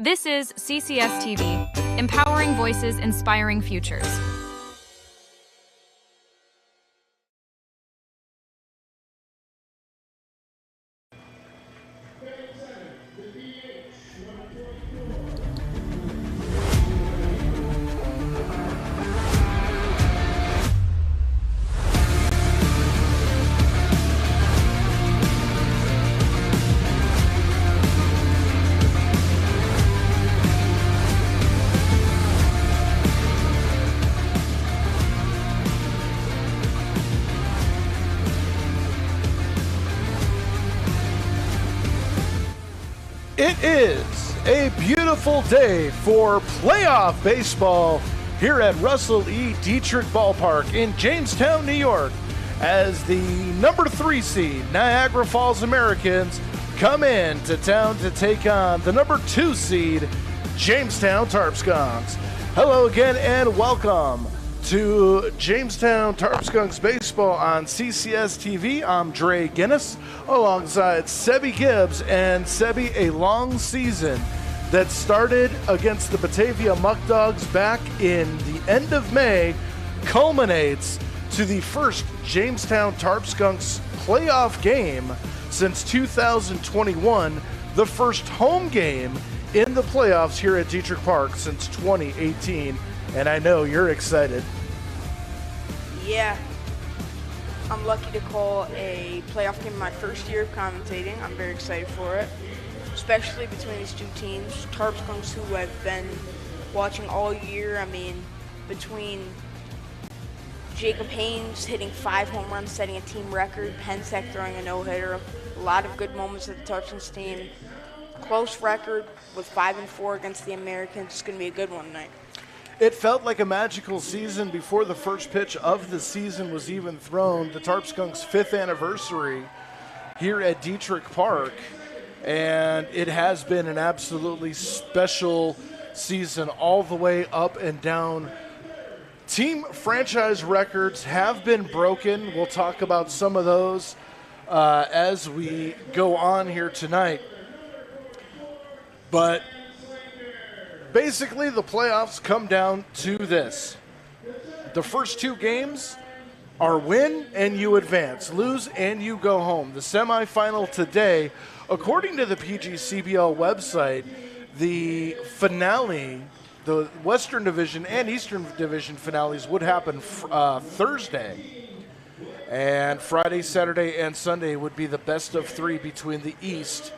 This is CCS-TV, empowering voices, inspiring futures. It is a beautiful day for playoff baseball here at Russell E. Detrick Ballpark in Jamestown, New York, as the number 3 seed Niagara Falls Americans come in to town to take on the number 2 seed Jamestown Tarp Skunks. Hello again and welcome to Jamestown Tarp Skunks baseball on CCS-TV. I'm Dre Guinness alongside Sebi Gibbs, and Sebi, a long season that started against the Batavia Muck Dogs back in the end of May culminates to the first Jamestown Tarp Skunks playoff game since 2021, the first home game in the playoffs here at Detrick Park since 2018. And I know you're excited. Yeah. I'm lucky to call a playoff game my first year of commentating. I'm very excited for it, especially between these two teams. Tarp Skunks, who I've been watching all year. I mean, between Jacob Haynes hitting 5 home runs, setting a team record, Pensek throwing a no-hitter, a lot of good moments of the Tarp Skunks team. Close record with 5-4 against the Americans. It's going to be a good one tonight. It felt like a magical season before the first pitch of the season was even thrown. The Tarp Skunks' 5th anniversary here at Detrick Park, and it has been an absolutely special season all the way up and down. Team franchise records have been broken. We'll talk about some of those as we go on here tonight. But basically, the playoffs come down to this. The first 2 games are win and you advance, lose and you go home. The semifinal today, according to the PGCBL website, the finale, the Western Division and Eastern Division finales would happen Thursday. And Friday, Saturday, and Sunday would be the best of 3 between the East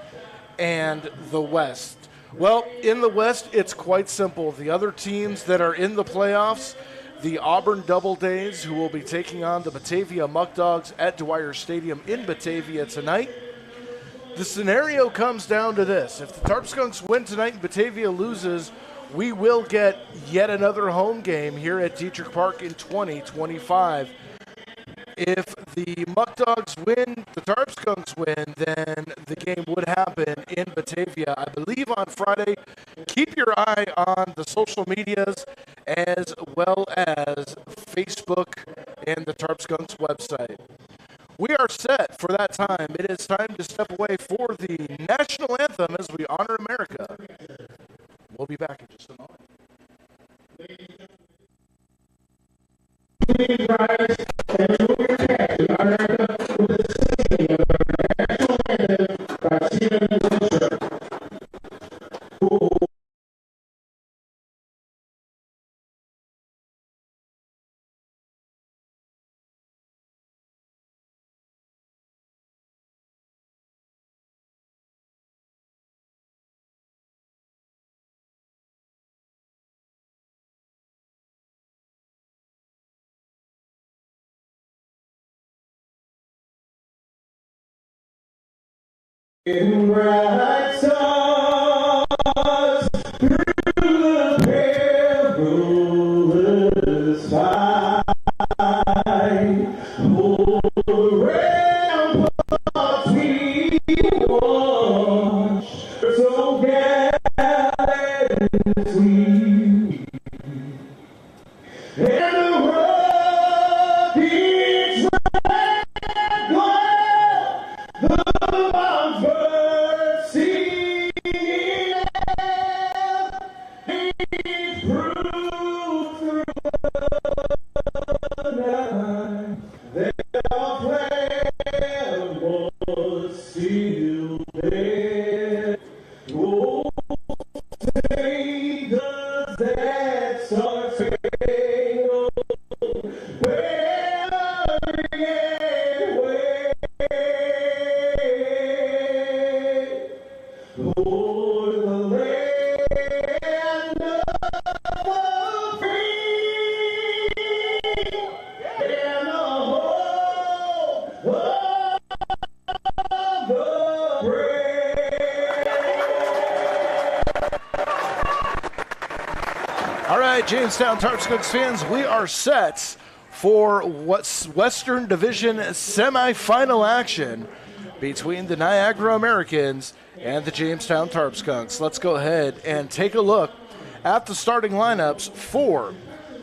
and the West. Well, in the West, it's quite simple. The other teams that are in the playoffs, the Auburn Double Days, who will be taking on the Batavia Muck Dogs at Dwyer Stadium in Batavia tonight. The scenario comes down to this. If the Tarp Skunks win tonight and Batavia loses, we will get yet another home game here at Detrick Park in 2025. If the Muck Dogs win, the Tarp Skunks win, then the game would happen in Batavia, I believe, on Friday. Keep your eye on the social medias as well as Facebook and the Tarp Skunks website. We are set for that time. It is time to step away for the national anthem as we honor America. We'll be back in just a moment. In bright stars through the perilous fight, all around us we watch, so gallantly, and the road keeps right going. The birds singing All right, Jamestown Tarp Skunks fans, we are set for what's Western Division semifinal action between the Niagara Americans and the Jamestown Tarp Skunks. Let's go ahead and take a look at the starting lineups for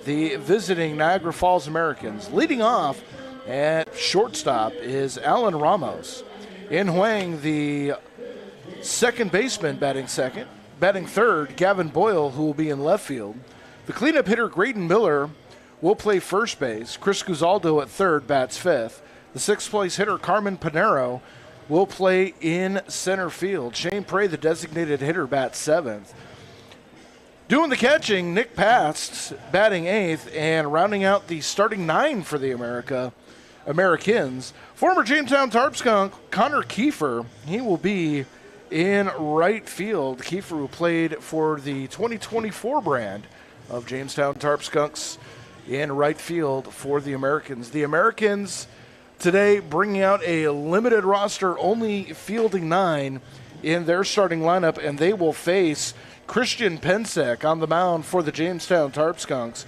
the visiting Niagara Falls Americans. Leading off at shortstop is Alan Ramos. In Huang, the second baseman, batting second. Batting third, Gavin Boyle, who will be in left field. The cleanup hitter, Graydon Miller, will play first base. Chris Guzaldo at third, bats fifth. The sixth place hitter, Carmen Panero, will play in center field. Shane Prey, the designated hitter, bats seventh. Doing the catching, Nick Past, batting eighth, and rounding out the starting nine for the Americans, former Jamestown Tarp Skunk, Connor Kiefer. He will be in right field. Kiefer, who played for the 2024 brand of Jamestown Tarp Skunks, in right field for the Americans. The Americans today bringing out a limited roster, only fielding 9 in their starting lineup, and they will face Christian Pensek on the mound for the Jamestown Tarp Skunks.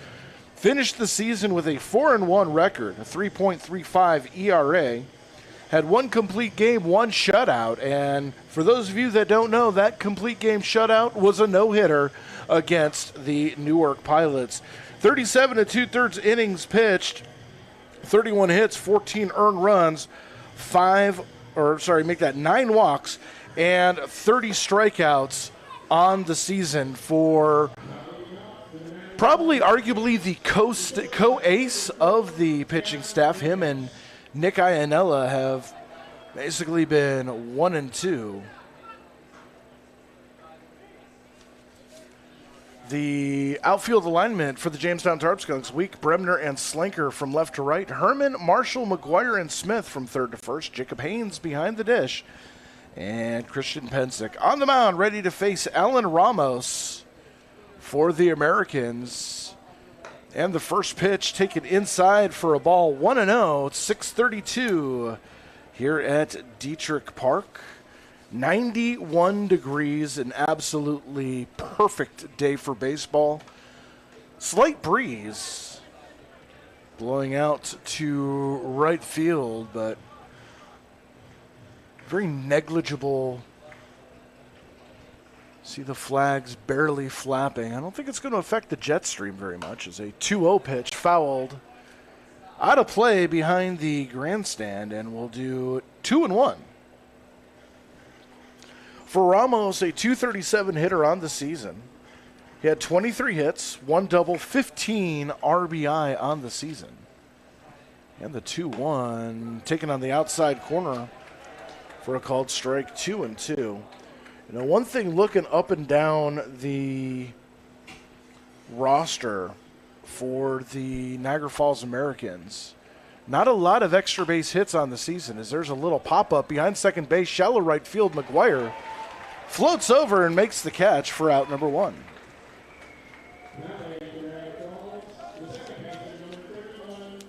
Finished the season with a 4-1 record, a 3.35 ERA. Had one complete game, one shutout, and for those of you that don't know, that complete game shutout was a no-hitter against the Newark Pilots. 37 2/3 innings pitched, 31 hits, 14 earned runs, 9 walks, and 30 strikeouts on the season for probably arguably the co-ace of the pitching staff. Him and Nick Iannella have basically been 1 and 2. The outfield alignment for the Jamestown Tarp Skunks: Week, Bremner, and Slinker from left to right. Herman, Marshall, McGuire, and Smith from third to first. Jacob Haynes behind the dish. And Christian Pensek on the mound, ready to face Alan Ramos for the Americans. And the first pitch taken inside for a ball, 1-0. It's 6:32 here at Detrick Park. 91 degrees, an absolutely perfect day for baseball. Slight breeze blowing out to right field, but very negligible. See the flags barely flapping. I don't think it's going to affect the jet stream very much, as a 2-0 pitch fouled out of play behind the grandstand, and we'll do 2-1. For Ramos, a .237 hitter on the season. He had 23 hits, 1 double, 15 RBI on the season. And the 2-1 taken on the outside corner for a called strike, 2-2. You know, one thing looking up and down the roster for the Niagara Falls Americans, not a lot of extra base hits on the season, as there's a little pop-up behind second base, shallow right field. McGuire floats over and makes the catch for out number 1.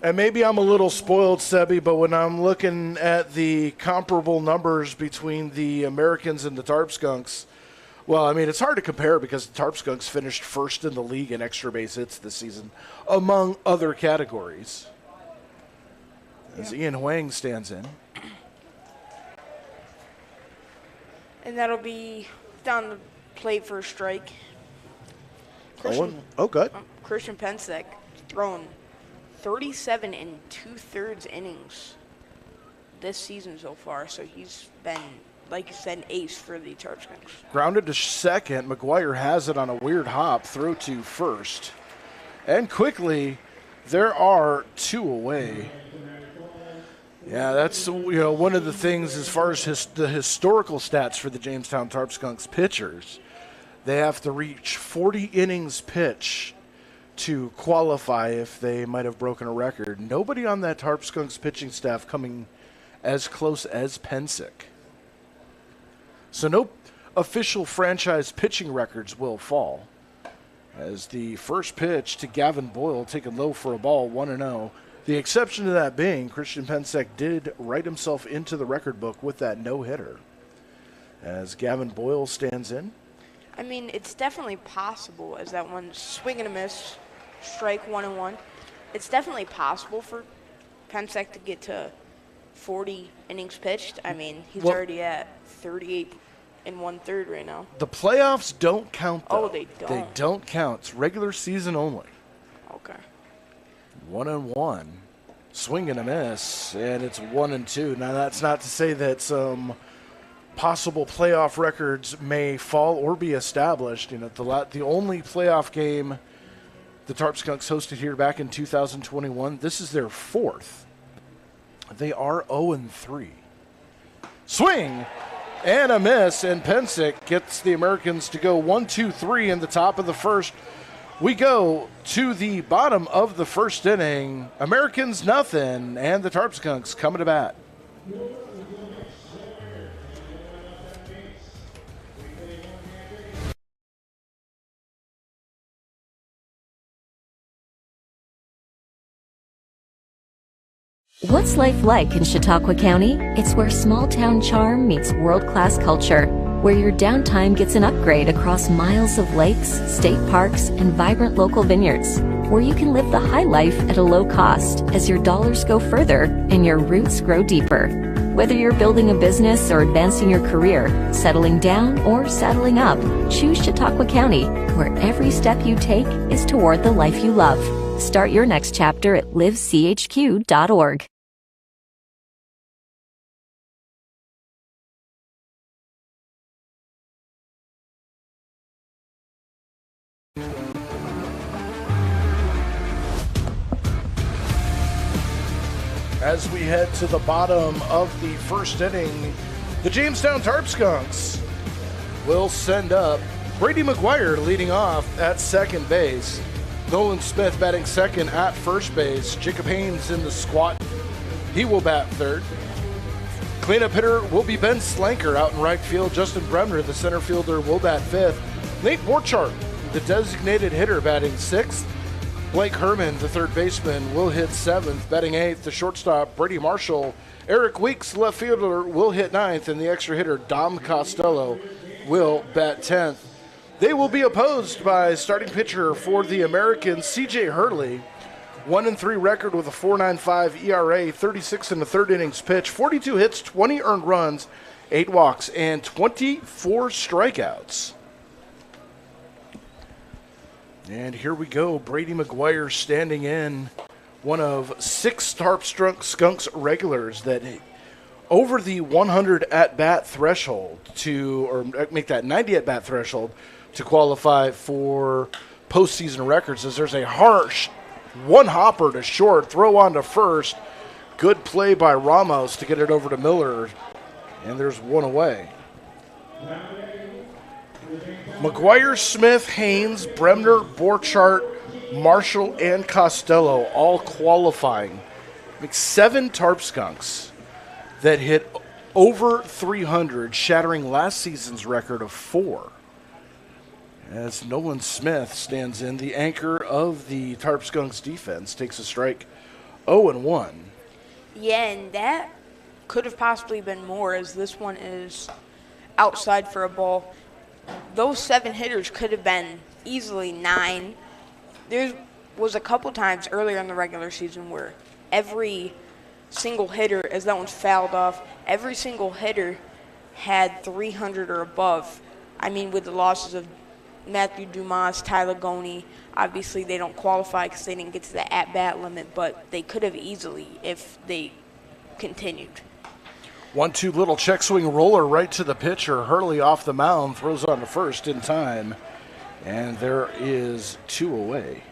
And maybe I'm a little spoiled, Sebi, but when I'm looking at the comparable numbers between the Americans and the Tarp Skunks, well, I mean, it's hard to compare because the Tarp Skunks finished first in the league in extra base hits this season, among other categories. As Ian Huang stands in. And that'll be down the plate for a strike. Good. Christian Pensek thrown 37 2/3 innings this season so far, so he's been, like you said, an ace for the Tarp Skunks. Grounded to second. McGuire has it on a weird hop, throw to first. And quickly, there are 2 away. Yeah, that's one of the things as far as the historical stats for the Jamestown Tarp Skunks pitchers. They have to reach 40 innings pitch to qualify if they might have broken a record. Nobody on that Tarp Skunks pitching staff coming as close as Pensick. So no official franchise pitching records will fall. As the first pitch to Gavin Boyle, taken low for a ball, 1-0. The exception to that being Christian Pensick did write himself into the record book with that no-hitter. As Gavin Boyle stands in. I mean, it's definitely possible as that one swing and a miss, strike 1-1. It's definitely possible for Pensick to get to 40 innings pitched. I mean, he's already at 38 and 1/3 right now. The playoffs don't count, though. Oh, they don't. They don't count. It's regular season only. Okay. 1-1. Swing and a miss, and it's 1-2. Now, that's not to say that some possible playoff records may fall or be established. The only playoff game the Tarp Skunks hosted here back in 2021, this is their 4th. They are 0-3. Swing and a miss, and Pensick gets the Americans to go 1-2-3 in the top of the first. We go to the bottom of the first inning. Americans nothing, and the Tarp Skunks coming to bat. What's life like in Chautauqua County? It's where small-town charm meets world-class culture, where your downtime gets an upgrade across miles of lakes, state parks, and vibrant local vineyards, where you can live the high life at a low cost as your dollars go further and your roots grow deeper. Whether you're building a business or advancing your career, settling down or settling up, choose Chautauqua County, where every step you take is toward the life you love. Start your next chapter at livechq.org. As we head to the bottom of the first inning, the Jamestown Tarp Skunks will send up Brady McGuire leading off at second base. Nolan Smith batting second at first base. Jacob Haynes in the squat. He will bat third. Cleanup hitter will be Ben Slanker out in right field. Justin Bremner, the center fielder, will bat fifth. Nate Borchardt, the designated hitter, batting sixth. Blake Herman, the third baseman, will hit seventh. Batting eighth, the shortstop, Brady Marshall. Eric Weeks, left fielder, will hit ninth. And the extra hitter, Dom Costello, will bat 10th. They will be opposed by starting pitcher for the Americans, C.J. Hurley. 1-3 record with a 4.95 ERA, 36 in the third innings pitch, 42 hits, 20 earned runs, 8 walks, and 24 strikeouts. And here we go, Brady McGuire standing in, one of 6 Tarp Skunks regulars that over the 100 at-bat threshold or make that 90 at-bat threshold to qualify for postseason records, as there's a harsh one hopper to short, throw on to first. Good play by Ramos to get it over to Miller, and there's one away. McGuire, Smith, Haynes, Bremner, Borchardt, Marshall, and Costello all qualifying. 7 Tarp Skunks that hit over 300, shattering last season's record of 4. As Nolan Smith stands in, the anchor of the Tarp Skunks defense, takes a strike, 0-1. Yeah, and that could have possibly been more, as this one is outside for a ball. Those 7 hitters could have been easily 9. There was a couple times earlier in the regular season where every single hitter, as that one's fouled off, every single hitter had 300 or above. I mean, with the losses of Matthew Dumas, Tyler Goney, obviously they don't qualify because they didn't get to the at-bat limit, but they could have easily if they continued. 1-2 little check swing roller right to the pitcher. Hurley off the mound, throws on to first in time, and there is 2 away.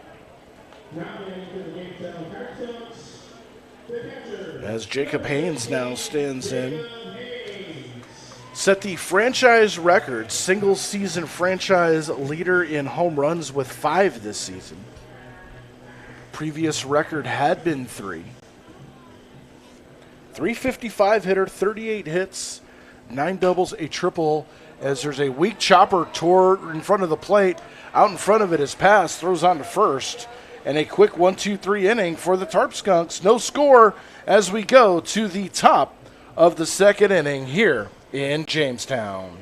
As Jacob Haynes now stands in. Set the franchise record, single season franchise leader in home runs with 5 this season. Previous record had been 3. 355 hitter, 38 hits, 9 doubles, a triple, as there's a weak chopper toward in front of the plate. Out in front of it is pass, throws on to first, and a quick 1-2-3 inning for the Tarp Skunks. No score as we go to the top of the second inning here in Jamestown.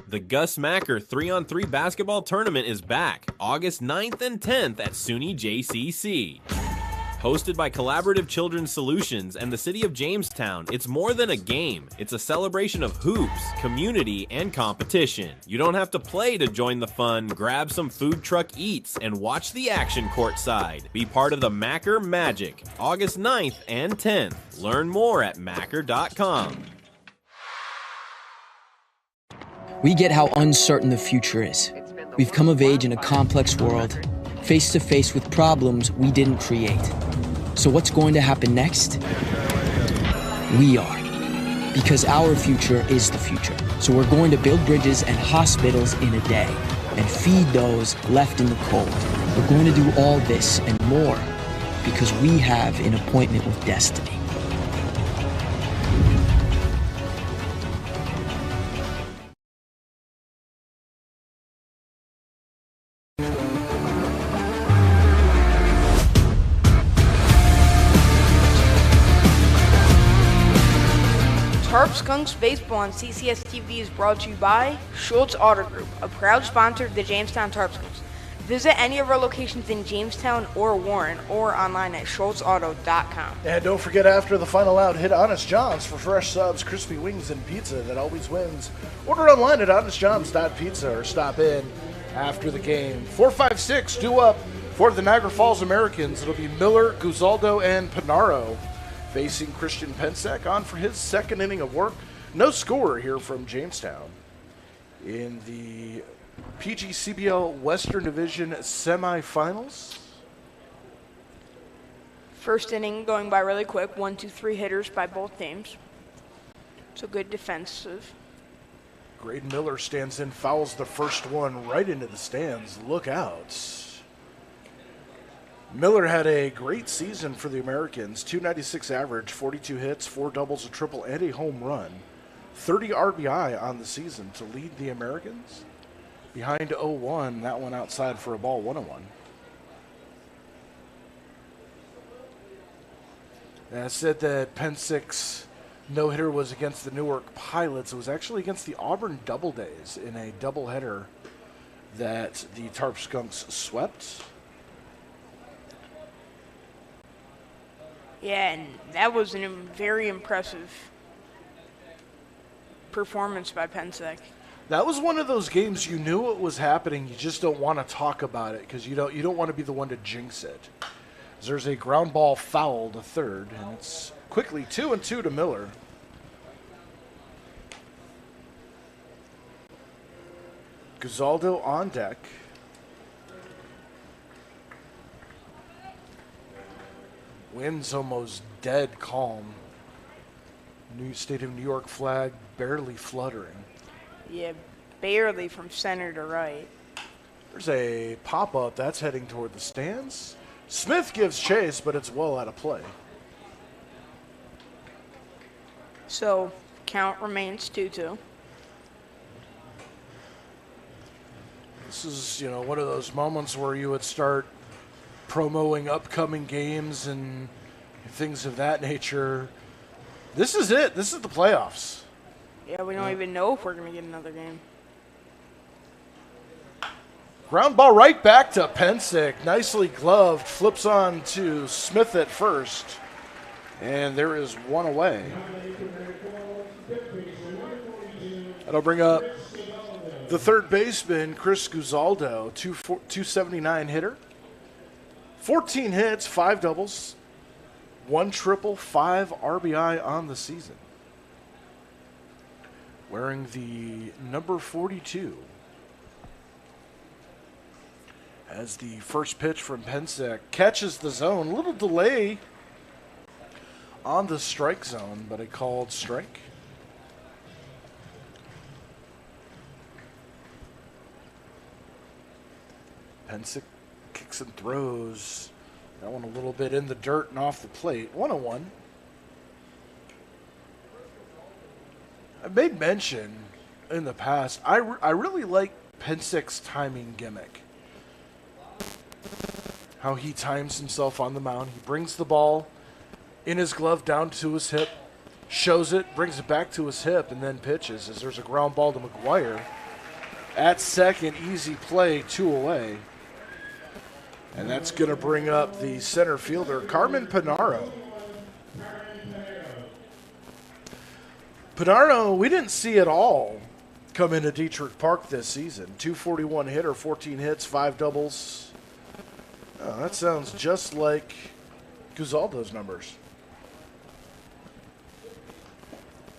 The Gus Macker 3-on-3 basketball tournament is back, August 9th and 10th at SUNY JCC. Hosted by Collaborative Children's Solutions and the City of Jamestown, it's more than a game. It's a celebration of hoops, community, and competition. You don't have to play to join the fun. Grab some food truck eats and watch the action courtside. Be part of the Macker Magic, August 9th and 10th. Learn more at macker.com. We get how uncertain the future is. We've come of age in a complex world, face to face with problems we didn't create. So what's going to happen next? We are. Because our future is the future. So we're going to build bridges and hospitals in a day and feed those left in the cold. We're going to do all this and more because we have an appointment with destiny. Tarp Skunks Baseball on CCS-TV is brought to you by Schultz Auto Group, a proud sponsor of the Jamestown Tarp Skunks. Visit any of our locations in Jamestown or Warren or online at schultzauto.com. And don't forget, after the final out, hit Honest John's for fresh subs, crispy wings, and pizza that always wins. Order online at honestjohns.pizza or stop in after the game. 4-5-6 due up for the Niagara Falls Americans. It'll be Miller, Guzaldo, and Panaro facing Christian Pensek on for his second inning of work. No score here from Jamestown. In the PGCBL Western Division semifinals. First inning going by really quick, 1-2-3 hitters by both teams. So good defensive. Graydon Miller stands in, fouls the first one right into the stands. Look out. Miller had a great season for the Americans. 296 average, 42 hits, 4 doubles, a triple, and a home run. 30 RBI on the season to lead the Americans. Behind 0-1, that one outside for a ball, 1-1. And I said that Pensick's no-hitter was against the Newark Pilots. It was actually against the Auburn Double Days in a doubleheader that the Tarp Skunks swept. Yeah, and that was a very impressive performance by Pensek. That was one of those games you knew it was happening. You just don't want to talk about it because you don't want to be the one to jinx it. There's a ground ball foul to third, and it's quickly 2-2 to Miller. Guzaldo on deck. Wind's almost dead calm. New State of New York flag barely fluttering. Yeah, barely from center to right. There's a pop-up that's heading toward the stands. Smith gives chase, but it's well out of play. So count remains 2-2. This is, one of those moments where you would start promoting upcoming games and things of that nature. This is it. This is the playoffs. Yeah, we don't even know if we're going to get another game. Ground ball right back to Pensick. Nicely gloved. Flips on to Smith at first. And there is one away. That'll bring up the third baseman, Chris Guzaldo, 279 hitter. 14 hits, 5 doubles, 1 triple, 5 RBI on the season. Wearing the number 42. As the first pitch from Pensick catches the zone. A little delay on the strike zone, but a called strike. Pensick kicks and throws. That one a little bit in the dirt and off the plate. 1-1. I made mention in the past, I really like Pensick's timing gimmick. How he times himself on the mound. He brings the ball in his glove down to his hip, shows it, brings it back to his hip, and then pitches as there's a ground ball to McGuire. At second, easy play, 2 away. And that's going to bring up the center fielder, Carmen Pinaro. Pinaro, we didn't see it all come into Detrick Park this season. 241 hitter, 14 hits, 5 doubles. Oh, that sounds just like Guzaldo's numbers.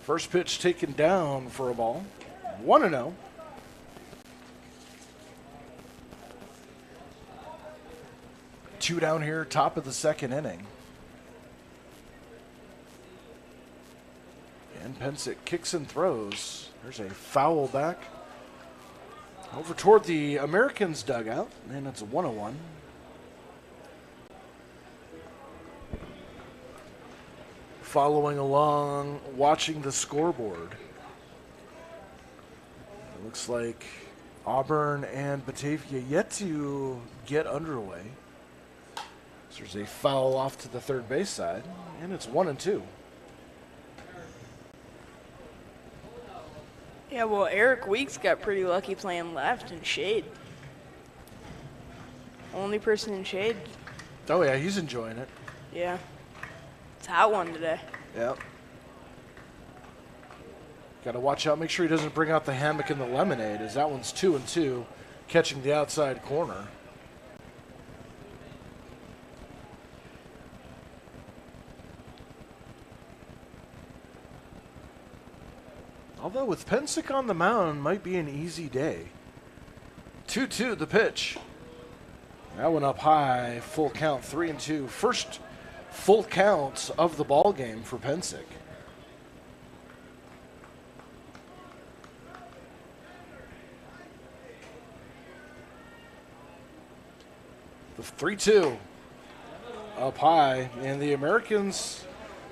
First pitch taken down for a ball. 1-0. Two down here, top of the second inning. And Pensick kicks and throws. There's a foul back over toward the Americans dugout, and it's a 1-1. Following along, watching the scoreboard. It looks like Auburn and Batavia yet to get underway. So there's a foul off to the third base side, and it's 1-2. Yeah, well, Eric Weeks got pretty lucky playing left in shade. Only person in shade. Oh, yeah, he's enjoying it. Yeah. It's a hot one today. Yep. Got to watch out, make sure he doesn't bring out the hammock and the lemonade, as that one's 2-2, catching the outside corner. Although with Pensick on the mound, might be an easy day. 2-2 the pitch. That one up high, full count, 3-2. First full counts of the ball game for Pensick. The 3-2 up high, and the Americans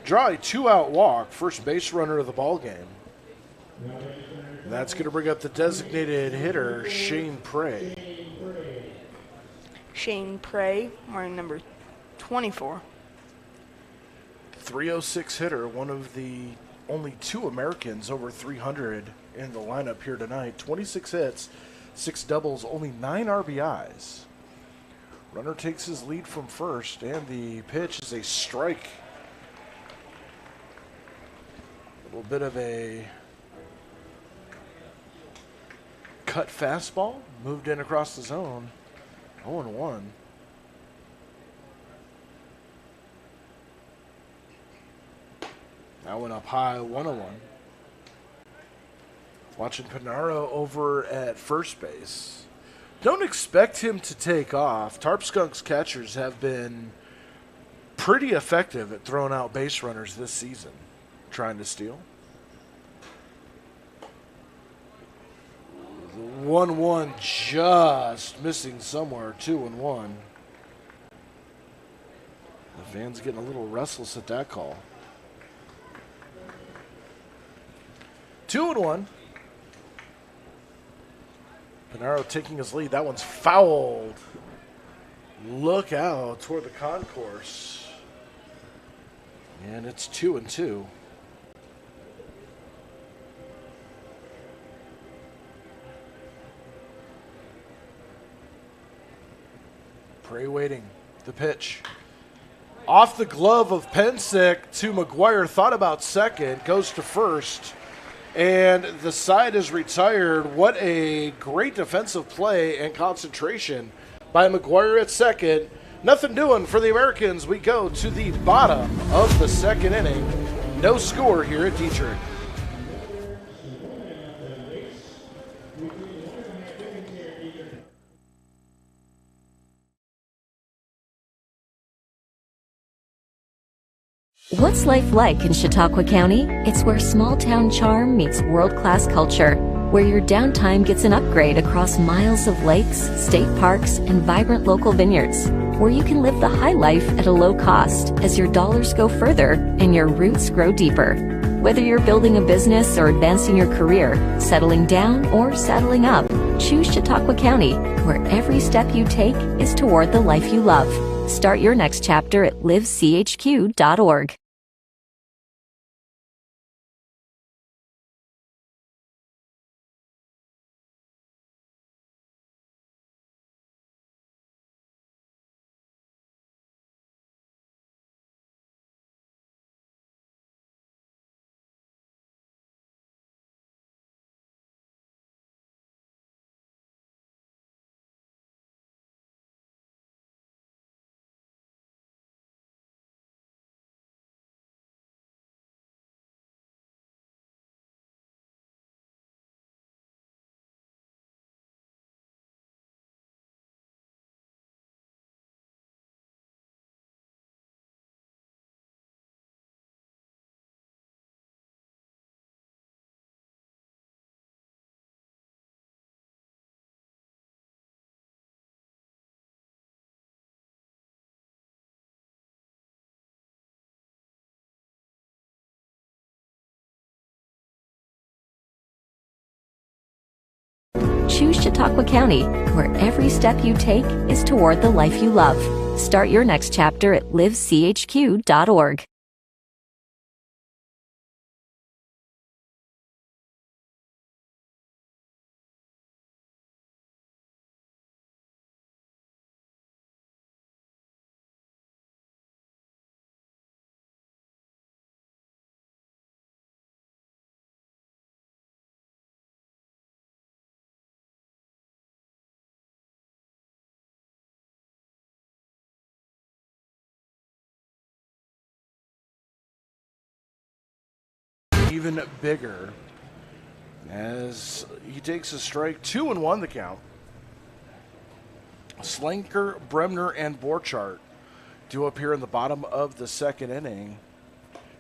draw a 2-out walk, first base runner of the ball game. That's going to bring up the designated hitter, Shane Prey. Shane Prey, wearing number 24. 306 hitter, one of the only 2 Americans over 300 in the lineup here tonight. 26 hits, 6 doubles, only 9 RBIs. Runner takes his lead from first, and the pitch is a strike. A little bit of a cut fastball, moved in across the zone. 0-1. That went up high, 1-1. Watching Pinaro over at first base. Don't expect him to take off. Tarp Skunks catchers have been pretty effective at throwing out base runners this season, trying to steal. 1-1 just missing somewhere, 2-1. The fans getting a little restless at that call. 2-1. Pinaro taking his lead. That one's fouled. Look out toward the concourse. And it's 2-2. Prey waiting. The pitch. Off the glove of Pensick to McGuire. Thought about second. Goes to first. And the side is retired. What a great defensive play and concentration by McGuire at second. Nothing doing for the Americans. We go to the bottom of the second inning. No score here at Detrick. What's life like in Chautauqua County? It's where small-town charm meets world-class culture, where your downtime gets an upgrade across miles of lakes, state parks, and vibrant local vineyards, where you can live the high life at a low cost as your dollars go further and your roots grow deeper. Whether you're building a business or advancing your career, settling down or settling up, choose Chautauqua County, where every step you take is toward the life you love. Start your next chapter at livechq.org. Choose Chautauqua County, where every step you take is toward the life you love. Start your next chapter at livechq.org. Even bigger as he takes a strike. 2-1 the count. Slinker, Bremner, and Borchardt do appear in the bottom of the second inning,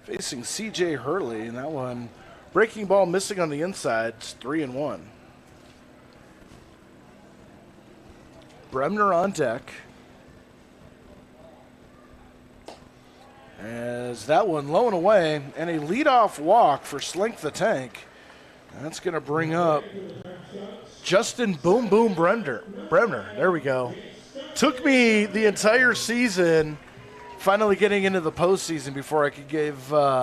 facing C.J. Hurley, and that one breaking ball missing on the inside. It's 3-1. Bremner on deck. As that one low and away, and a leadoff walk for Slink the Tank. That's going to bring up Justin Boom Boom Bremner. There we go. Took me the entire season finally getting into the postseason before I could give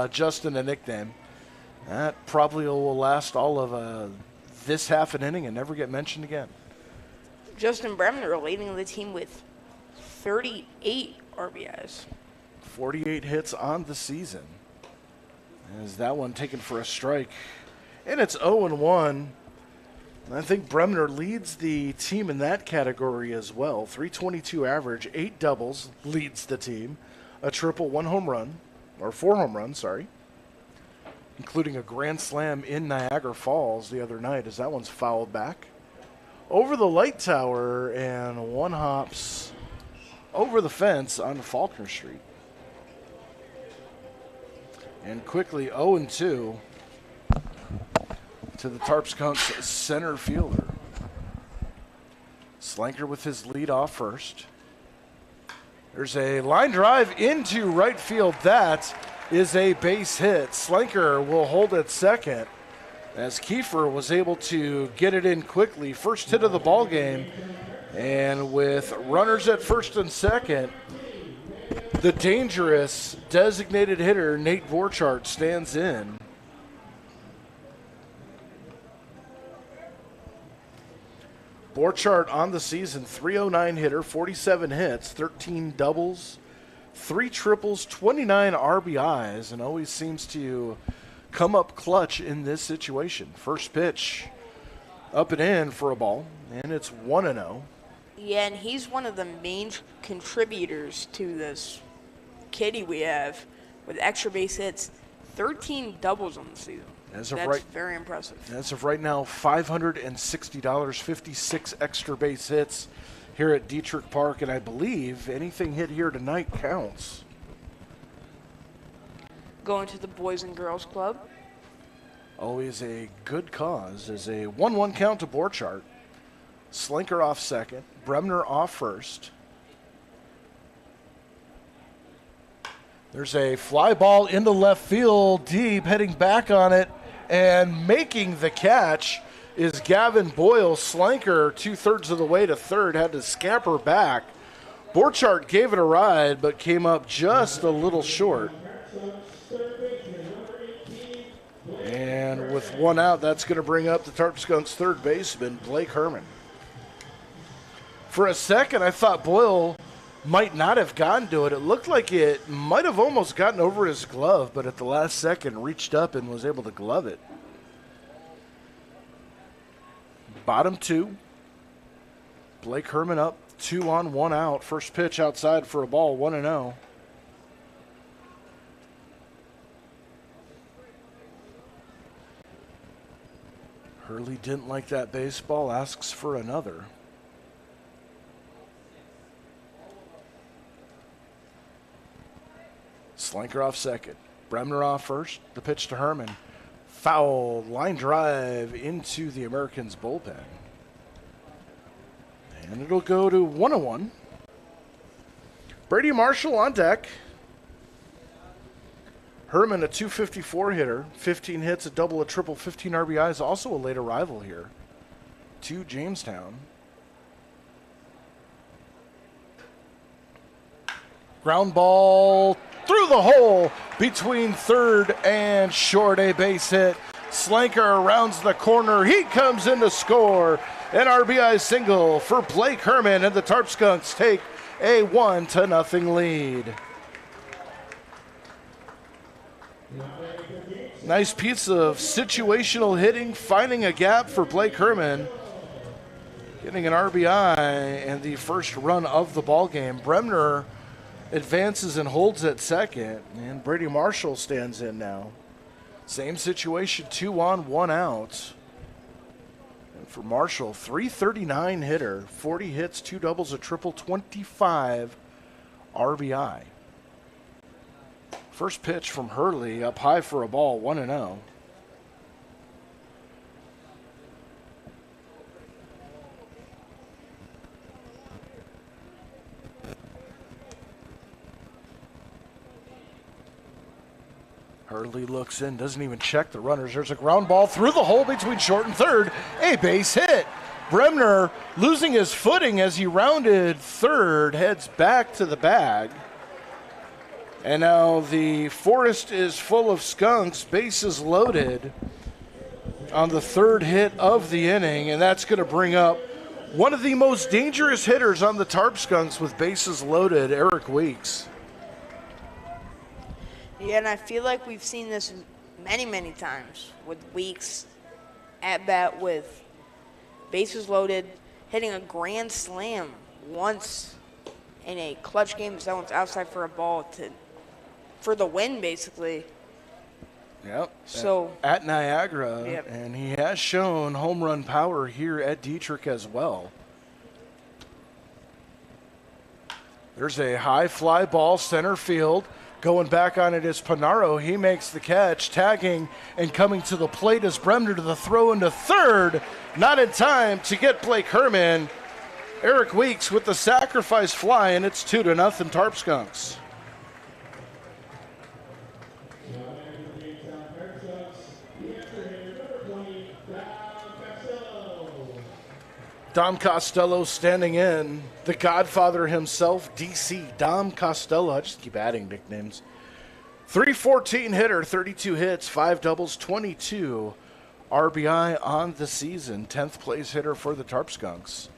Justin a nickname. That probably will last all of this half an inning and never get mentioned again. Justin Bremner leading the team with 38 RBIs. 48 hits on the season. As that one taken for a strike. And it's 0-1. I think Bremner leads the team in that category as well. 322 average, 8 doubles leads the team. A triple, 1 home run, or 4 home runs, sorry. Including a grand slam in Niagara Falls the other night as that one's fouled back. Over the light tower and 1 hops over the fence on Faulkner Street. And quickly 0-2 to the Tarp Skunks center fielder. Slanker with his lead off first. There's a line drive into right field. That is a base hit. Slanker will hold at second as Kiefer was able to get it in quickly. First hit of the ball game. And with runners at first and second, the dangerous designated hitter, Nate Borchardt, stands in. Borchardt on the season, 309 hitter, 47 hits, 13 doubles, 3 triples, 29 RBIs, and always seems to come up clutch in this situation. First pitch up and in for a ball, and it's 1-0. Yeah, and he's one of the main contributors to this kitty we have with extra base hits. 13 doubles on the season. That's very impressive. As of right now, $560, 56 extra base hits here at Detrick Park, and I believe anything hit here tonight counts. Going to the Boys and Girls Club. Always a good cause. Is a 1-1 count to Borchardt. Slinker off second. Bremner off first. There's a fly ball into left field deep, heading back on it, and making the catch is Gavin Boyle. Slinker 2/3 of the way to third, had to scamper back. Borchardt gave it a ride, but came up just a little short. And with one out, that's going to bring up the Tarp Skunks' third baseman, Blake Herman. For a second, I thought Boyle might not have gotten to it. It looked like it might have almost gotten over his glove, but at the last second reached up and was able to glove it. Bottom two. Blake Herman up 2 on 1 out. First pitch outside for a ball, 1-0. Hurley didn't like that baseball, asks for another. Slinker off second. Bremner off first. The pitch to Herman. Foul line drive into the Americans bullpen. And it'll go to 1-1. Brady Marshall on deck. Herman, a .254 hitter, 15 hits, a double, a triple, 15 RBIs, also a late arrival here to Jamestown. Ground ball through the hole between third and short, a base hit. Slinker rounds the corner. He comes in to score. An RBI single for Blake Herman, and the Tarp Skunks take a 1-0 lead. Nice piece of situational hitting, finding a gap for Blake Herman, getting an RBI and the first run of the ball game. Bremner advances and holds at second, and Brady Marshall stands in now. Same situation, 2 on 1 out. And for Marshall, .339 hitter, 40 hits, 2 doubles, a triple, 25 RBI. First pitch from Hurley, up high for a ball, 1-0. Hurley looks in, doesn't even check the runners. There's a ground ball through the hole between short and third. A base hit. Bremner losing his footing as he rounded third, heads back to the bag. And now the forest is full of Skunks, bases loaded on the third hit of the inning, and that's going to bring up one of the most dangerous hitters on the Tarp Skunks with bases loaded, Eric Weeks. Yeah, and I feel like we've seen this many, many times with Weeks at bat with bases loaded, hitting a grand slam once in a clutch game. Someone's outside for a ball for the win, basically. Yep. So at Niagara, yep. And he has shown home run power here at Detrick as well. There's a high fly ball center field. Going back on it is Panaro. He makes the catch, tagging and coming to the plate is Bremner to the throw into third. Not in time to get Blake Herman. Eric Weeks with the sacrifice fly, and it's 2-0 Tarp Skunks. Dom Costello standing in. The Godfather himself, DC, Dom Costello. I just keep adding nicknames. .314 hitter, 32 hits, 5 doubles, 22 RBI on the season. 10th place hitter for the Tarp Skunks.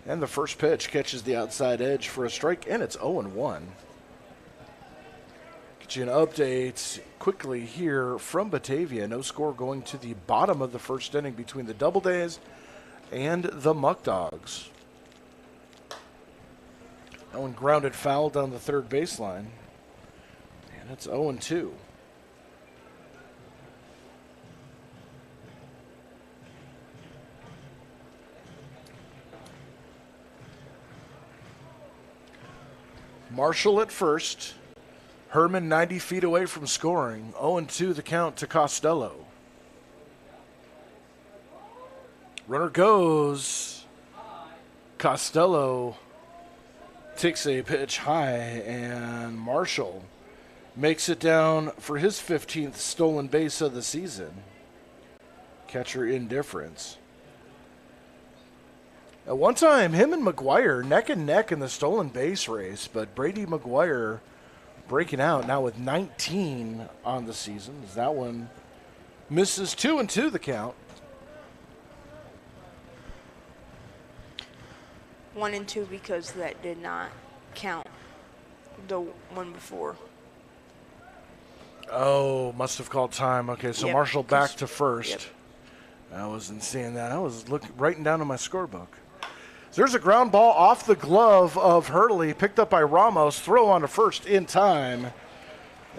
And the first pitch catches the outside edge for a strike, and it's 0-1. Get you an update quickly here from Batavia. No score going to the bottom of the first inning between the Doubledays and the Muck Dogs. That one grounded foul down the third baseline. And it's 0-2. Marshall at first. Herman 90 feet away from scoring. 0-2 the count to Costello. Runner goes. Costello takes a pitch high, and Marshall makes it down for his 15th stolen base of the season. Catcher indifference. At one time, him and McGuire neck and neck in the stolen base race, but Brady McGuire breaking out now with 19 on the season. As that one misses 2-2 the count. 1-2 because that did not count the one before. Oh, must have called time. Okay, so Yep, Marshall back to first. Yep. I wasn't seeing that. I was writing down in my scorebook. So there's a ground ball off the glove of Hurley, picked up by Ramos. Throw on to first in time.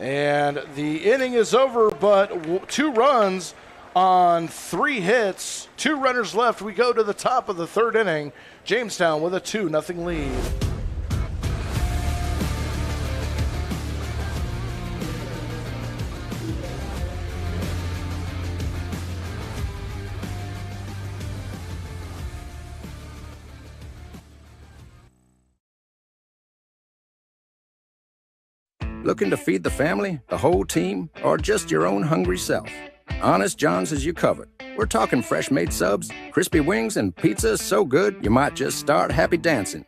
And the inning is over, but 2 runs on 3 hits. 2 runners left. We go to the top of the third inning. Jamestown with a 2-0 lead. Looking to feed the family, the whole team, or just your own hungry self? Honest John's has you covered. We're talking fresh-made subs, crispy wings, and pizza so good you might just start happy dancing.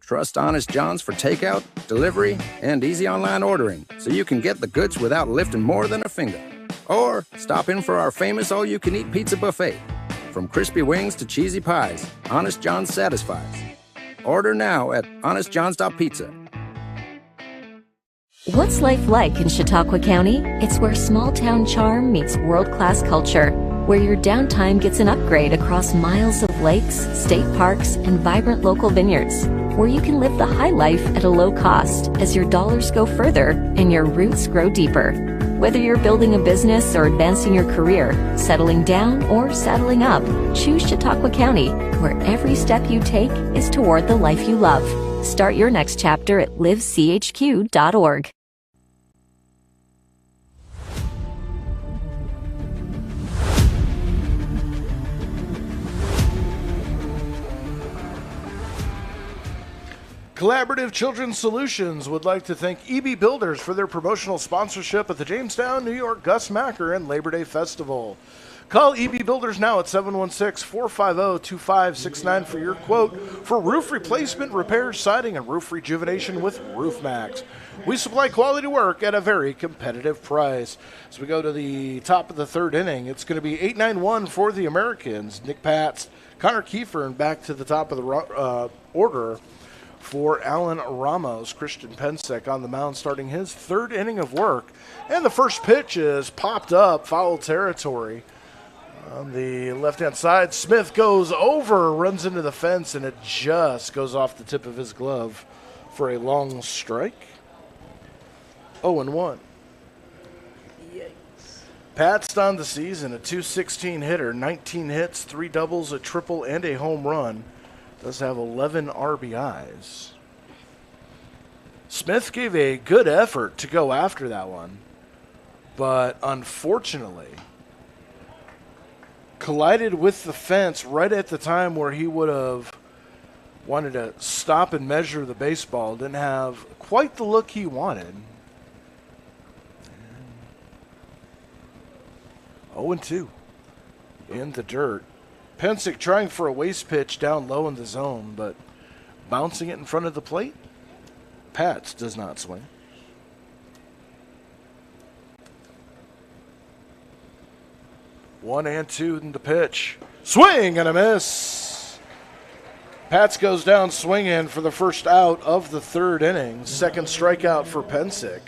Trust Honest John's for takeout, delivery, and easy online ordering so you can get the goods without lifting more than a finger. Or stop in for our famous all-you-can-eat pizza buffet. From crispy wings to cheesy pies, Honest John's satisfies. Order now at honestjohns.pizza. What's life like in Chautauqua County? It's where small-town charm meets world-class culture, where your downtime gets an upgrade across miles of lakes, state parks, and vibrant local vineyards, where you can live the high life at a low cost as your dollars go further and your roots grow deeper. Whether you're building a business or advancing your career, settling down or saddling up, choose Chautauqua County, where every step you take is toward the life you love. Start your next chapter at livechq.org. Collaborative Children's Solutions would like to thank EB Builders for their promotional sponsorship at the Jamestown, New York Gus Macker and Labor Day Festival. Call EB Builders now at 716-450-2569 for your quote for roof replacement, repairs, siding, and roof rejuvenation with Roof Max. We supply quality work at a very competitive price. As we go to the top of the third inning, it's going to be 8-9-1 for the Americans. Nick Pats, Connor Kiefer, and back to the top of the order for Alan Ramos. Christian Pensek on the mound starting his third inning of work. And the first pitch is popped up, foul territory. On the left-hand side, Smith goes over, runs into the fence, and it just goes off the tip of his glove for a long strike. 0-1. Yikes. Pat's on the season, a .216 hitter, 19 hits, 3 doubles, a triple, and a home run. Does have 11 RBIs. Smith gave a good effort to go after that one, but unfortunately collided with the fence right at the time where he would have wanted to stop and measure the baseball. Didn't have quite the look he wanted. 0-2 in the dirt. Pensick trying for a waste pitch down low in the zone, but bouncing it in front of the plate. Pats does not swing. One and two in the pitch. Swing and a miss. Pats goes down swinging for the first out of the third inning. Second strikeout for Pensick.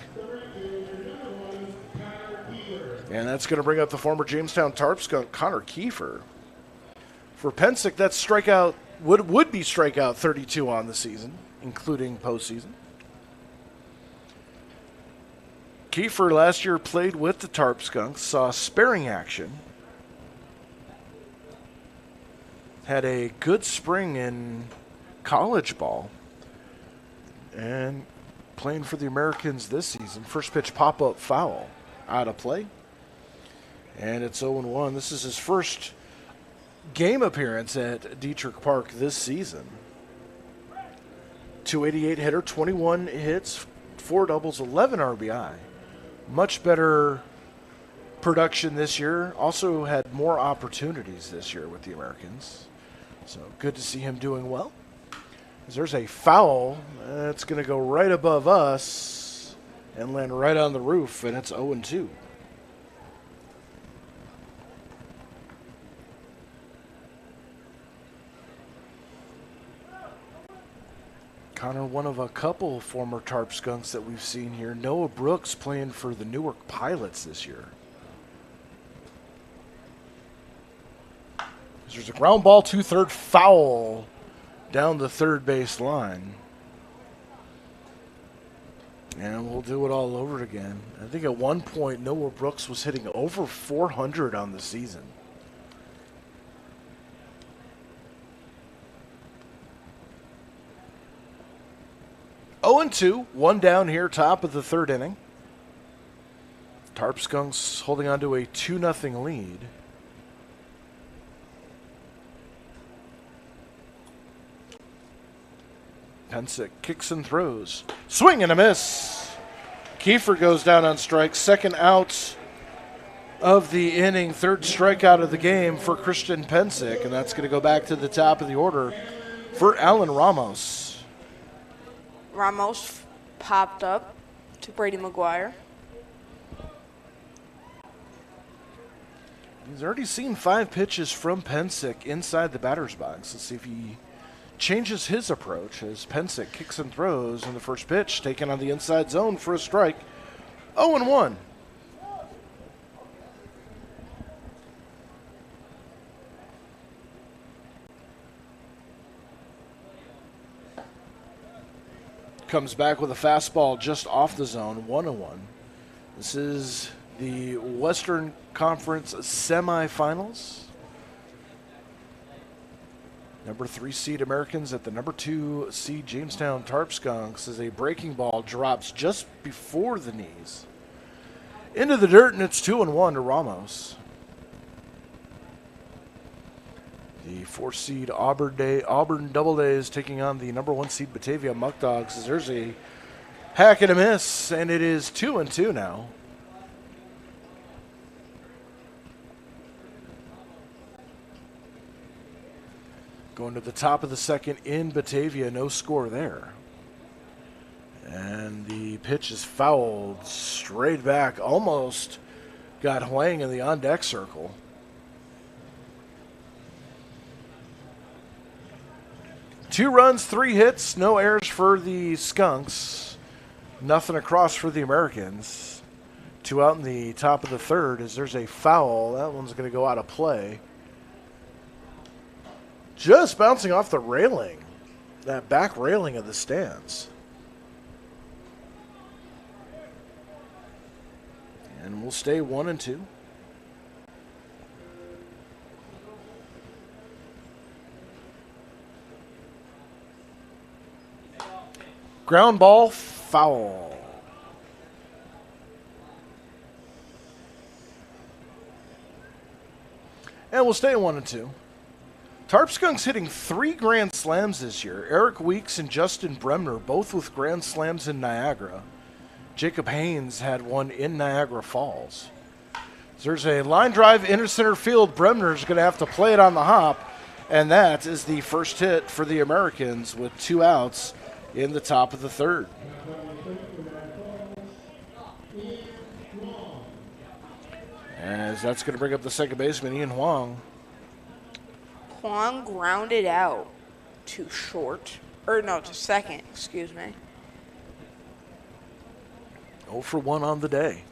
And that's going to bring up the former Jamestown Tarp Skunk, Connor Kiefer. For Pensick, that's strikeout would be strikeout 32 on the season. including postseason. Kiefer last year played with the Tarp Skunks, saw sparing action. Had a good spring in college ball. And playing for the Americans this season. First pitch pop-up foul out of play. And it's 0-1. This is his first game appearance at Detrick Park this season. 288 hitter, 21 hits, 4 doubles, 11 RBI. Much better production this year. Also had more opportunities this year with the Americans. So good to see him doing well. There's a foul that's going to go right above us and land right on the roof, and it's 0-2. Connor, one of a couple former Tarp Skunks that we've seen here. Noah Brooks playing for the Newark Pilots this year. There's a ground ball, 2-3 foul down the third base line. And we'll do it all over again. I think at one point Noah Brooks was hitting over 400 on the season. Oh and 2, one down here, top of the third inning. Tarp Skunks holding on to a 2-0 lead. Pensick kicks and throws. Swing and a miss. Kiefer goes down on strike. Second out of the inning. Third strikeout of the game for Christian Pensick. And that's going to go back to the top of the order for Alan Ramos. Ramos popped up to Brady McGuire. He's already seen 5 pitches from Pensick inside the batter's box. Let's see if he changes his approach as Pensick kicks and throws on the first pitch, taken on the inside zone for a strike. 0-1. Comes back with a fastball just off the zone, 1-1. This is the Western Conference semifinals. Number 3 seed Americans at the number 2 seed Jamestown Tarp Skunks as a breaking ball drops just before the knees. Into the dirt, and it's 2-1 to Ramos. The 4 seed Auburn Doubledays taking on the number 1 seed Batavia Muck Dogs. As there's a hack and a miss, and it is 2-2 now. Going to the top of the second in Batavia, no score there. And the pitch is fouled straight back, almost got Huang in the on-deck circle. Two runs, 3 hits, no errors for the Skunks. Nothing across for the Americans. 2 out in the top of the third as there's a foul. That one's going to go out of play. Just bouncing off the railing, that back railing of the stands. And we'll stay 1-2. Ground ball, foul. And we'll stay 1-2. Tarp Skunks hitting 3 grand slams this year. Eric Weeks and Justin Bremner, both with grand slams in Niagara. Jacob Haynes had one in Niagara Falls. There's a line drive into center field. Bremner's going to have to play it on the hop. And that is the first hit for the Americans with 2 outs in the top of the third. As that's going to bring up the second baseman, Ian Huang. Huang grounded out to short. Or no, to second, excuse me. 0 for 1 on the day.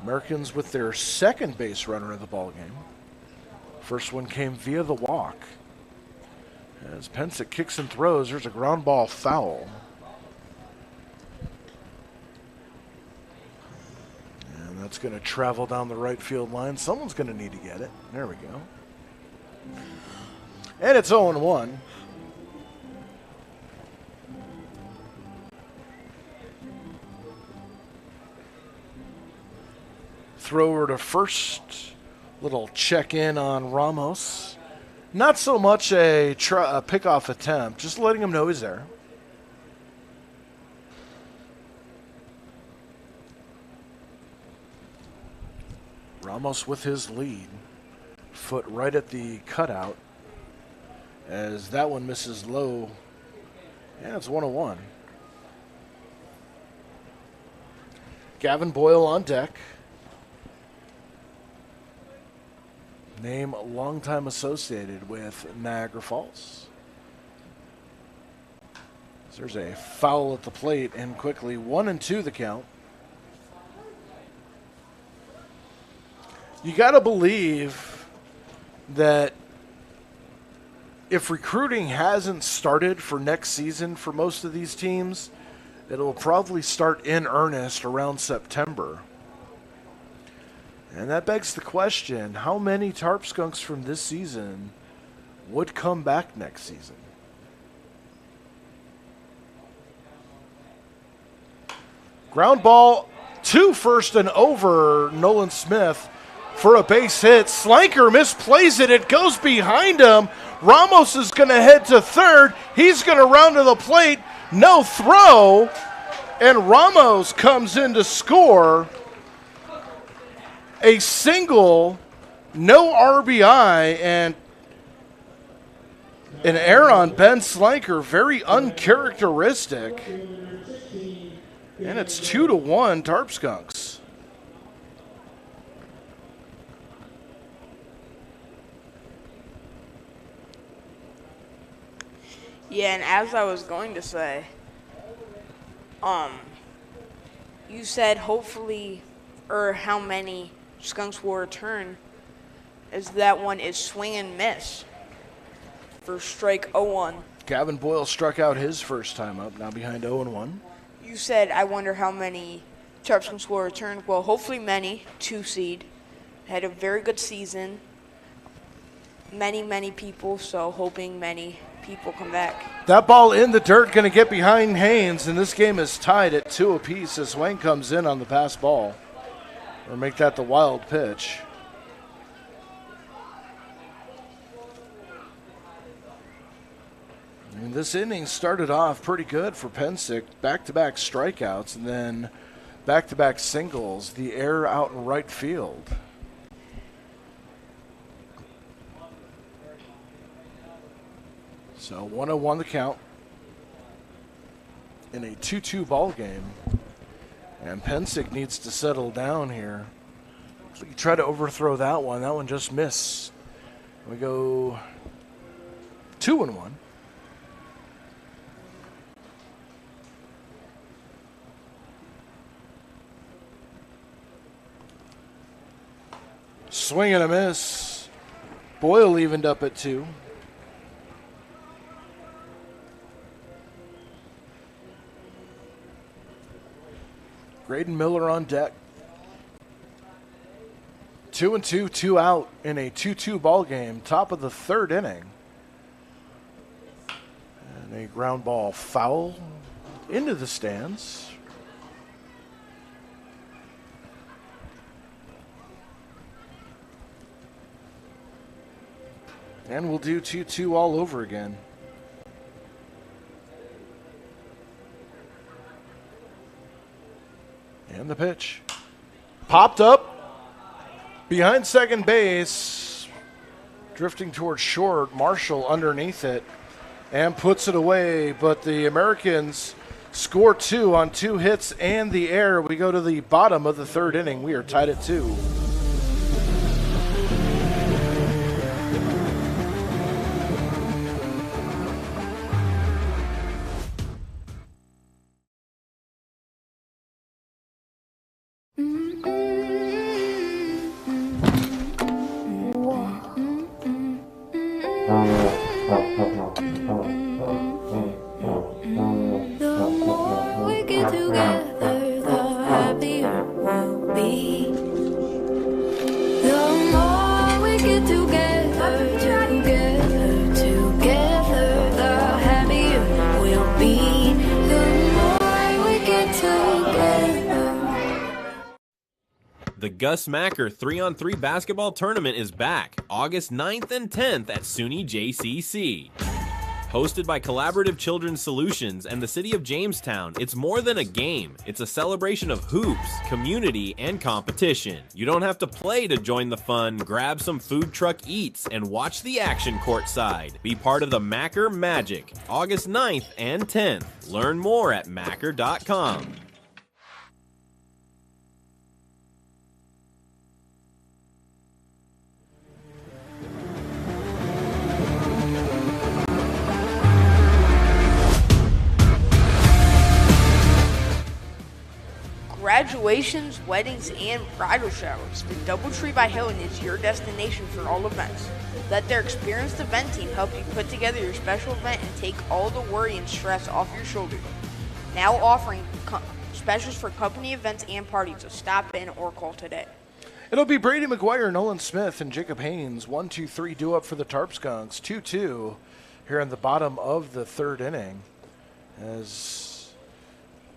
Americans with their second base runner of the ball game. First one came via the walk. As Pensick kicks and throws, there's a ground ball foul. And that's going to travel down the right field line. Someone's going to need to get it. There we go. And it's 0-1. Throw over to first. Little check in on Ramos. Not so much a pickoff attempt, just letting him know he's there. Ramos with his lead. Foot right at the cutout. As that one misses low. And it's 1-1. Gavin Boyle on deck. Name a long time associated with Niagara Falls. So there's a foul at the plate, and quickly 1-2 the count. You got to believe that if recruiting hasn't started for next season for most of these teams, it'll probably start in earnest around September. And that begs the question, how many Tarp Skunks from this season would come back next season? Ground ball to first and over Nolan Smith for a base hit. Slanker misplays it. It goes behind him. Ramos is going to head to third. He's going to round to the plate. No throw. And Ramos comes in to score. A single, no RBI, and an error on Ben Slanker, very uncharacteristic. And it's 2-1 Tarp Skunks. Yeah, and as I was going to say, you said hopefully, or how many Skunks will return, as that one is swing and miss for strike 0-1. Gavin Boyle struck out his first time up, now behind 0-1. You said, I wonder how many Tarp Skunks will return. Well, hopefully many. 2 seed. Had a very good season. Many people, so hoping many people come back. That ball in the dirt, going to get behind Haynes, and this game is tied at 2 apiece as Wayne comes in on the pass ball. Or make that the wild pitch. And this inning started off pretty good for Pensick. Back-to-back strikeouts and then back-to-back singles. The error out in right field. So 1-1 the count in a 2-2 ball game. And Pensick needs to settle down here. So you try to overthrow that one. That one just missed. We go 2-1. Swing and a miss. Boyle evened up at 2. Graydon Miller on deck. 2-2, 2 out in a 2-2 ball game. Top of the third inning. And a ground ball foul into the stands. And we'll do 2-2 all over again. And the pitch. Popped up behind second base. Drifting towards short. Marshall underneath it. And puts it away. But the Americans score 2 on 2 hits and the error. We go to the bottom of the third inning. We are tied at 2. be. The more we get together, the happier we'll be. The more we get together. The Gus Macker 3-on-3 basketball tournament is back August 9th and 10th at SUNY JCC. Hosted by Collaborative Children's Solutions and the City of Jamestown, it's more than a game. It's a celebration of hoops, community, and competition. You don't have to play to join the fun. Grab some food truck eats and watch the action courtside. Be part of the Macker Magic, August 9th and 10th. Learn more at macker.com. Graduations, weddings, and bridal showers. The Doubletree by Hilton is your destination for all events. Let their experienced event team help you put together your special event and take all the worry and stress off your shoulders. Now offering specials for company events and parties, so stop in or call today. It'll be Brady McGuire, Nolan Smith, and Jacob Haynes. 1-2-3 due up for the Tarp Skunks. 2-2 here in the bottom of the third inning. As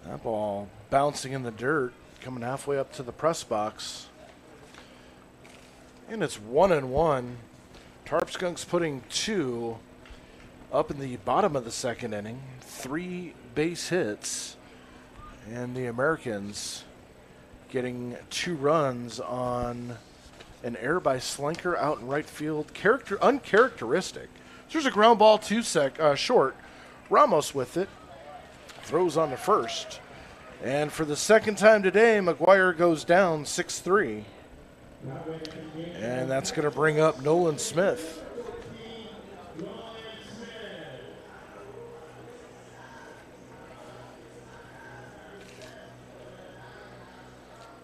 that ball bouncing in the dirt, coming halfway up to the press box. And it's 1-1. Tarp Skunks putting 2 up in the bottom of the second inning. 3 base hits. And the Americans getting 2 runs on an error by Slinker out in right field. Uncharacteristic. So there's a ground ball short. Ramos with it. Throws on the first. And for the second time today, McGuire goes down 6-3. And that's going to bring up Nolan Smith.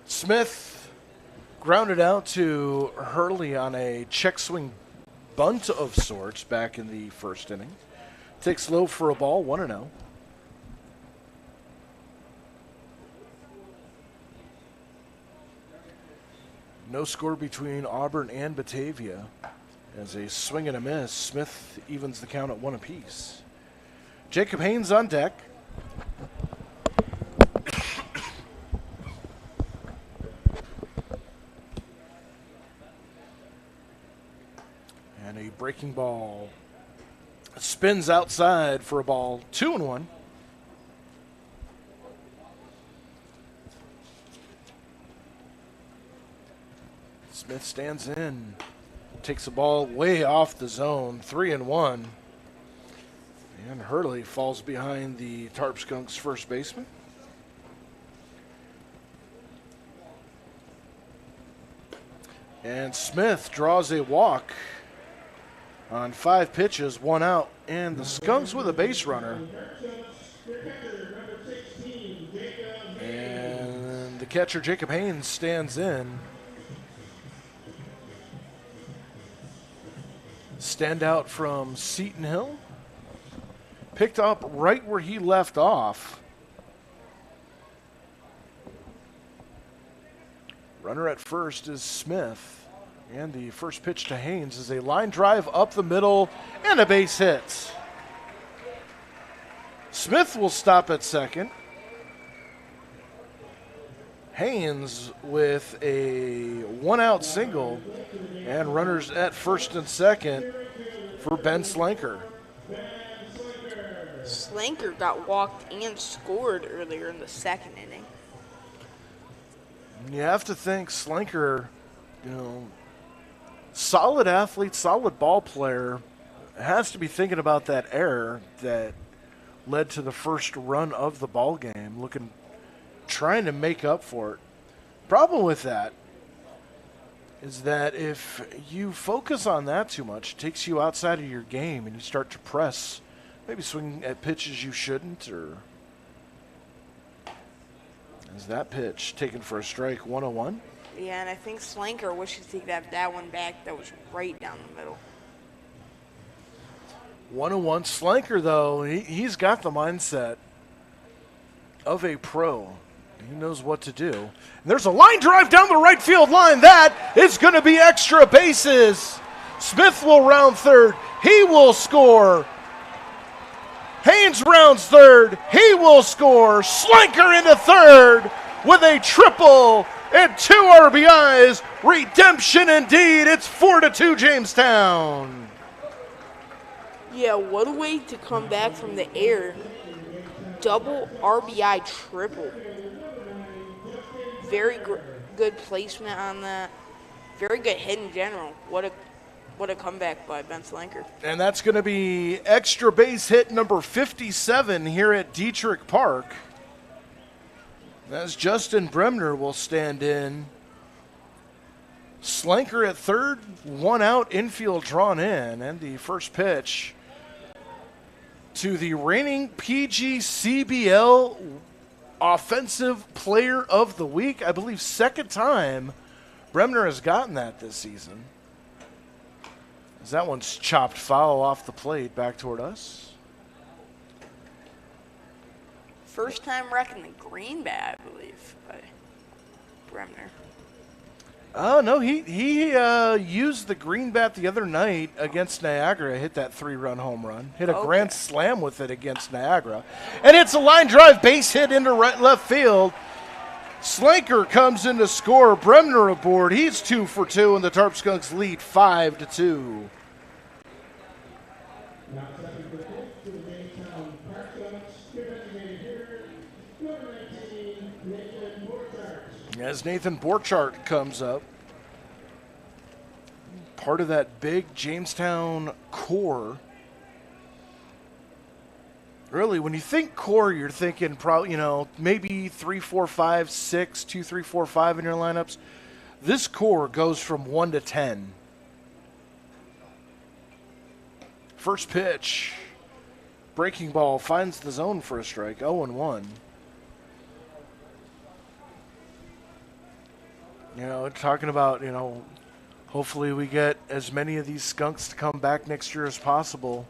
Smith grounded out to Hurley on a check swing bunt of sorts back in the first inning. Takes low for a ball, 1-0. No score between Auburn and Batavia. As a swing and a miss, Smith evens the count at 1 apiece. Jacob Haynes on deck. And a breaking ball spins outside for a ball, 2-1. Smith stands in, takes the ball way off the zone, 3-1. And Hurley falls behind the Tarp Skunks first baseman. And Smith draws a walk on 5 pitches, 1 out, and the Skunks with a base runner. And the catcher, Jacob Haynes, stands in. Standout from Seton Hill. Picked up right where he left off. Runner at first is Smith. And the first pitch to Haynes is a line drive up the middle and a base hit. Smith will stop at second. Haynes with a 1-out single and runners at first and second for Ben Slinker. Slinker got walked and scored earlier in the second inning. You have to think Slinker, solid athlete, solid ball player, has to be thinking about that error that led to the first run of the ball game, trying to make up for it. Problem with that is that if you focus on that too much, it takes you outside of your game and you start to press, maybe swing at pitches you shouldn't, or is that pitch taken for a strike, 1-1? Yeah, and I think Slinker wishes he could have that one back. That was right down the middle. 1-1. Slinker, though, he's got the mindset of a pro. He knows what to do. And there's a line drive down the right field line. That is going to be extra bases. Smith will round third. He will score. Haynes rounds third. He will score. Slanker into third with a triple and 2 RBIs. Redemption indeed. It's 4-2 Jamestown. Yeah, what a way to come back from the air. Double RBI triple. Very good placement on that. Very good hit in general. What a comeback by Ben Slanker. And that's going to be extra base hit number 57 here at Detrick Park. As Justin Bremner will stand in. Slanker at third, 1 out, infield drawn in, and the first pitch to the reigning PGCBL Offensive Player of the Week. I believe second time Bremner has gotten that this season. As that one's chopped foul off the plate back toward us. First time wrecking the green bat, I believe, by Bremner. Oh, no, he used the green bat the other night against Niagara, hit that 3-run home run, hit a grand slam with it against Niagara. And it's a line drive base hit into left field. Slanker comes in to score. Bremner aboard. He's 2 for 2, and the Tarp Skunks lead 5-2. As Nathan Borchardt comes up, part of that big Jamestown core. Really, when you think core, you're thinking probably, maybe 3, 4, 5, 6, 2, 3, 4, 5 in your lineups. This core goes from 1 to 10. First pitch. Breaking ball finds the zone for a strike, 0-1. Talking about, hopefully we get as many of these Skunks to come back next year as possible.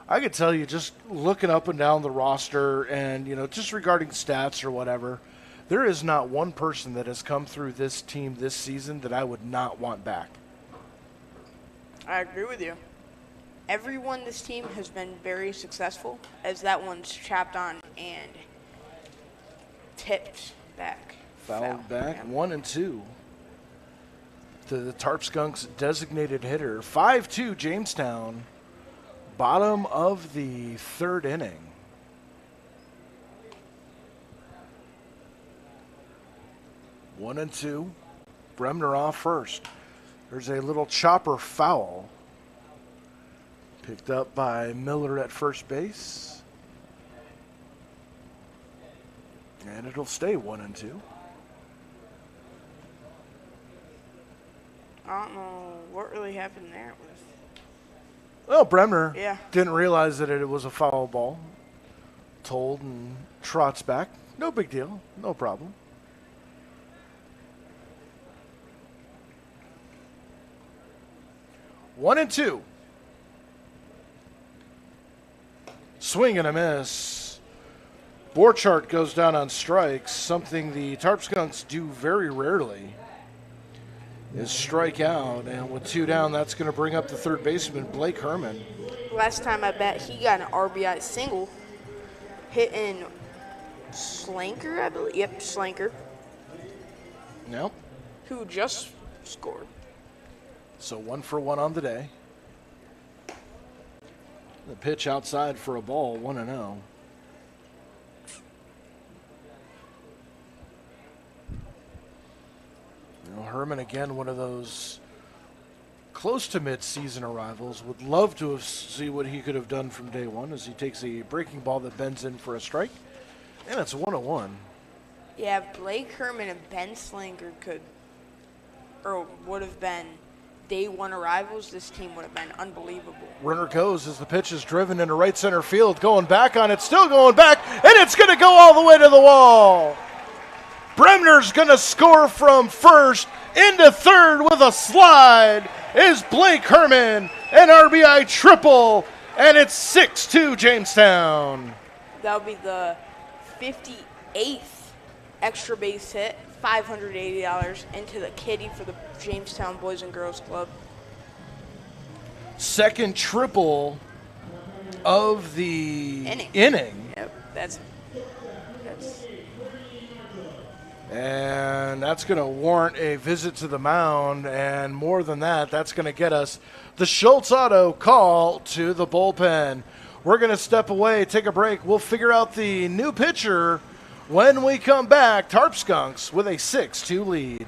I could tell you, just looking up and down the roster and, just regarding stats or whatever, there is not one person that has come through this team this season that I would not want back. I agree with you. Everyone this team has been very successful, as that one's chopped on and tipped back. Fouled back, yeah. 1-2. To the Tarp Skunks designated hitter. 5-2 Jamestown. Bottom of the third inning. One and two. Bremner off first. There's a little chopper foul. Picked up by Miller at first base. And it'll stay 1-2. I don't know what really happened there. Well, Bremner didn't realize that it was a foul ball. Told and trots back. No big deal. No problem. One and two. Swing and a miss. Borchardt goes down on strikes, something the Tarp Skunks do very rarely. Is strike out, and with 2 down, that's going to bring up the third baseman, Blake Herman. Last time I bet he got an RBI single, hitting Slanker, I believe. Yep, Slanker. Yep. Who just scored. So 1 for 1 on the day. The pitch outside for a ball, 1-0. Herman, again, one of those close to mid-season arrivals. Would love to see what he could have done from day one as he takes a breaking ball that bends in for a strike. And it's 1-1. Yeah, if Blake Herman and Ben Slanker would have been day one arrivals, this team would have been unbelievable. Runner goes as the pitch is driven into right center field. Going back on it, still going back, and it's going to go all the way to the wall. Bremner's going to score from first into third with a slide is Blake Herman, an RBI triple, and it's 6-2 Jamestown. That'll be the 58th extra base hit, $580 into the kitty for the Jamestown Boys and Girls Club. Second triple of the inning. Yep, that's And that's going to warrant a visit to the mound, and more than that, that's going to get us the Schultz Auto call to the bullpen. We're going to step away, take a break. We'll figure out the new pitcher when we come back. Tarp Skunks with a 6-2 lead.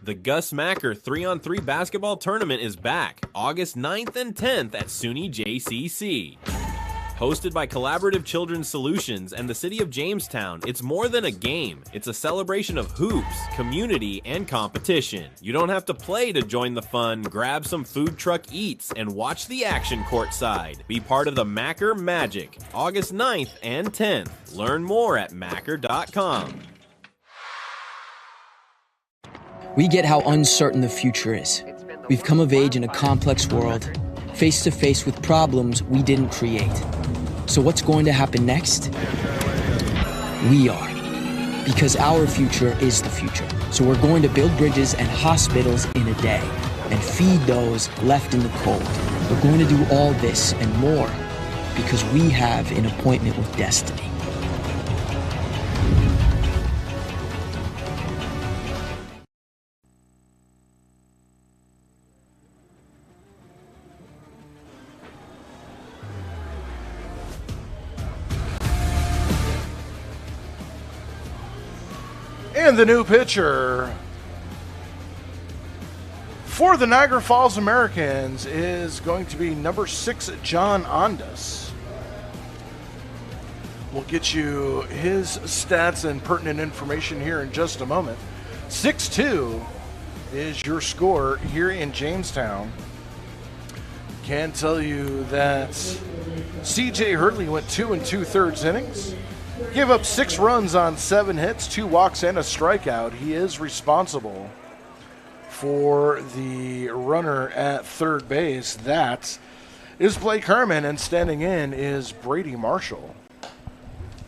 The Gus Macker 3-on-3 basketball tournament is back, August 9th and 10th at SUNY JCC. Hosted by Collaborative Children's Solutions and the City of Jamestown, it's more than a game. It's a celebration of hoops, community, and competition. You don't have to play to join the fun. Grab some food truck eats and watch the action courtside. Be part of the Macker Magic, August 9th and 10th. Learn more at macker.com. We get how uncertain the future is. We've come of age in a complex world, face to face with problems we didn't create. So what's going to happen next? We are. Because our future is the future. So we're going to build bridges and hospitals in a day and feed those left in the cold. We're going to do all this and more because we have an appointment with destiny. And the new pitcher for the Niagara Falls Americans is going to be number 6, John Ondas. We'll get you his stats and pertinent information here in just a moment. 6-2 is your score here in Jamestown. Can tell you that CJ Hurley went 2 2/3 innings. Gave up 6 runs on 7 hits, 2 walks, and a strikeout. He is responsible for the runner at third base. That is Blake Herman, and standing in is Brady Marshall.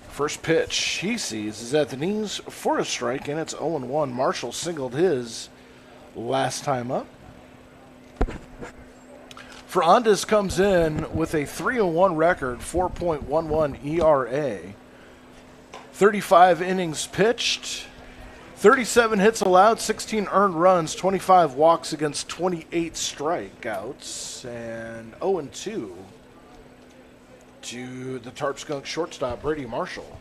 First pitch he sees is at the knees for a strike, and it's 0-1. Marshall singled his last time up. For Ondas comes in with a 3-1 record, 4.11 ERA. 35 innings pitched, 37 hits allowed, 16 earned runs, 25 walks against 28 strikeouts, and 0-2 to the Tarp Skunk shortstop, Brady Marshall.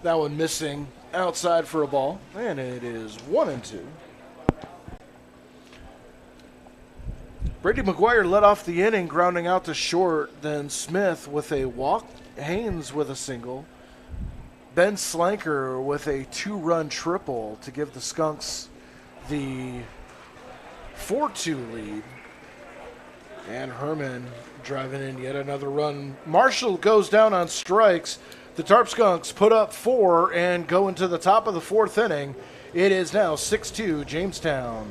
That one missing outside for a ball, and it is 1-2. Brady McGuire led off the inning, grounding out to short, then Smith with a walk, Haynes with a single, Ben Slanker with a 2-run triple to give the Skunks the 4-2 lead. And Herman driving in yet another run. Marshall goes down on strikes. The Tarp Skunks put up 4 and go into the top of the 4th inning. It is now 6-2 Jamestown.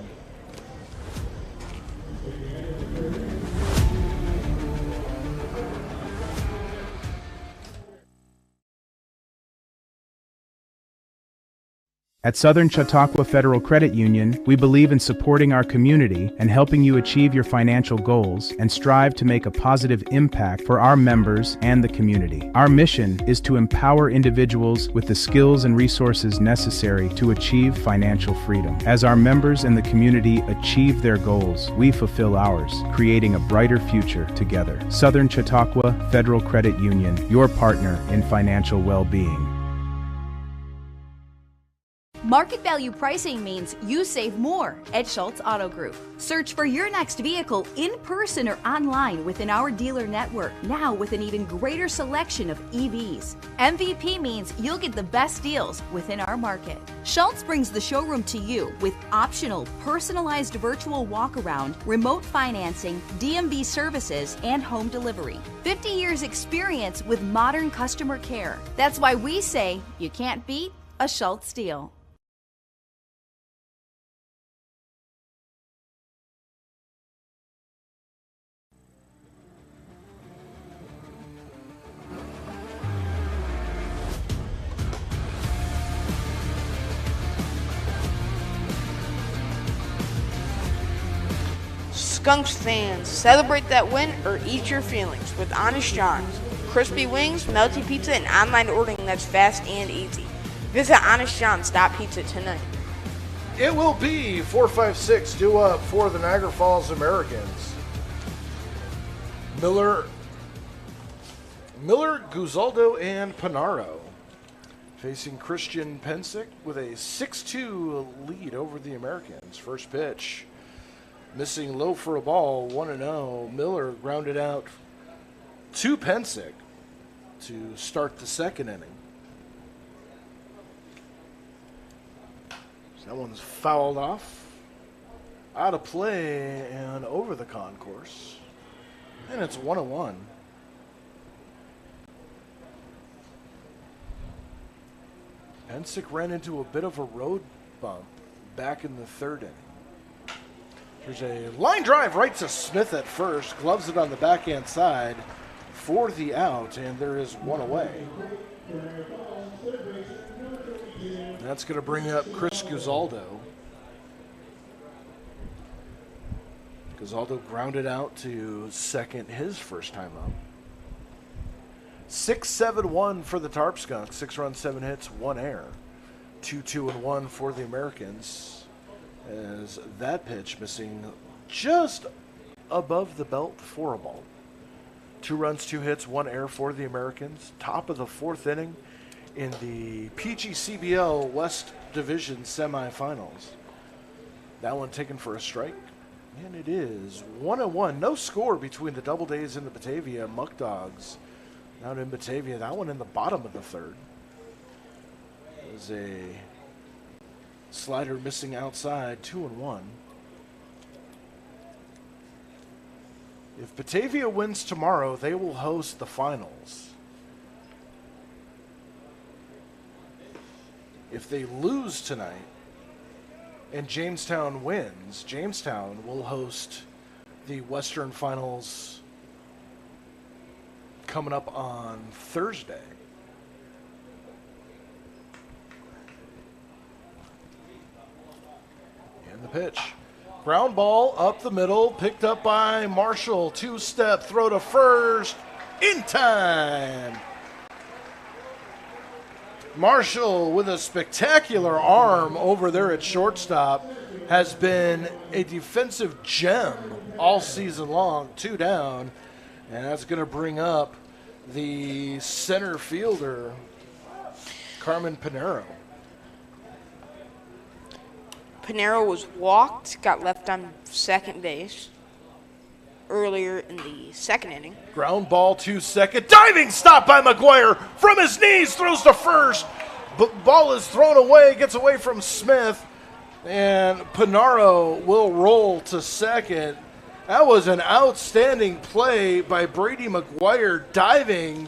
At Southern Chautauqua Federal Credit Union, we believe in supporting our community and helping you achieve your financial goals and strive to make a positive impact for our members and the community. Our mission is to empower individuals with the skills and resources necessary to achieve financial freedom. As our members and the community achieve their goals, we fulfill ours, creating a brighter future together. Southern Chautauqua Federal Credit Union, your partner in financial well-being. Market value pricing means you save more at Schultz Auto Group. Search for your next vehicle in person or online within our dealer network, now with an even greater selection of EVs. MVP means you'll get the best deals within our market. Schultz brings the showroom to you with optional, personalized virtual walk-around, remote financing, DMV services, and home delivery. 50 years experience with modern customer care. That's why we say you can't beat a Schultz deal. Skunks fans, celebrate that win or eat your feelings with Honest John's. Crispy wings, melty pizza, and online ordering that's fast and easy. Visit honestjohns.pizza tonight. It will be 4-5-6 due up for the Niagara Falls Americans. Miller, Guzaldo, and Panaro facing Christian Pensick with a 6-2 lead over the Americans. First pitch. Missing low for a ball, 1-0. Miller grounded out to Pensick to start the second inning. So that one's fouled off, out of play and over the concourse. And it's 1-1. Pensick ran into a bit of a road bump back in the third inning. There's a line drive right to Smith at first, gloves it on the backhand side for the out, and there is one away. That's going to bring up Chris Guzaldo. Guzaldo grounded out to second his first time up. 6-7-1 for the Tarp Skunks. 6 runs, 7 hits, 1 error. 2-2-1 for the Americans. As that pitch missing just above the belt for a ball. 2 runs, 2 hits, 1 error for the Americans. Top of the fourth inning in the PGCBL West Division semifinals. That one taken for a strike. And it is 1-1. No score between the Double Days and the Batavia Muck Dogs. Out in Batavia. That one in the bottom of the third. There's a slider missing outside, 2-1. If Batavia wins tomorrow, they will host the finals. If they lose tonight and Jamestown wins, Jamestown will host the Western Finals coming up on Thursday. The pitch. Ground ball up the middle, picked up by Marshall. 2-step throw to first in time. Marshall with a spectacular arm over there at shortstop has been a defensive gem all season long. 2 down, and that's going to bring up the center fielder, Carmen Pinero. Pinero was walked, got left on second base earlier in the second inning. Ground ball to second. Diving stop by McGuire from his knees, throws to first. Ball is thrown away, gets away from Smith, and Pinaro will roll to second. That was an outstanding play by Brady McGuire, diving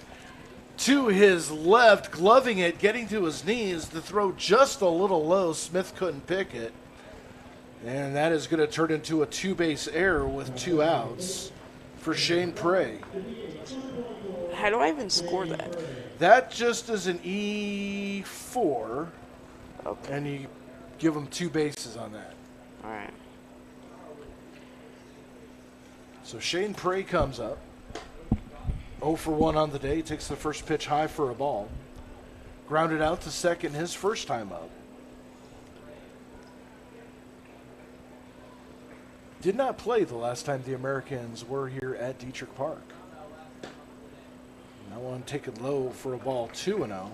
to his left, gloving it, getting to his knees. The throw just a little low. Smith couldn't pick it. And that is going to turn into a 2-base error with 2 outs for Shane Prey. How do I even score that? That just is an E4. Okay. And you give them 2 bases on that. All right. So Shane Prey comes up. 0 for 1 on the day. Takes the first pitch high for a ball. Grounded out to second his first time up. Did not play the last time the Americans were here at Detrick Park. That one taken low for a ball, 2-0.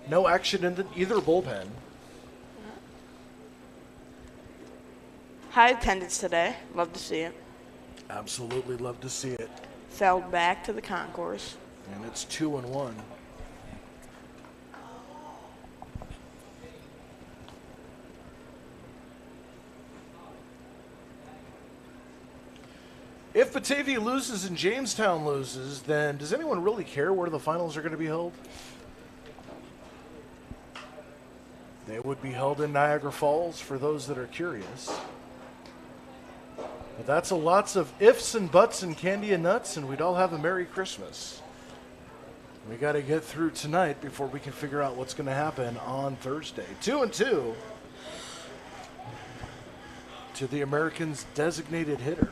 No action in either bullpen. High attendance today. Love to see it. Absolutely love to see it. Fell back to the concourse. And it's 2-1. If Batavia loses and Jamestown loses, then does anyone really care where the finals are going to be held? They would be held in Niagara Falls for those that are curious. But that's a lots of ifs and buts and candy and nuts, and we'd all have a Merry Christmas. We got to get through tonight before we can figure out what's going to happen on Thursday. 2-2 to the Americans' designated hitter.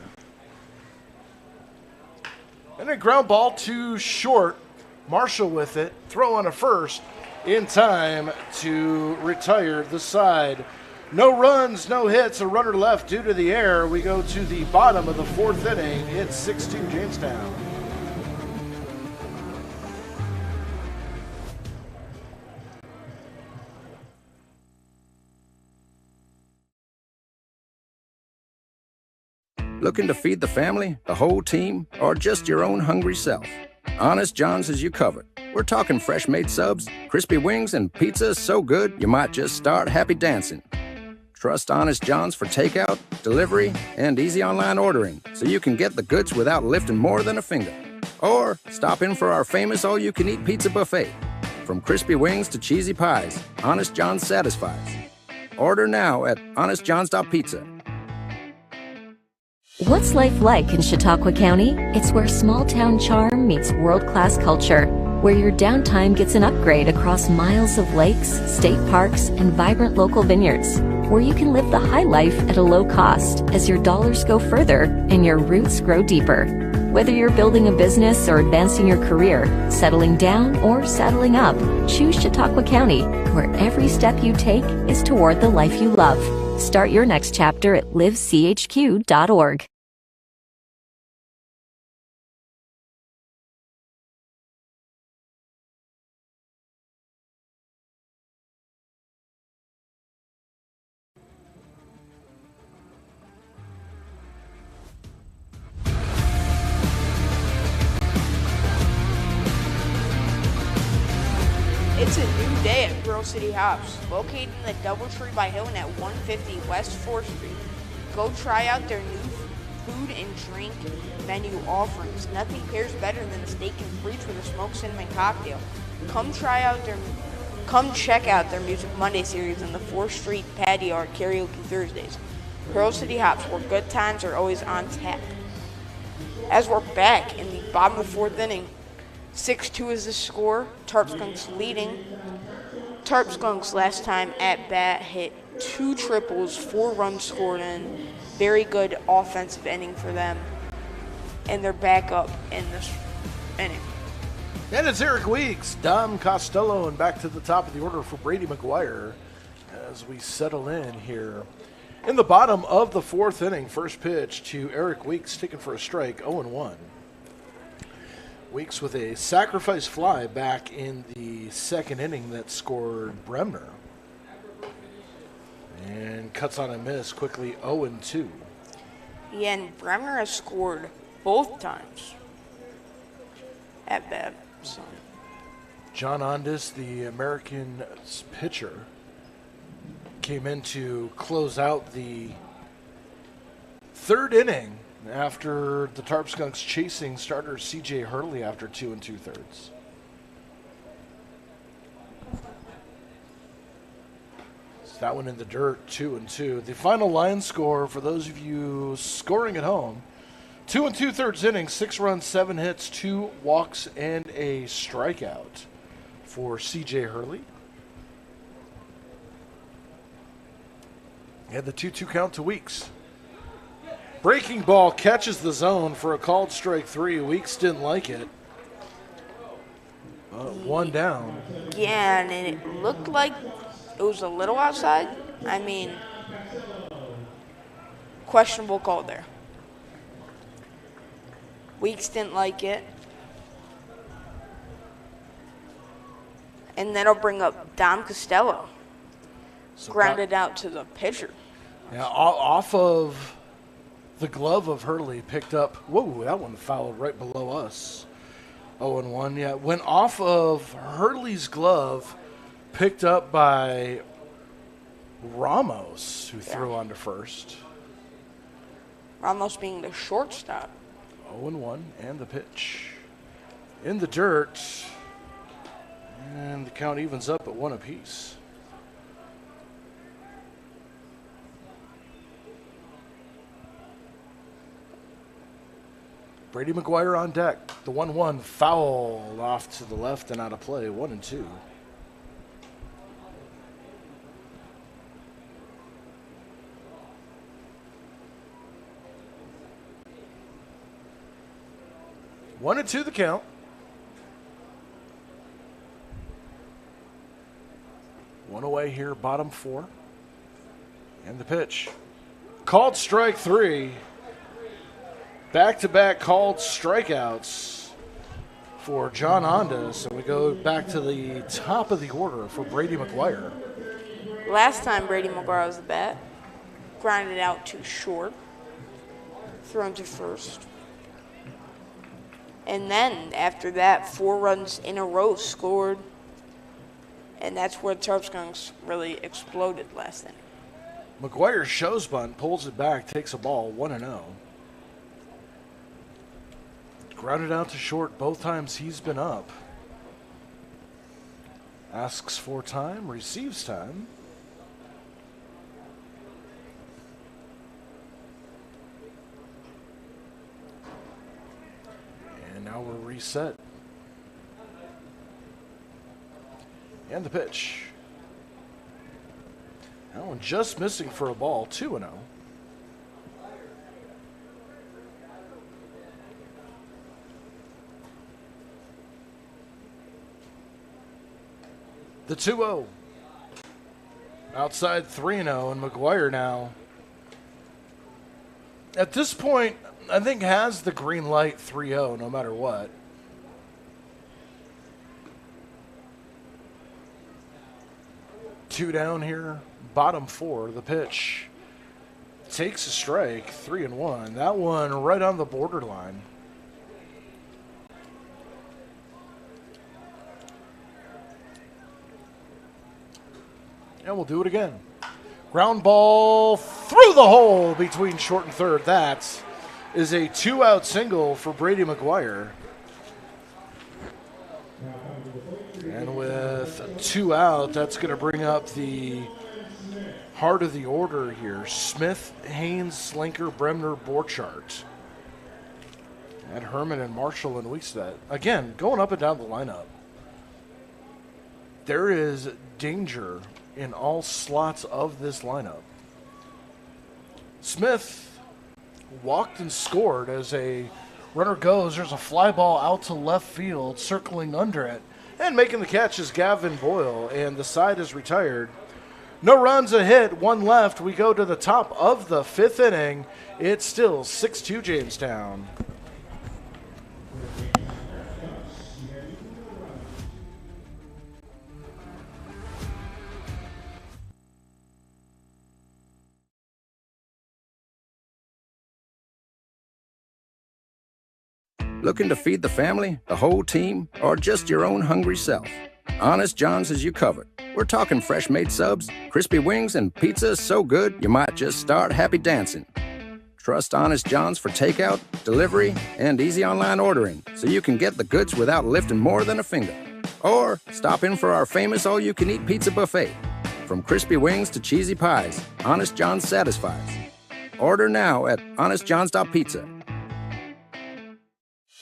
And a ground ball too short. Marshall with it. Throw on a first in time to retire the side. No runs, no hits, a runner left due to the error. We go to the bottom of the fourth inning. It's 6-2 Jamestown. Looking to feed the family, the whole team, or just your own hungry self? Honest John's has you covered. We're talking fresh-made subs, crispy wings, and pizza so good you might just start happy dancing. Trust Honest John's for takeout, delivery, and easy online ordering so you can get the goods without lifting more than a finger. Or stop in for our famous all-you-can-eat pizza buffet. From crispy wings to cheesy pies, Honest John's satisfies. Order now at honestjohns.pizza. What's life like in Chautauqua County? It's where small-town charm meets world-class culture, where your downtime gets an upgrade across miles of lakes, state parks, and vibrant local vineyards, where you can live the high life at a low cost as your dollars go further and your roots grow deeper. Whether you're building a business or advancing your career, settling down or settling up, choose Chautauqua County, where every step you take is toward the life you love. Start your next chapter at livechq.org. It's a new day at Pearl City Hops, located in the Doubletree by Hilton at 150 West 4th Street. Go try out their new food and drink menu offerings. Nothing pairs better than a steak and frites with a smoked cinnamon cocktail. Come check out their Music Monday series on the 4th Street patio or karaoke Thursdays. Pearl City Hops, where good times are always on tap. As we're back in the bottom of the fourth inning, 6-2 is the score. Tarp Skunks leading. Tarp Skunks last time at bat hit 2 triples, 4 runs scored in. Very good offensive inning for them. And they're back up in this inning. And it's Eric Weeks, Dom Costello, and back to the top of the order for Brady McGuire as we settle in here. In the bottom of the fourth inning, first pitch to Eric Weeks, taken for a strike, 0-1. Weeks with a sacrifice fly back in the second inning that scored Bremner. And cuts on a miss quickly, 0-2. Yeah, and Bremner has scored both times at bat. So. John Ondis, the American pitcher, came in to close out the third inning after the Tarp Skunks chasing starter C.J. Hurley after 2 2/3. So that one in the dirt, 2-2. The final line score for those of you scoring at home: 2 2/3 innings, 6 runs, 7 hits, 2 walks, and a strikeout for C.J. Hurley. And the 2-2 count to Weeks. Breaking ball catches the zone for a called strike 3. Weeks didn't like it. One down. Yeah, and it looked like it was a little outside. I mean, questionable call there. Weeks didn't like it. And that'll bring up Dom Costello. So Grounded out to the pitcher. Yeah, off of the glove of Hurley, picked up. Whoa, that one fouled right below us. 0-1. Yeah, went off of Hurley's glove, picked up by Ramos, who threw onto first. Ramos being the shortstop. 0-1, and the pitch in the dirt, and the count evens up at 1 apiece. Brady McGuire on deck. The 1-1 fouled off to the left and out of play. 1-2. One and two the count. One away here, bottom 4. And the pitch. Called strike 3. Back-to-back called strikeouts for John Ondas. And we go back to the top of the order for Brady McGuire. Last time Brady McGuire was the bat, grounded out to short, thrown to first. And then after that, 4 runs in a row scored. And that's where the Tarp Skunks really exploded last inning. McGuire shows bunt, pulls it back, takes a ball, 1-0. Grounded out to short both times he's been up. Asks for time, receives time. And now we're reset. And the pitch. That one just missing for a ball, 2-0. The 2-0. Outside 3-0, and McGuire now, at this point, I think has the green light 3-0 no matter what. Two down here, bottom 4, the pitch. Takes a strike, 3-1. That one right on the borderline. And we'll do it again. Ground ball through the hole between short and third. That is a 2-out single for Brady McGuire. And with 2 out, that's going to bring up the heart of the order here. Smith, Haynes, Slinker, Bremner, Borchardt. And Herman and Marshall and Weekstead. Again, going up and down the lineup. There is danger in all slots of this lineup. Smith walked and scored as a runner goes. There's a fly ball out to left field, circling under it. And making the catch is Gavin Boyle, and the side is retired. No runs, a hit, 1 left. We go to the top of the 5th inning. It's still 6-2 Jamestown. Looking to feed the family, the whole team, or just your own hungry self? Honest John's has you covered. We're talking fresh-made subs, crispy wings, and pizza so good you might just start happy dancing. Trust Honest John's for takeout, delivery, and easy online ordering so you can get the goods without lifting more than a finger. Or stop in for our famous all-you-can-eat pizza buffet. From crispy wings to cheesy pies, Honest John's satisfies. Order now at honestjohns.pizza.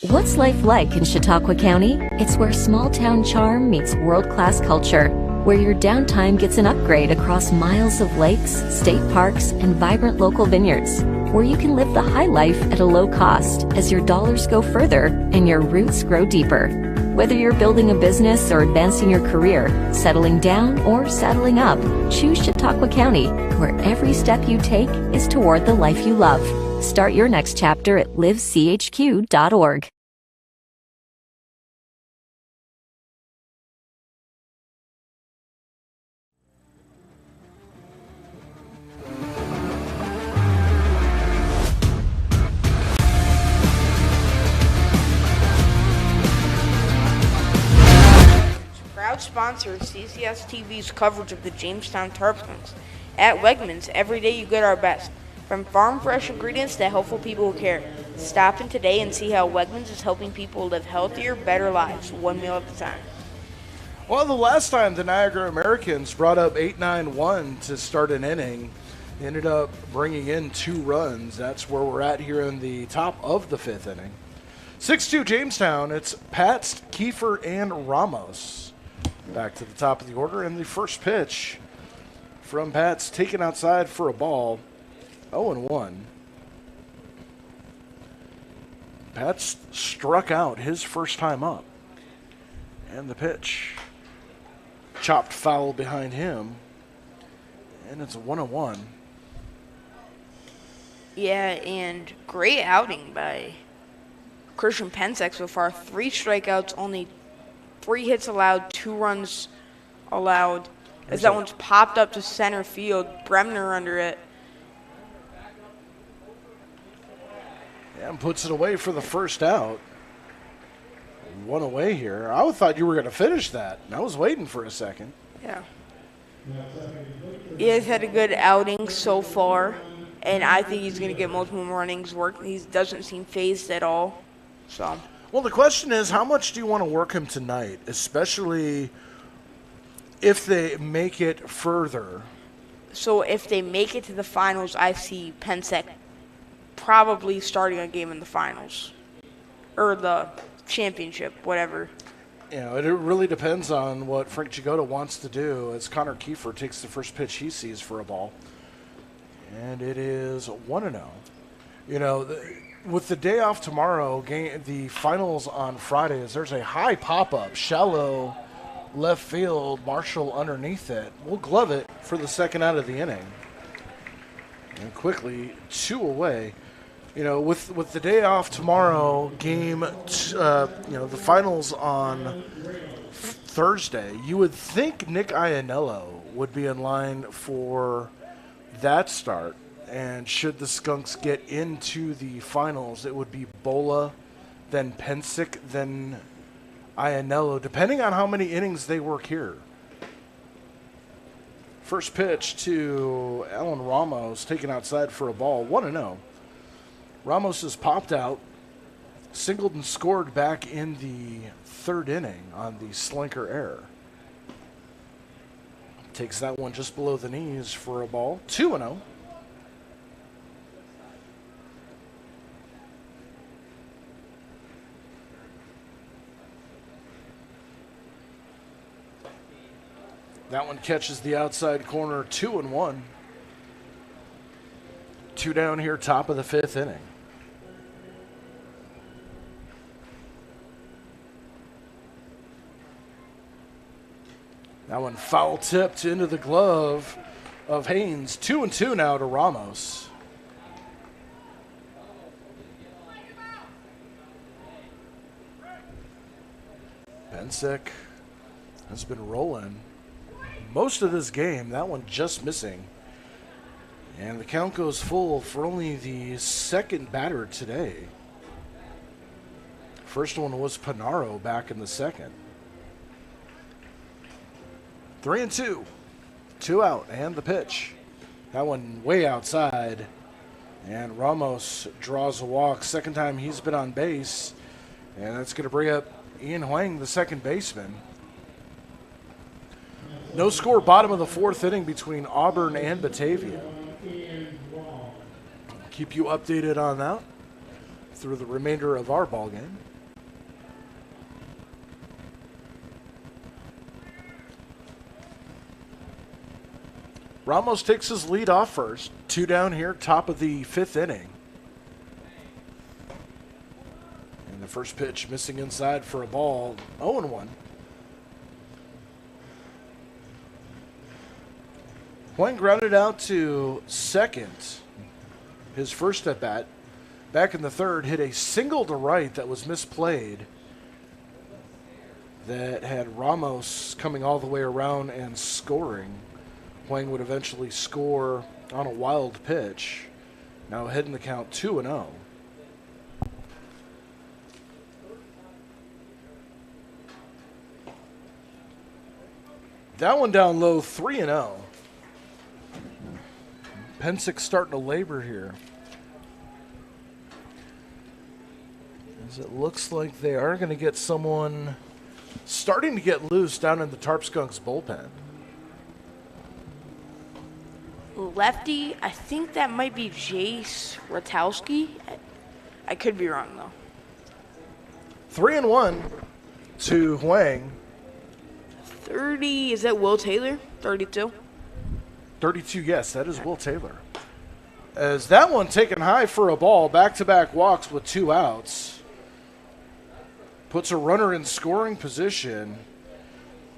What's life like in Chautauqua County? It's where small-town charm meets world-class culture, where your downtime gets an upgrade across miles of lakes, state parks, and vibrant local vineyards, where you can live the high life at a low cost as your dollars go further and your roots grow deeper. Whether you're building a business or advancing your career, settling down or settling up, choose Chautauqua County, where every step you take is toward the life you love. Start your next chapter at livechq.org. proud sponsor of CCS-TV's coverage of the Jamestown Tarp Skunks. At Wegmans, every day you get our best. From farm fresh ingredients to helpful people who care. Stop in today and see how Wegmans is helping people live healthier, better lives, one meal at a time. Well, the last time the Niagara Americans brought up 8-9-1 to start an inning, they ended up bringing in 2 runs. That's where we're at here in the top of the 5th inning. 6-2 Jamestown. It's Pats, Kiefer, and Ramos. Back to the top of the order, and the first pitch from Pats taken outside for a ball. 0-1. Pats struck out his first time up. And the pitch chopped foul behind him. And it's a 1-1. Yeah, and great outing by Christian Pensek so far. 3 strikeouts, only 3 hits allowed, 2 runs allowed. As that one's popped up to center field, Bremner under it. And puts it away for the first out. 1 away here. I thought you were going to finish that. I was waiting for a second. Yeah. He has had a good outing so far, and I think he's going to get multiple more innings work. He doesn't seem phased at all. So. Well, the question is, how much do you want to work him tonight, especially if they make it further? So if they make it to the finals, I see Pensek probably starting a game in the finals or the championship, whatever. You know, it really depends on what Frank Jagoda wants to do as Connor Kiefer takes the first pitch he sees for a ball. And it is 1-0. You know, with the day off tomorrow, the finals on Friday, there's a high pop-up, shallow left field, Marshall underneath it. We'll glove it for the second out of the inning. And quickly, 2 away. You know, with the day off tomorrow, the finals on Thursday, you would think Nick Iannello would be in line for that start. And should the Skunks get into the finals, it would be Bola, then Pensick, then Iannello, depending on how many innings they work here. First pitch to Alan Ramos, taken outside for a ball, 1-0. Ramos has popped out, singled and scored back in the 3rd inning on the slinker error. Takes that one just below the knees for a ball, 2-0. That one catches the outside corner, 2-1. 2 down here, top of the 5th inning. That one foul tipped into the glove of Haynes. 2-2 now to Ramos. Pensick has been rolling most of this game. That one just missing. And the count goes full for only the second batter today. First one was Panaro back in the second. 3-2. 2 out and the pitch. That one way outside. And Ramos draws a walk. Second time he's been on base. And that's going to bring up Ian Huang, the second baseman. No score, bottom of the 4th inning between Auburn and Batavia. Keep you updated on that through the remainder of our ball game. Ramos takes his lead off first. 2 down here, top of the 5th inning. And the first pitch missing inside for a ball, 0-1. Huang grounded out to second. His first at bat. Back in the 3rd, hit a single to right that was misplayed. That had Ramos coming all the way around and scoring. Huang would eventually score on a wild pitch. Now ahead in the count, 2-0. That one down low, 3-0. Pensick starting to labor here. As it looks like they are going to get someone starting to get loose down in the Tarp Skunks bullpen. Lefty, I think that might be Jace Ratowski. I could be wrong, though. 3-1 to Huang. 30, is that Will Taylor? 32? 32, yes, that is Will Taylor. As that one taken high for a ball, back-to-back walks with 2 outs. Puts a runner in scoring position.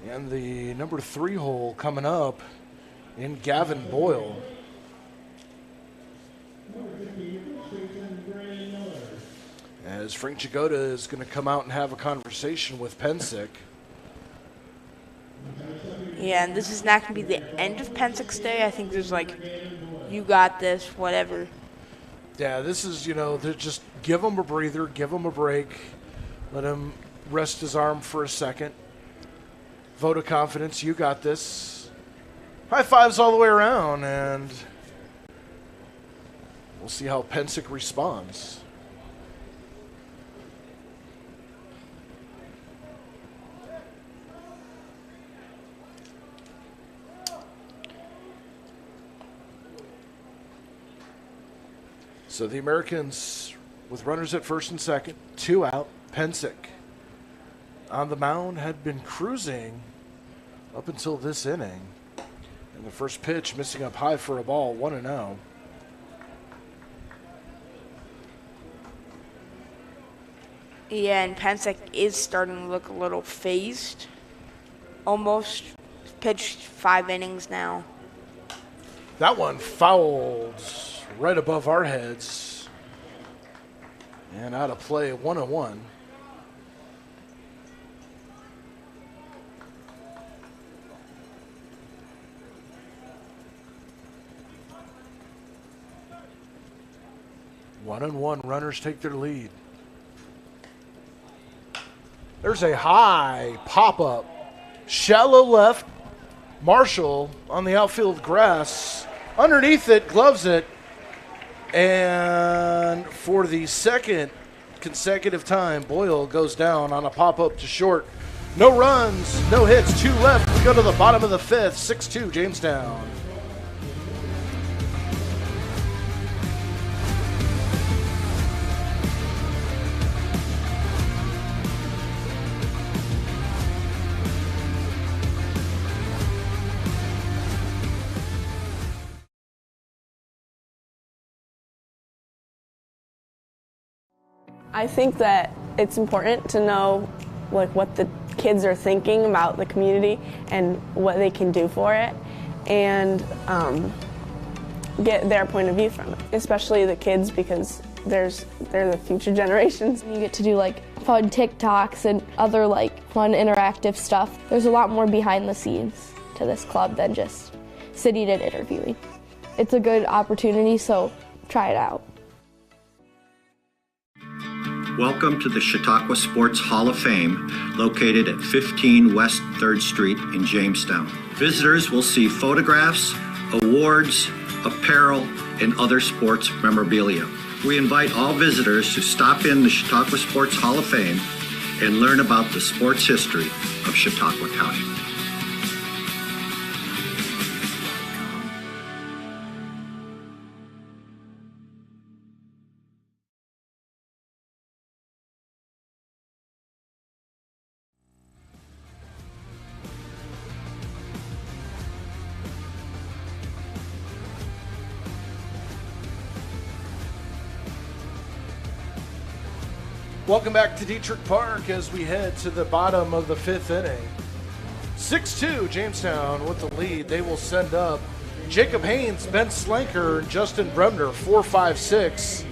And the number 3 hole coming up in Gavin Boyle. As Frank Jagoda is going to come out and have a conversation with Pensick. Yeah, and this is not going to be the end of Pensick's day. I think there's like, you got this, whatever. Yeah, this is, they're just give him a breather, give him a break, let him rest his arm for a second. Vote of confidence, you got this. High fives all the way around, and we'll see how Pensick responds. So the Americans with runners at first and second, 2 out. Pensick on the mound had been cruising up until this inning. And the first pitch missing up high for a ball, 1-0. Yeah, and Pensick is starting to look a little phased. Almost pitched 5 innings now. That one fouled right above our heads. And out of play, 1-1. One and one, runners take their lead. There's a high pop-up. Shallow left. Marshall on the outfield grass. Underneath it, gloves it. And for the second consecutive time, Boyle goes down on a pop-up to short. No runs, no hits, 2 left. We go to the bottom of the 5th, 6-2 Jamestown. I think that it's important to know what the kids are thinking about the community and what they can do for it, and get their point of view from it, especially the kids, because they're the future generations. You get to do fun TikToks and other fun interactive stuff. There's a lot more behind the scenes to this club than just sitting and interviewing. It's a good opportunity, so try it out. Welcome to the Chautauqua Sports Hall of Fame, located at 15 West 3rd Street in Jamestown. Visitors will see photographs, awards, apparel, and other sports memorabilia. We invite all visitors to stop in the Chautauqua Sports Hall of Fame and learn about the sports history of Chautauqua County. Welcome back to Detrick Park as we head to the bottom of the 5th inning. 6-2 Jamestown with the lead. They will send up Jacob Haynes, Ben Slanker, and Justin Bremner, 4-5-6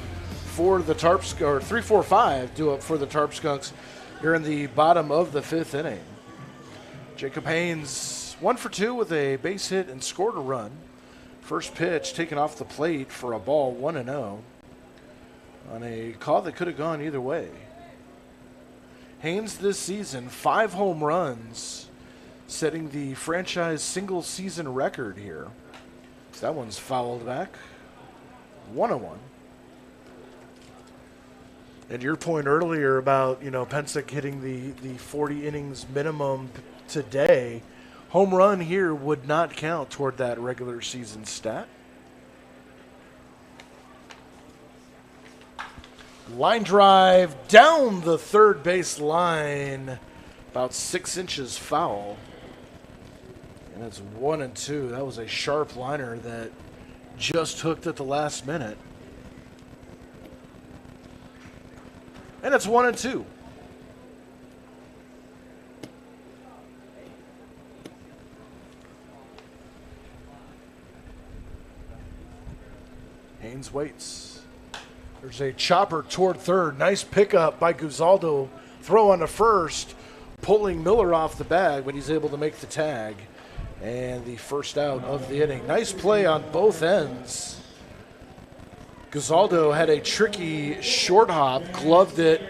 for the Tarp Skunks, or 3-4-5 do up for the Tarp Skunks here in the bottom of the 5th inning. Jacob Haynes 1 for 2 with a base hit and scored a run. First pitch taken off the plate for a ball, 1-0 on a call that could have gone either way. Haynes this season, 5 home runs, setting the franchise single season record here. That one's fouled back. 1-1. And your point earlier about, Pensick hitting the 40 innings minimum today, home run here would not count toward that regular season stat. Line drive down the third base line, about 6 inches foul. And it's 1-2. That was a sharp liner that just hooked at the last minute. And it's 1-2. Haynes waits. There's a chopper toward third. Nice pickup by Guzaldo. Throw on to first, pulling Miller off the bag, but he's able to make the tag. And the first out of the inning. Nice play on both ends. Guzaldo had a tricky short hop, gloved it,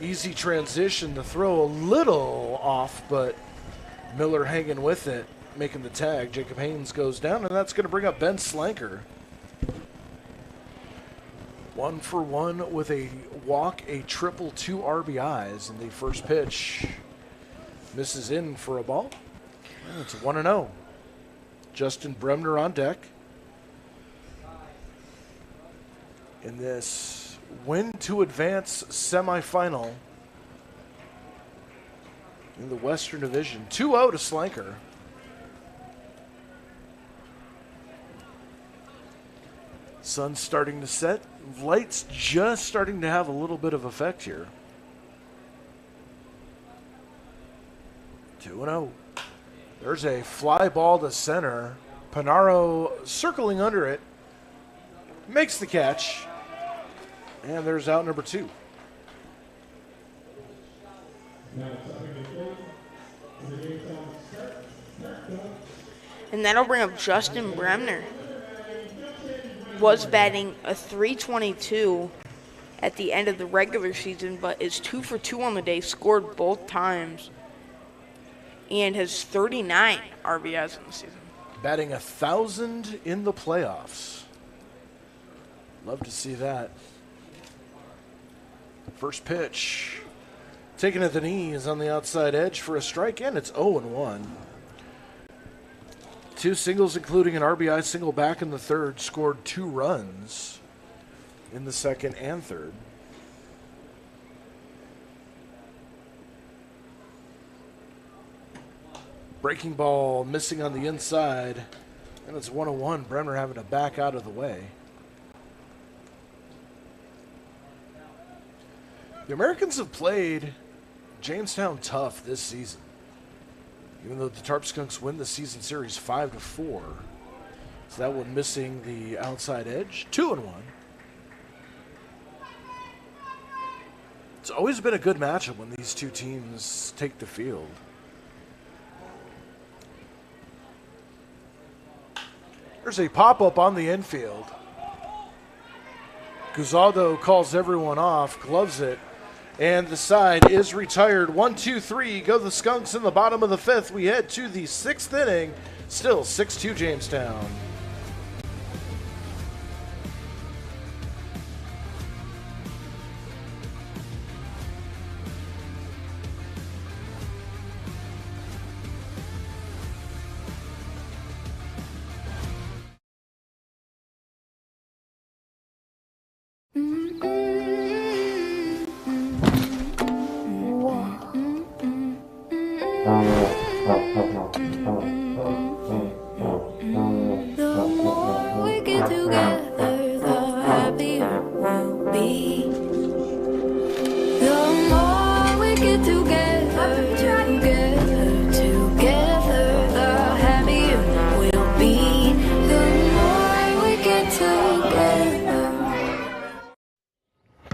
easy transition. The throw a little off, but Miller hanging with it, making the tag. Jacob Haynes goes down, and that's going to bring up Ben Slanker. 1 for 1 with a walk, a triple, 2 RBIs, and the first pitch misses in for a ball. And it's 1-0. Justin Bremner on deck. In this win to advance semifinal in the Western Division. 2-0 to Slanker. Sun's starting to set. Lights just starting to have a little bit of effect here. 2-0. There's a fly ball to center. Panaro circling under it. Makes the catch. And there's out number 2. And that'll bring up Justin Bremner. Was batting a .322 at the end of the regular season, but is 2 for 2 on the day, scored both times, and has 39 RBIs in the season. Batting 1,000 in the playoffs. Love to see that. First pitch, taken at the knees on the outside edge for a strike, and it's 0-1. 2 singles, including an RBI single back in the third, scored 2 runs in the second and third. Breaking ball missing on the inside, and it's 1-1. Bremner having to back out of the way. The Americans have played Jamestown tough this season. Even though the Tarp Skunks win the season series 5-4. So that one missing the outside edge. 2-1. It's always been a good matchup when these two teams take the field. There's a pop-up on the infield. Guzaldo calls everyone off, gloves it, and the side is retired. 1-2-3, go the Skunks in the bottom of the 5th. We head to the 6th inning, still 6-2 Jamestown.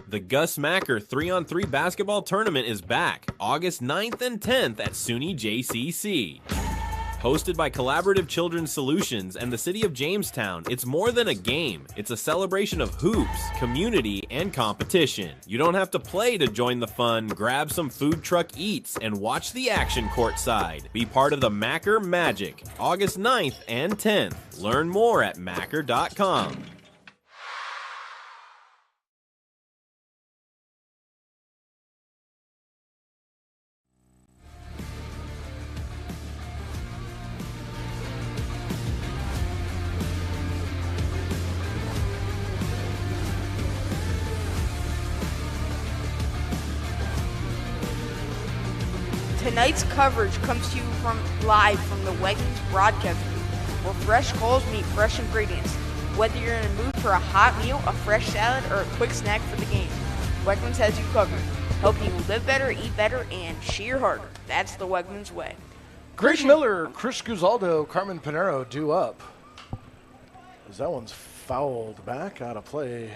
The Gus Macker 3-on-3 basketball tournament is back August 9th and 10th at SUNY JCC. Hosted by Collaborative Children's Solutions and the City of Jamestown, it's more than a game. It's a celebration of hoops, community, and competition. You don't have to play to join the fun. Grab some food truck eats and watch the action courtside. Be part of the Macker Magic, August 9th and 10th. Learn more at macker.com. Tonight's coverage comes to you live from the Wegmans broadcast booth, where fresh calls meet fresh ingredients. Whether you're in the mood for a hot meal, a fresh salad, or a quick snack for the game, Wegmans has you covered. Helping you live better, eat better, and cheer harder. That's the Wegmans way. Greg Miller, Chris Guzaldo, Carmen Pinero due up. As that one's fouled back out of play.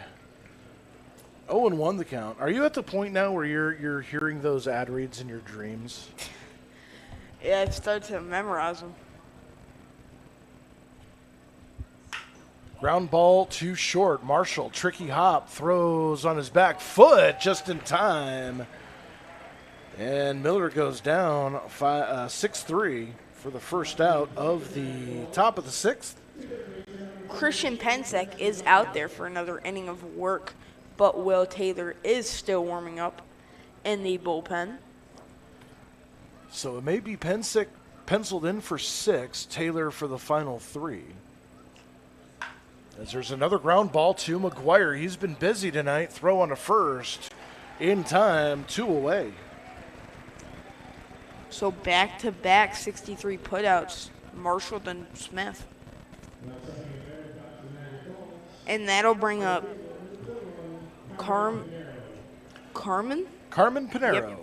0-1 the count. Are you at the point now where you're hearing those ad reads in your dreams? Yeah, I started to memorize them. Ground ball too short. Marshall, tricky hop, throws on his back foot just in time. And Miller goes down 6-3 for the first out of the top of the sixth. Christian Pensek is out there for another inning of work, but Will Taylor is still warming up in the bullpen. So it may be Pensek penciled in for 6, Taylor for the final 3. As there's another ground ball to McGuire. He's been busy tonight. Throw on to first. In time, 2 away. So back-to-back 63 putouts, Marshall and Smith. And that'll bring up Carmen Pinero. Yep.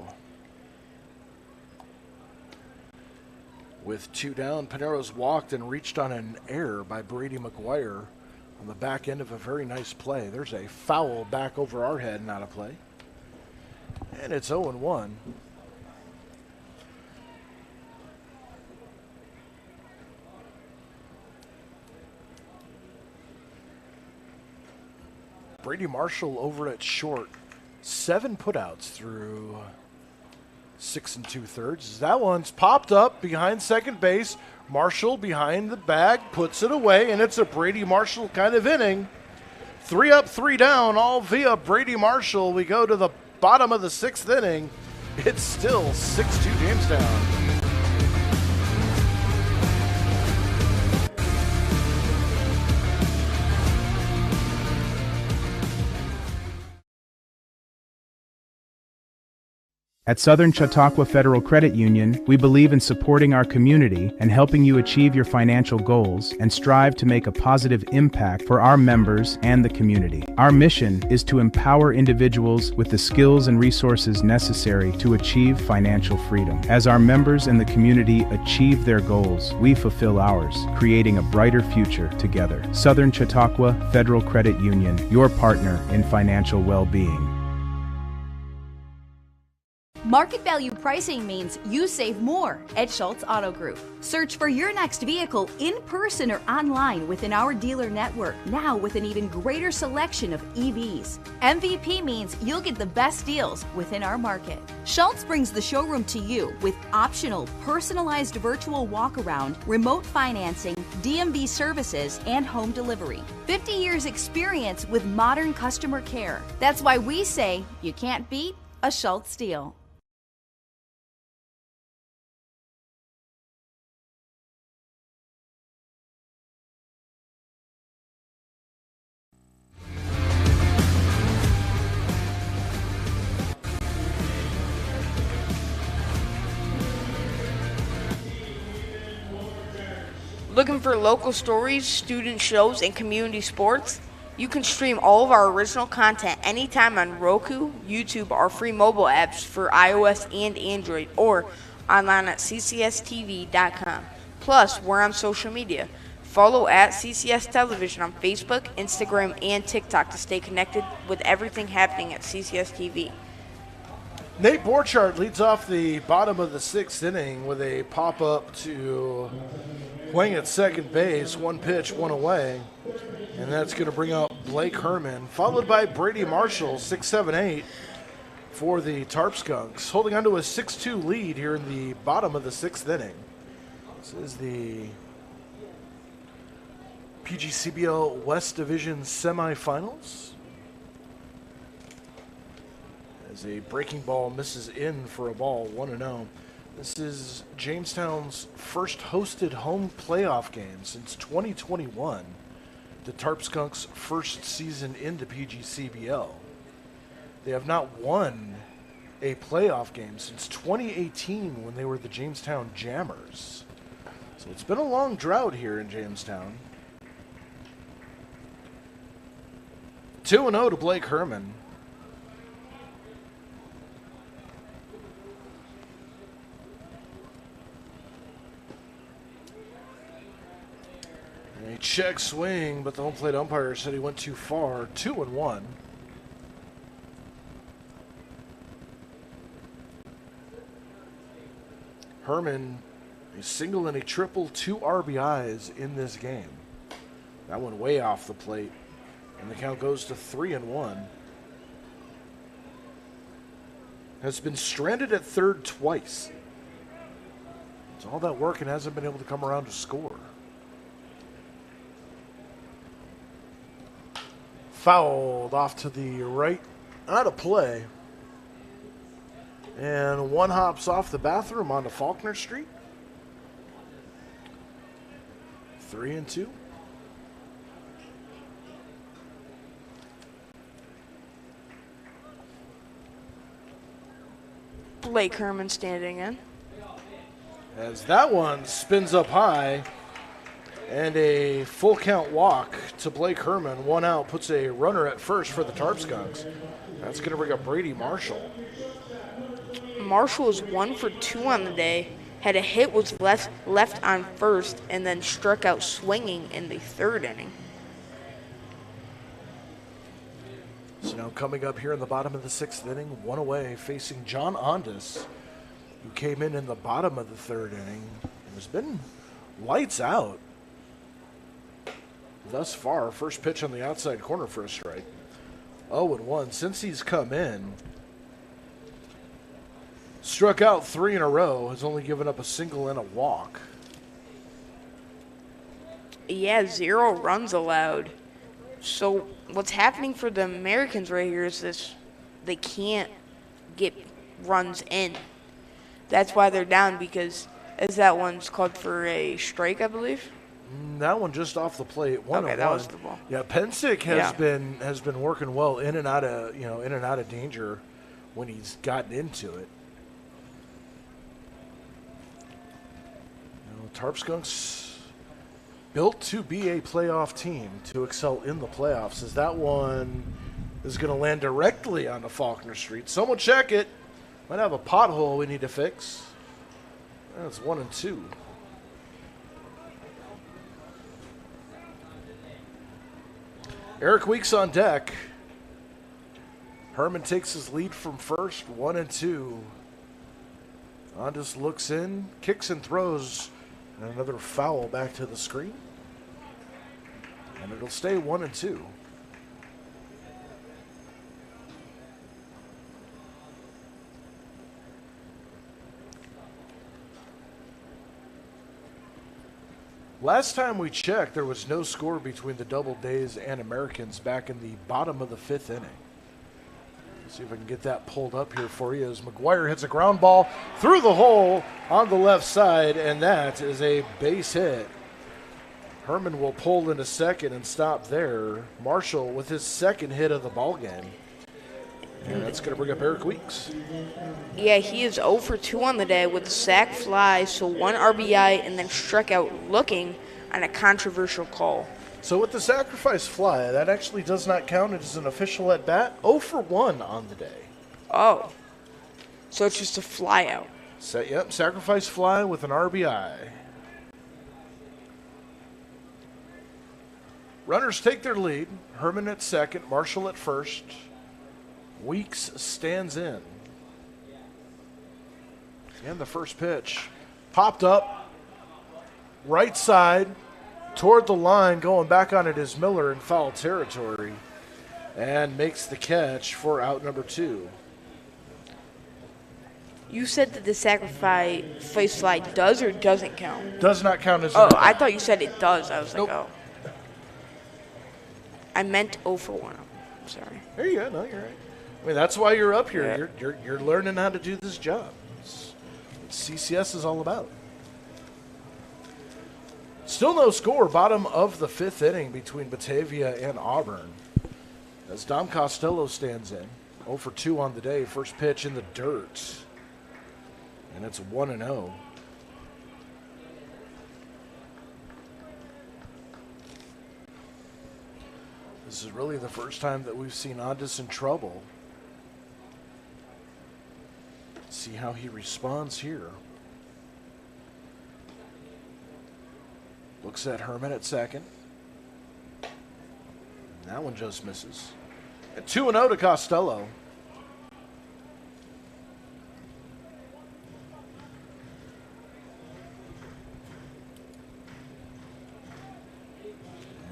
With 2 down, Pinero's walked and reached on an error by Brady McGuire on the back end of a very nice play. There's a foul back over our head, not a play. And it's 0-1. Brady Marshall over at short. 7 putouts through 6 2/3. That one's popped up behind second base. Marshall behind the bag, puts it away, and it's a Brady Marshall kind of inning. 3 up, 3 down, all via Brady Marshall. We go to the bottom of the 6th inning. It's still 6-2 Jamestown. At Southern Chautauqua Federal Credit Union, we believe in supporting our community and helping you achieve your financial goals and strive to make a positive impact for our members and the community. Our mission is to empower individuals with the skills and resources necessary to achieve financial freedom. As our members and the community achieve their goals, we fulfill ours, creating a brighter future together. Southern Chautauqua Federal Credit Union, your partner in financial well-being. Market value pricing means you save more at Schultz Auto Group. Search for your next vehicle in person or online within our dealer network, now with an even greater selection of EVs. MVP means you'll get the best deals within our market. Schultz brings the showroom to you with optional personalized virtual walk-around, remote financing, DMV services, and home delivery. 50 years experience with modern customer care. That's why we say you can't beat a Schultz deal. Looking for local stories, student shows, and community sports? You can stream all of our original content anytime on Roku, YouTube, or free mobile apps for iOS and Android, or online at CCS-TV.com. Plus, we're on social media. Follow at CCS Television on Facebook, Instagram, and TikTok to stay connected with everything happening at CCS TV. Nate Borchardt leads off the bottom of the 6th inning with a pop-up to Wang at second base. One pitch, one away. And that's going to bring out Blake Herman, followed by Brady Marshall, 6-7-8 for the Tarp Skunks, holding on to a 6-2 lead here in the bottom of the 6th inning. This is the PGCBL West Division semifinals. As a breaking ball misses in for a ball, 1-0. This is Jamestown's first hosted home playoff game since 2021. The Tarp Skunks' first season into PGCBL. They have not won a playoff game since 2018 when they were the Jamestown Jammers. So it's been a long drought here in Jamestown. 2-0 to Blake Herman. A check swing, but the home plate umpire said he went too far. 2-1. Herman, a single and a triple, 2 RBIs in this game. That one way off the plate, and the count goes to 3-1. Has been stranded at third twice. It's all that work and hasn't been able to come around to score. Fouled off to the right, out of play. And one hops off the bathroom onto Faulkner Street. 3-2. Blake Herman standing in. As that one spins up high. And a full count walk to Blake Herman. 1 out, puts a runner at first for the Tarp Skunks. That's going to bring up Brady Marshall. Marshall is 1 for 2 on the day. Had a hit, was left on first, and then struck out swinging in the 3rd inning. So now coming up here in the bottom of the 6th inning, 1 away, facing John Ondas, who came in the bottom of the 3rd inning and has been lights out thus far. First pitch on the outside corner for a strike. 0-1 since he's come in. Struck out 3 in a row, has only given up a single and a walk. Yeah, 0 runs allowed. So what's happening for the Americans right here is this: they can't get runs in. That's why they're down, because as that one's called for a strike, I believe. That one just off the plate. 1-1. Okay, that was the ball. Yeah, Pensick has been working well in and out of danger when he's gotten into it. Tarp Skunks built to be a playoff team, to excel in the playoffs. As that one is going to land directly onto Faulkner Street. Someone check it. Might have a pothole we need to fix. That's 1-2. Eric Weeks on deck. Herman takes his lead from first, 1-2. Ondas looks in, kicks and throws, and another foul back to the screen. And it'll stay 1-2. Last time we checked, there was no score between the Double Days and Americans back in the bottom of the 5th inning. Let's see if I can get that pulled up here for you as McGuire hits a ground ball through the hole on the left side, and that is a base hit. Herman will pull into second and stop there. Marshall with his 2nd hit of the ball game. And that's going to bring up Eric Weeks. Yeah, he is 0 for 2 on the day with a sac fly, so 1 RBI, and then struck out looking on a controversial call. So with the sacrifice fly, that actually does not count as an official at bat. 0 for 1 on the day. Oh, so it's just a fly out. Yep, sacrifice fly with an RBI. Runners take their lead. Herman at second, Marshall at first. Weeks stands in. And the first pitch popped up, right side, toward the line. Going back on it is Miller in foul territory, and makes the catch for out number 2. You said that the sacrifice fly does or doesn't count? Does not count as Oh, an I out. thought you said it does. I was Nope. like, oh. I meant 0 for 1. I'm sorry. There you go. No, you're right. I mean, that's why you're up here. You're learning how to do this job. It's what CCS is all about. Still no score. Bottom of the 5th inning between Batavia and Auburn. As Dom Costello stands in. 0 for 2 on the day. First pitch in the dirt. And it's 1-0. This is really the first time that we've seen Ondas in trouble. See how he responds here. Looks at Herman at second. That one just misses. And 2-0 to Costello.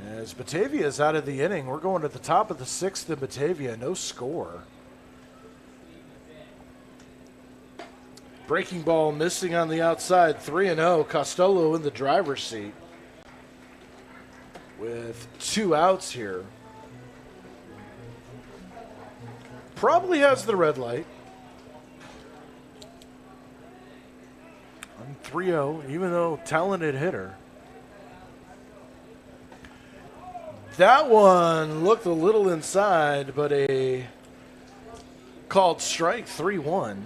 As Batavia is out of the inning, we're going to the top of the 6th in Batavia. No score. Breaking ball missing on the outside. 3-0. Costello in the driver's seat with 2 outs here. Probably has the red light. On 3-0, even though talented hitter. That one looked a little inside, but a called strike. 3-1.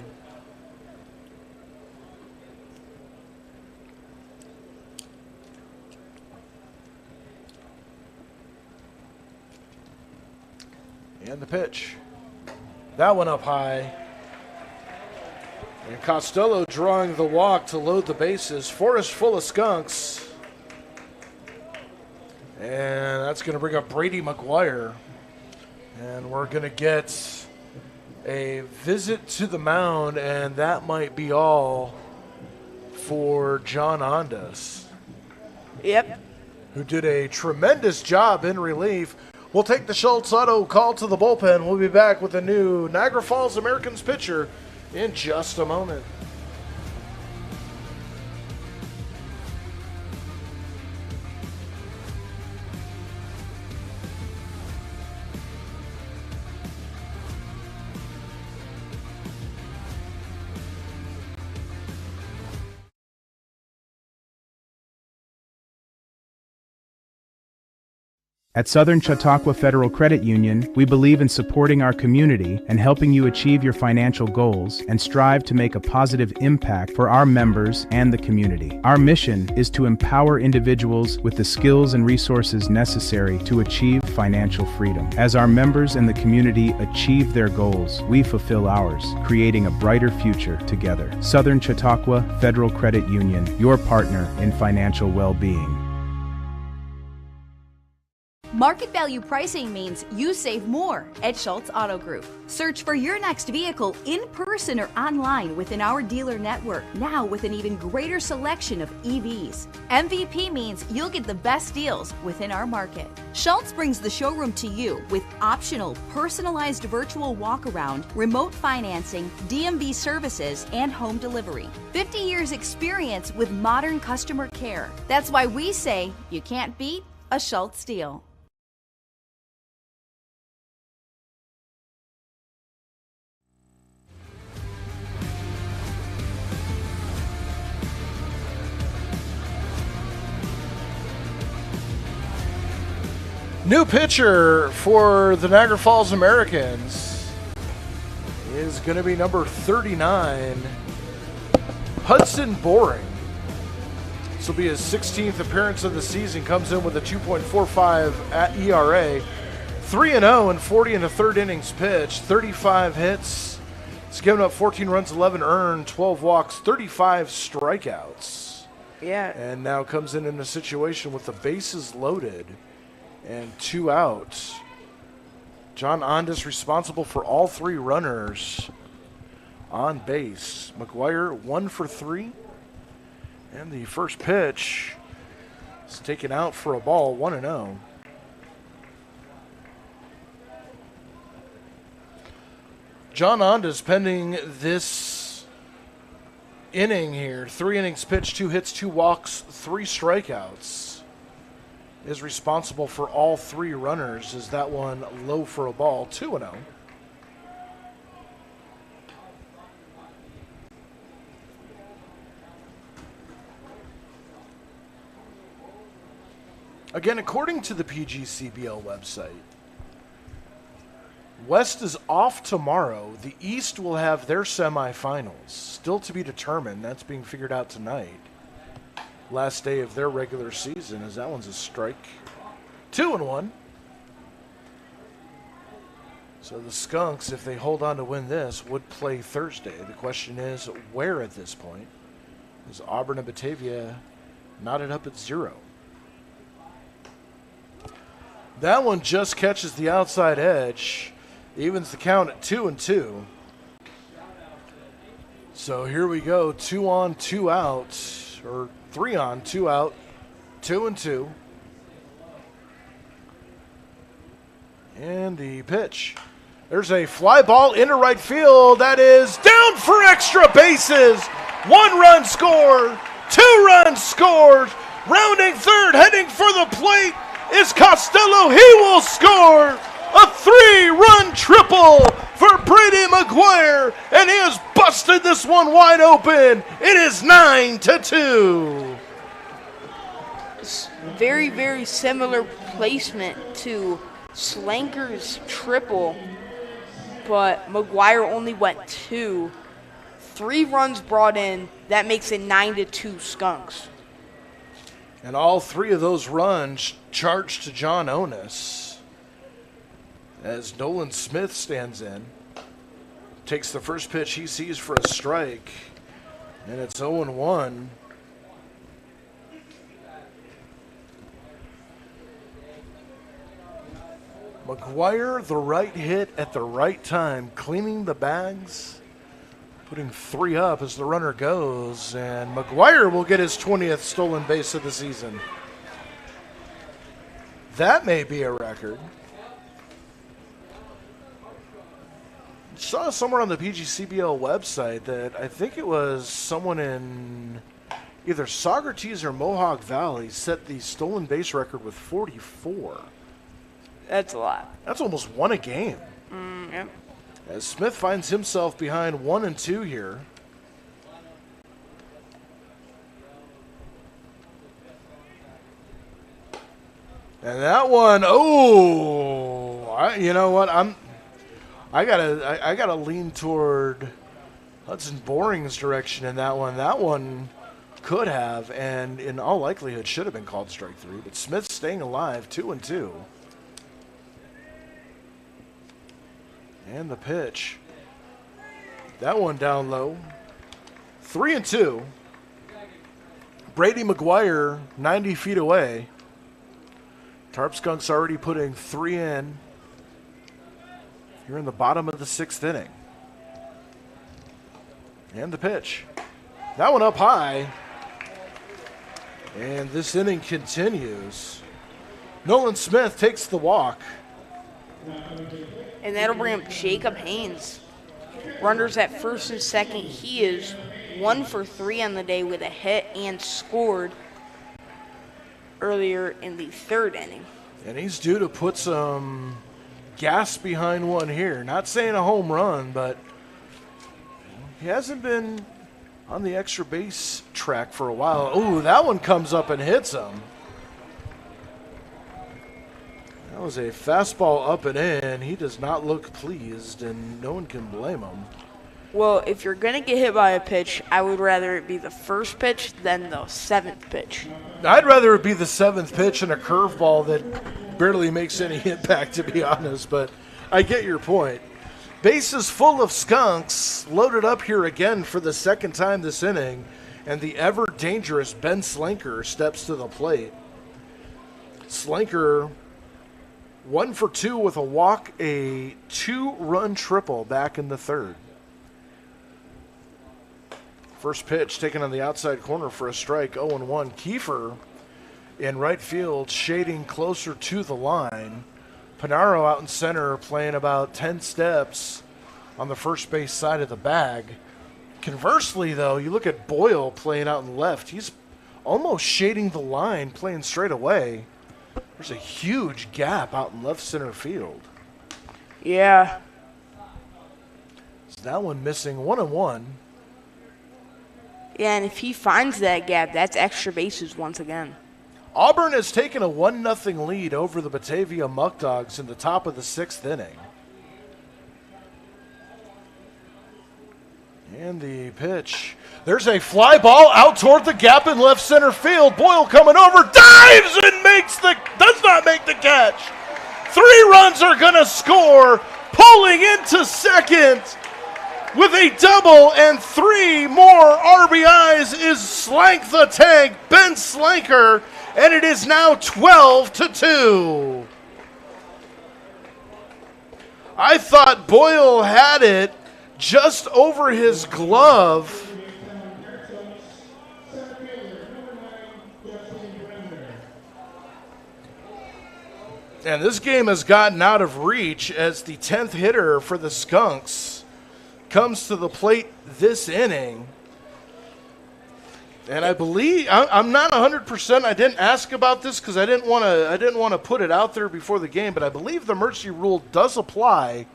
And the pitch. That one up high. And Costello drawing the walk to load the bases. Forest full of skunks. And that's going to bring up Brady McGuire. And we're going to get a visit to the mound, and that might be all for John Ondas. Yep. Who did a tremendous job in relief. We'll take the Schultz Auto call to the bullpen. We'll be back with a new Niagara Falls Americans pitcher in just a moment. At Southern Chautauqua Federal Credit Union, we believe in supporting our community and helping you achieve your financial goals and strive to make a positive impact for our members and the community. Our mission is to empower individuals with the skills and resources necessary to achieve financial freedom. As our members and the community achieve their goals, we fulfill ours, creating a brighter future together. Southern Chautauqua Federal Credit Union, your partner in financial well-being. Market value pricing means you save more at Schultz Auto Group. Search for your next vehicle in person or online within our dealer network, now with an even greater selection of EVs. MVP means you'll get the best deals within our market. Schultz brings the showroom to you with optional personalized virtual walk-around, remote financing, DMV services, and home delivery. 50 years experience with modern customer care. That's why we say you can't beat a Schultz deal. New pitcher for the Niagara Falls Americans is going to be number 39, Hudson Boring. This will be his 16th appearance of the season. Comes in with a 2.45 at ERA, 3-0 and 40 in the third innings pitched, 35 hits. He's given up 14 runs, 11 earned, 12 walks, 35 strikeouts. Yeah. And now comes in a situation with the bases loaded and 2 outs. John Ondas responsible for all 3 runners on base. McGuire 1 for 3. And the first pitch is taken out for a ball, 1-0. John Ondas pending this inning here. 3 innings pitched, 2 hits, 2 walks, 3 strikeouts. Is responsible for all 3 runners. Is that one low for a ball, 2-0. Again, according to the PGCBL website, West is off tomorrow. The East will have their semifinals. Still to be determined. That's being figured out tonight. Last day of their regular season, as that one's a strike. 2-1. So the Skunks, if they hold on to win this, would play Thursday. The question is, where at this point? Is Auburn and Batavia knotted up at 0? That one just catches the outside edge. Evens the count at 2-2. So here we go. 2 on, 2 out. Or 3 on, 2 out. 2-2. And the pitch. There's a fly ball into right field. That is down for extra bases. 1 run score. 2 runs scored. Rounding third, heading for the plate is Costello. He will score a 3-run triple for Brady McGuire, and he has busted this one wide open. It is 9-2. Very, very similar placement to Slanker's triple, but McGuire only went 2. 3 runs brought in. That makes it 9-2 Skunks. And all 3 of those runs charged to John Onus as Nolan Smith stands in. Takes the first pitch he sees for a strike, and it's 0-1. McGuire, the right hit at the right time, cleaning the bags, putting 3 up as the runner goes, and McGuire will get his 20th stolen base of the season. That may be a record. Saw somewhere on the PGCBL website that I think it was someone in either Saugerties or Mohawk Valley set the stolen base record with 44. That's a lot. That's almost 1 a game. Yep. As Smith finds himself behind 1-2 here. And that one, you know what? I gotta lean toward Hudson Boring's direction in that one. That one could have, and in all likelihood, should have been called strike 3. But Smith's staying alive, 2-2. And the pitch. That one down low. 3-2. Brady McGuire, 90 feet away. Tarp Skunks already putting 3 in. You're in the bottom of the 6th inning. And the pitch. That one up high. And this inning continues. Nolan Smith takes the walk. And that'll bring up Jacob Haynes. Runners at first and second. He is 1 for 3 on the day with a hit and scored earlier in the 3rd inning. And he's due to put some gas behind one here. Not saying a home run, but he hasn't been on the extra base track for a while. Ooh, that one comes up and hits him. That was a fastball up and in. He does not look pleased, and no one can blame him. Well, if you're going to get hit by a pitch, I would rather it be the first pitch than the 7th pitch. I'd rather it be the 7th pitch and a curveball that barely makes any impact, to be honest, but I get your point. Bases full of Skunks, loaded up here again for the 2nd time this inning, and the ever-dangerous Ben Slanker steps to the plate. Slanker 1 for 2 with a walk, a 2-run triple back in the 3rd. First pitch taken on the outside corner for a strike, 0-1. Kiefer in right field, shading closer to the line. Panaro out in center, playing about 10 steps on the first base side of the bag. Conversely, though, you look at Boyle playing out in left. He's almost shading the line, playing straight away. There's a huge gap out in left center field. Yeah. So that one missing, 1-1. Yeah, and if he finds that gap, that's extra bases once again. Auburn has taken a 1-0 lead over the Batavia Muck Dogs in the top of the 6th inning. And the pitch. There's a fly ball out toward the gap in left center field. Boyle coming over, dives and does not make the catch. 3 runs are going to score. Pulling into second with a double and 3 more RBIs is Slank the Tank, Ben Slanker, and it is now 12-2. I thought Boyle had it just over his glove. And this game has gotten out of reach as the 10th hitter for the Skunks comes to the plate this inning. And I believe I'm not 100%. I didn't ask about this because I didn't want to put it out there before the game. But I believe the mercy rule does apply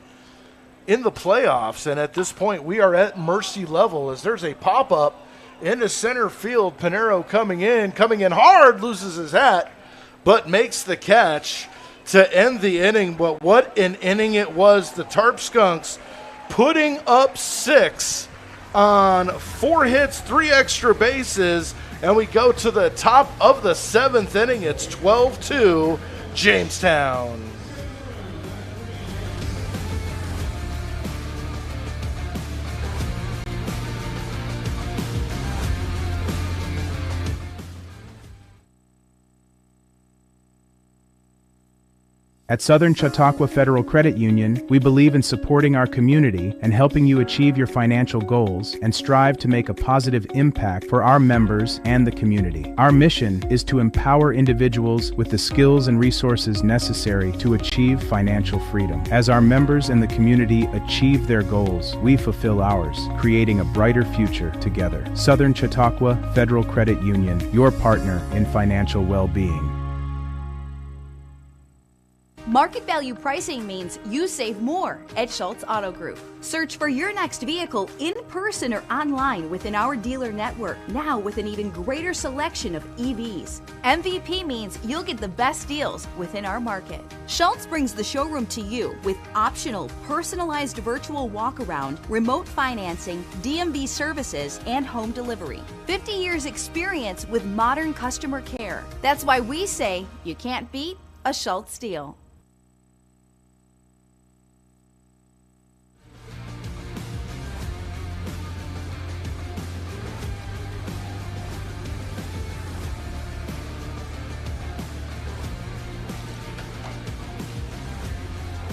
in the playoffs. And at this point, we are at mercy level as there's a pop up into center field. Panero coming in hard, loses his hat, but makes the catch to end the inning. But what an inning it was! The Tarp Skunks putting up 6 on 4 hits, 3 extra bases, and we go to the top of the 7th inning. It's 12-2 Jamestown. At Southern Chautauqua Federal Credit Union, we believe in supporting our community and helping you achieve your financial goals and strive to make a positive impact for our members and the community. Our mission is to empower individuals with the skills and resources necessary to achieve financial freedom. As our members and the community achieve their goals, we fulfill ours, creating a brighter future together. Southern Chautauqua Federal Credit Union, your partner in financial well-being. Market value pricing means you save more at Schultz Auto Group. Search for your next vehicle in person or online within our dealer network, now with an even greater selection of EVs. MVP means you'll get the best deals within our market. Schultz brings the showroom to you with optional, personalized virtual walk-around, remote financing, DMV services, and home delivery. 50 years experience with modern customer care. That's why we say you can't beat a Schultz deal.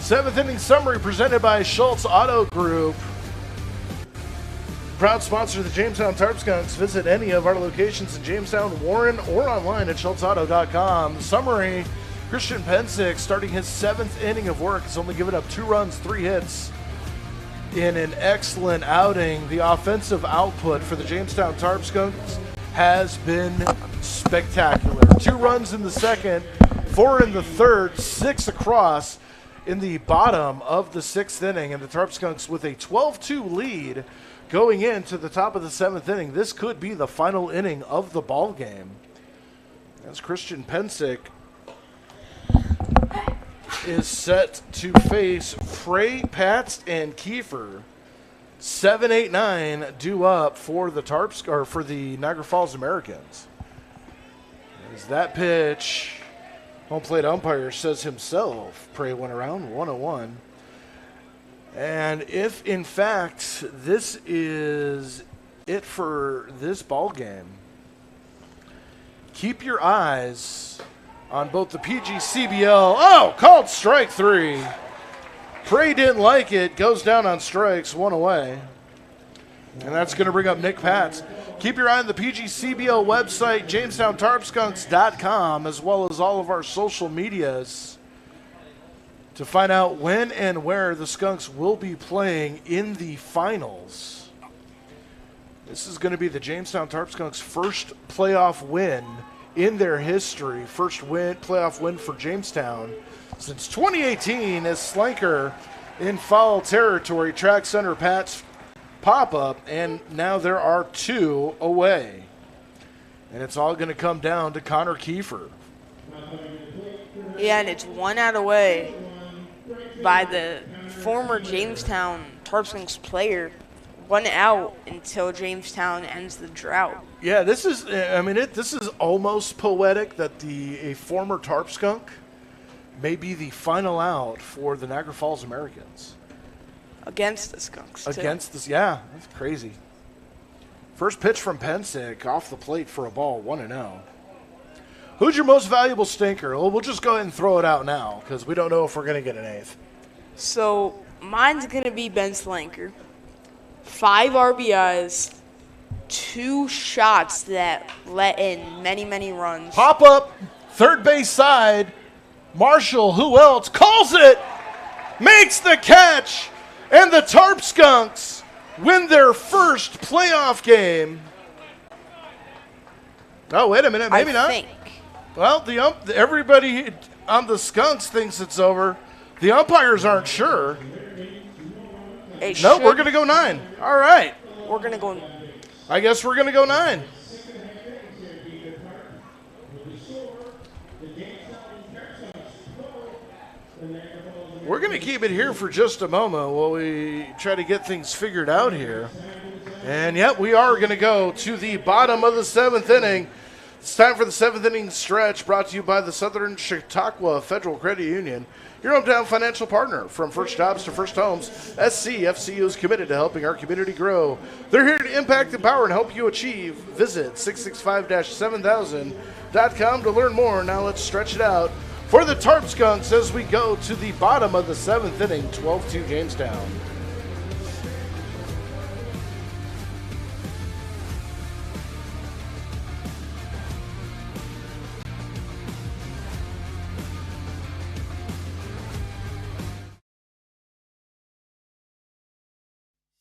Seventh inning summary presented by Schultz Auto Group. Proud sponsor of the Jamestown Tarp Skunks. Visit any of our locations in Jamestown, Warren, or online at schultzauto.com. Summary, Christian Pensick starting his 7th inning of work has only given up 2 runs, 3 hits in an excellent outing. The offensive output for the Jamestown Tarp Skunks has been spectacular. 2 runs in the second, 4 in the third, 6 across in the bottom of the 6th inning, and the Tarp Skunks with a 12-2 lead going into the top of the 7th inning. This could be the final inning of the ball game, as Christian Pensick is set to face Frey, Pats, and Kiefer. 7, 8, 9 due up for the for the Niagara Falls Americans. As that pitch, home plate umpire says himself, Prey went around 1-1. And if in fact this is it for this ball game, keep your eyes on both the PGCBL. Oh, called strike 3. Prey didn't like it, goes down on strikes, 1 away. And that's going to bring up Nick Pats. Keep your eye on the PGCBL website, JamestownTarpSkunks.com, as well as all of our social medias to find out when and where the Skunks will be playing in the finals. This is going to be the Jamestown Tarp Skunks' first playoff win in their history. First playoff win for Jamestown since 2018 as Slanker in foul territory. Track center Pat's pop-up, and now there are 2 away. And it's all going to come down to Connor Kiefer. Yeah, and it's 1 out away by the former Jamestown Tarp Skunks player. 1 out until Jamestown ends the drought. Yeah, this is, this is almost poetic that a former Tarp Skunk may be the final out for the Niagara Falls Americans. Against the Skunks, too. Against this, yeah, that's crazy. First pitch from Pensick off the plate for a ball, 1-0. Who's your most valuable stinker? Well, we'll just go ahead and throw it out now because we don't know if we're going to get an 8th. So mine's going to be Ben Slanker. 5 RBIs, 2 shots that let in many, many runs. Pop up, third base side. Marshall, who else? Calls it, makes the catch, and the Tarp Skunks win their first playoff game. Oh, wait a minute, maybe not. Well, everybody on the Skunks thinks it's over. The umpires aren't sure. No, we're going to go 9. All right. We're going to go. I guess we're going to go 9. We're going to keep it here for just a moment while we try to get things figured out here. And, yep, we are going to go to the bottom of the 7th inning. It's time for the 7th inning stretch, brought to you by the Southern Chautauqua Federal Credit Union, your hometown financial partner. From first jobs to first homes, SCFCU is committed to helping our community grow. They're here to impact, empower, and help you achieve. Visit 665-7000.com to learn more. Now let's stretch it out for the Tarp Skunks as we go to the bottom of the 7th inning, 12-2 Jamestown.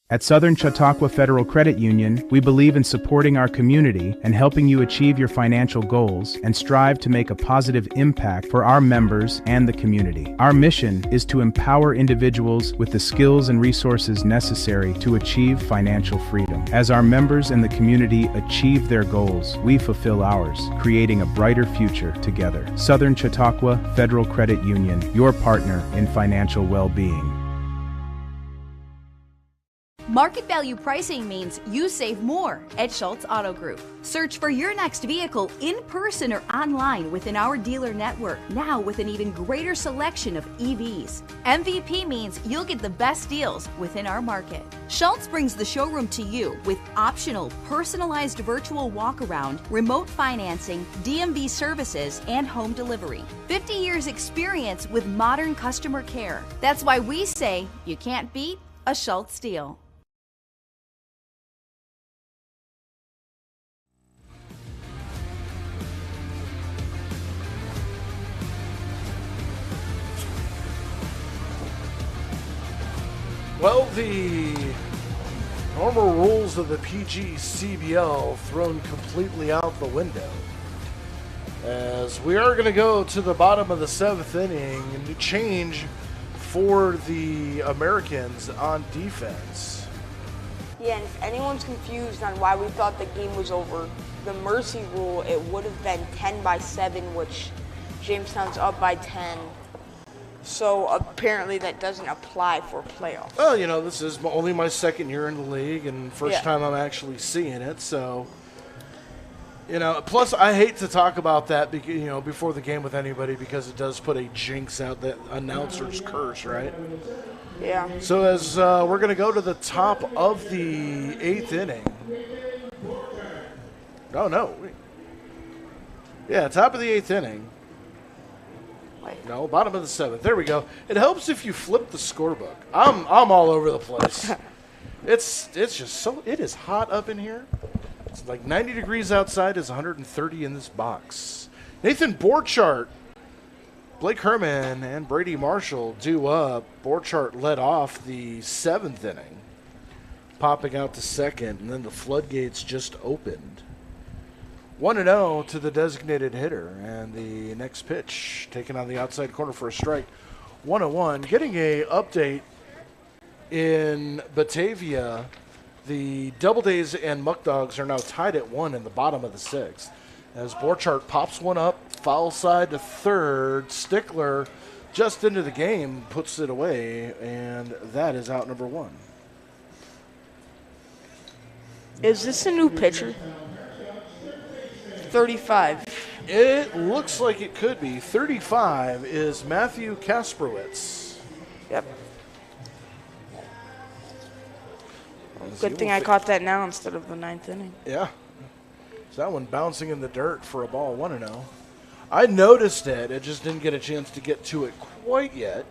At Southern Chautauqua Federal Credit Union, we believe in supporting our community and helping you achieve your financial goals and strive to make a positive impact for our members and the community. Our mission is to empower individuals with the skills and resources necessary to achieve financial freedom. As our members and the community achieve their goals, we fulfill ours, creating a brighter future together. Southern Chautauqua Federal Credit Union, your partner in financial well-being. Market value pricing means you save more at Schultz Auto Group. Search for your next vehicle in person or online within our dealer network, now with an even greater selection of EVs. MVP means you'll get the best deals within our market. Schultz brings the showroom to you with optional personalized virtual walk-around, remote financing, DMV services, and home delivery. 50 years experience with modern customer care. That's why we say you can't beat a Schultz deal. Well, the normal rules of the PGCBL thrown completely out the window, as we are going to go to the bottom of the 7th inning and change for the Americans on defense. Yeah, and if anyone's confused on why we thought the game was over, the mercy rule, it would have been 10-7, which Jamestown's up by 10. So apparently that doesn't apply for playoffs. Well, you know, this is only my 2nd year in the league and first time I'm actually seeing it. So, you know, plus I hate to talk about that because, you know, before the game with anybody because it does put a jinx out, that announcer's curse, right? Yeah. So as we're going to go to the top of the 8th inning. Oh, no. Yeah, top of the 8th inning. No, bottom of the 7th. There we go. It helps if you flip the scorebook. I'm all over the place. It's just so, it is hot up in here. It's like 90 degrees outside, is 130 in this box. Nathan Borchardt, Blake Herman, and Brady Marshall due up. Borchardt led off the 7th inning, popping out to second, and then the floodgates just opened. 1-0 to the designated hitter, and the next pitch taken on the outside corner for a strike. 1-1. Getting a update in Batavia. The Doubledays and Muck Dogs are now tied at 1 in the bottom of the 6th. As Borchardt pops one up, foul side to third. Stickler just into the game, puts it away, and that is out number 1. Is this a new pitcher? 35. It looks like it could be. 35 is Matthew Kasprowitz. Yep. Good thing I caught that now instead of the 9th inning. Yeah. So that one bouncing in the dirt for a ball, 1-0. I noticed it. I just didn't get a chance to get to it quite yet.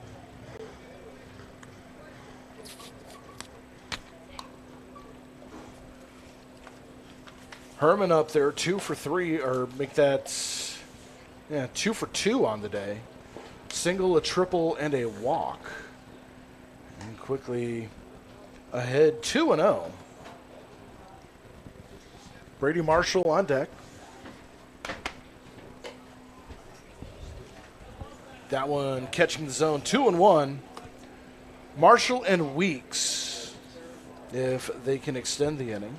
Herman up there, 2 for 3, or make that, 2 for 2 on the day. Single, a triple, and a walk. And quickly ahead, 2-0. Brady Marshall on deck. That one catching the zone, 2-1. Marshall and Weeks, if they can extend the inning.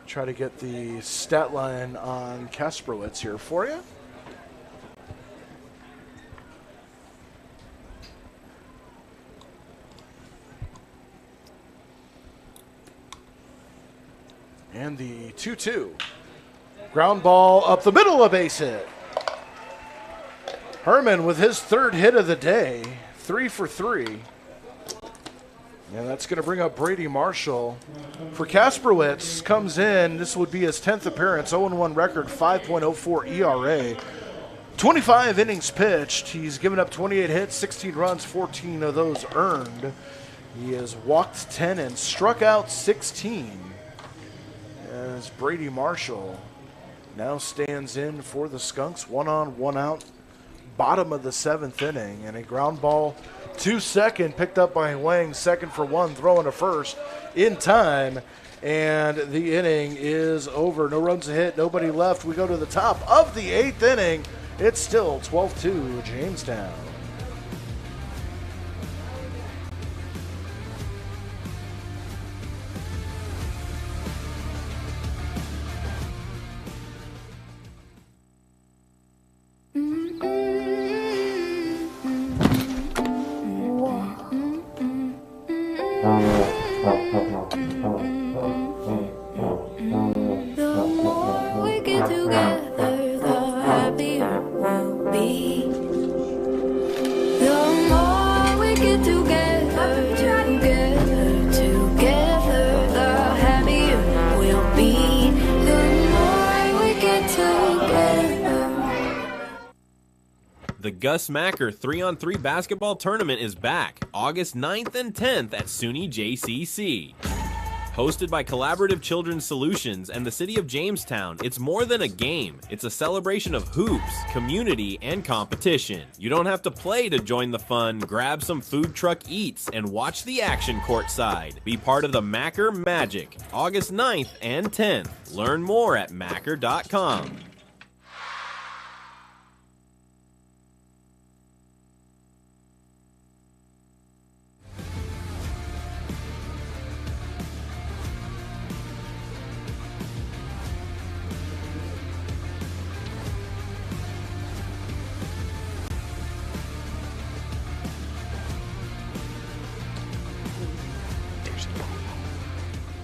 Try to get the stat line on Kasprowitz here for you. And the 2-2. Ground ball up the middle, a base hit. Herman with his 3rd hit of the day, 3 for 3. And that's going to bring up Brady Marshall. For Kasprowitz, comes in, this would be his 10th appearance, 0-1 record, 5.04 ERA. 25 innings pitched. He's given up 28 hits, 16 runs, 14 of those earned. He has walked 10 and struck out 16. As Brady Marshall now stands in for the Skunks, 1 on, 1 out, bottom of the 7th inning, and a ground ball to second, picked up by Wang, 2nd for 1, throwing to first in time, and the inning is over. No runs a hit, nobody left. We go to the top of the 8th inning. It's still 12-2 Jamestown. The Gus Macker 3-on-3 basketball tournament is back August 9th and 10th at SUNY JCC. Hosted by Collaborative Children's Solutions and the City of Jamestown, it's more than a game. It's a celebration of hoops, community, and competition. You don't have to play to join the fun. Grab some food truck eats and watch the action courtside. Be part of the Macker Magic, August 9th and 10th. Learn more at macker.com.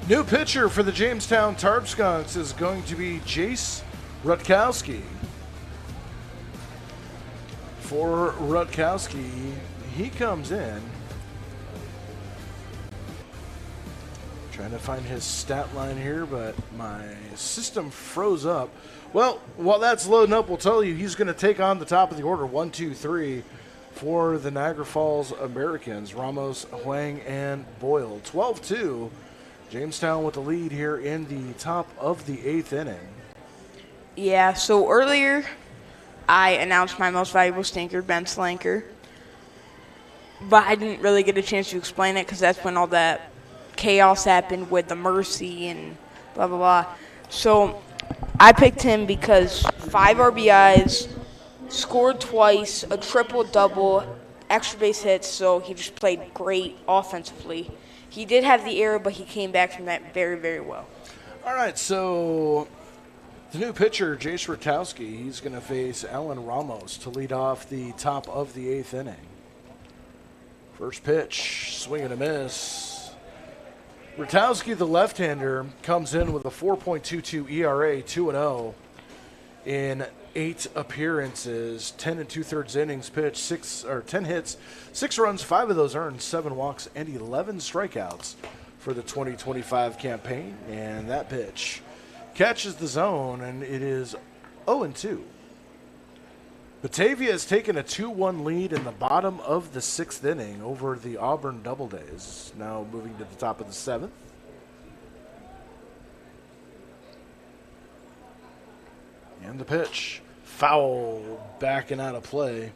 New pitcher for the Jamestown Tarp Skunks is going to be Jace Rutkowski. For Rutkowski, he comes in. Trying to find his stat line here, but my system froze up. Well, while that's loading up, we'll tell you he's going to take on the top of the order, 1, 2, 3. for the Niagara Falls Americans. Ramos, Huang, and Boyle. 12-2. Jamestown with the lead here in the top of the 8th inning. Yeah, so earlier I announced my most valuable stinker, Ben Slanker. But I didn't really get a chance to explain it because that's when all that chaos happened with the Mercy and blah, blah, blah. So I picked him because 5 RBIs, scored twice, a triple-double, extra base hits, so he just played great offensively. He did have the error, but he came back from that very, very well. All right, so the new pitcher, Jace Rutowski, he's going to face Alan Ramos to lead off the top of the 8th inning. First pitch, swing and a miss. Rutowski, the left-hander, comes in with a 4.22 ERA, 2-0 in 8 appearances, 10 2/3 innings pitched, 10 hits, 6 runs, 5 of those earned, 7 walks, and 11 strikeouts for the 2025 campaign. And that pitch catches the zone, and it is 0-2. Batavia has taken a 2-1 lead in the bottom of the 6th inning over the Auburn Doubledays. Now moving to the top of the 7th. And the pitch, foul, backing out of play.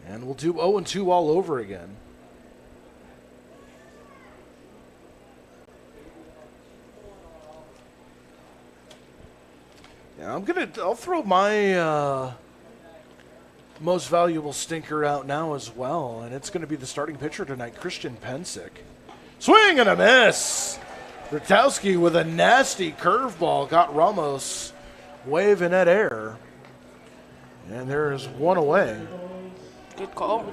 And we'll do 0-2 all over again. Yeah, I'll throw my most valuable stinker out now as well, and it's going to be the starting pitcher tonight, Christian Pensick. Swing and a miss. Rutowski with a nasty curveball got Ramos waving at air, and there's one away. Good call.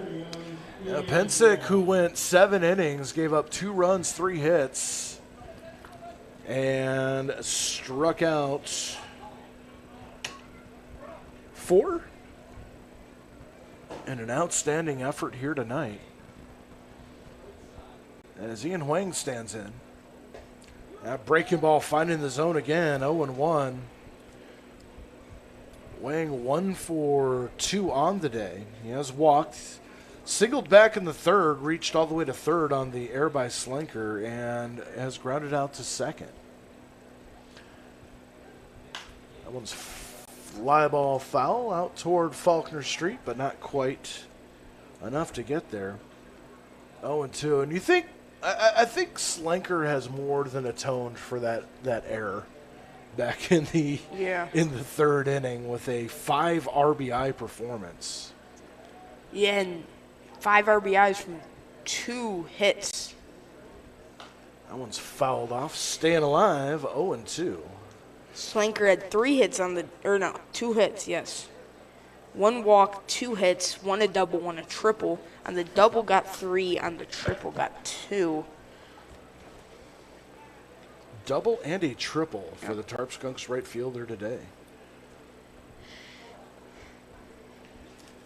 Yeah, Pensick, who went 7 innings, gave up 2 runs, 3 hits, and struck out 4. And an outstanding effort here tonight. As Ian Huang stands in. That breaking ball finding the zone again, 0-1. Huang 1 for 2 on the day. He has walked, singled back in the 3rd, reached all the way to 3rd on the air by Slanker, and has grounded out to 2nd. That one's fly ball foul out toward Faulkner Street, but not quite enough to get there. 0-2. And you think, I think Slanker has more than atoned for that error back in the 3rd inning with a 5 RBI performance. Yeah, and 5 RBIs from 2 hits. That one's fouled off, staying alive, 0-2. Slanker had 3 hits on the, 2 hits, yes. 1 walk, 2 hits, 1 a double, 1 a triple. On the double got 3, on the triple got 2. Double and a triple for the Tarp Skunks right fielder today.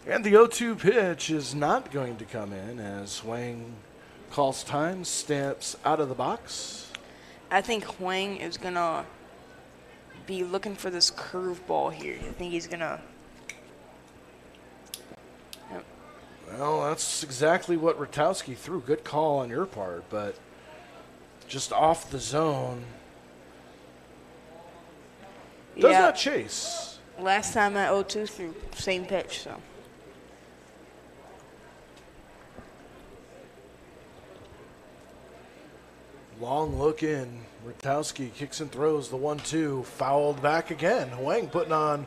And the 0-2 pitch is not going to come in as Huang calls time, steps out of the box. I think Huang is going to be looking for this curveball here. I think he's going to... Yep. Well, that's exactly what Rutowski threw. Good call on your part, but just off the zone. Does not chase. Last time at 0-2 threw same pitch, so... Long look in. Rutowski kicks and throws the 1-2. Fouled back again. Huang putting on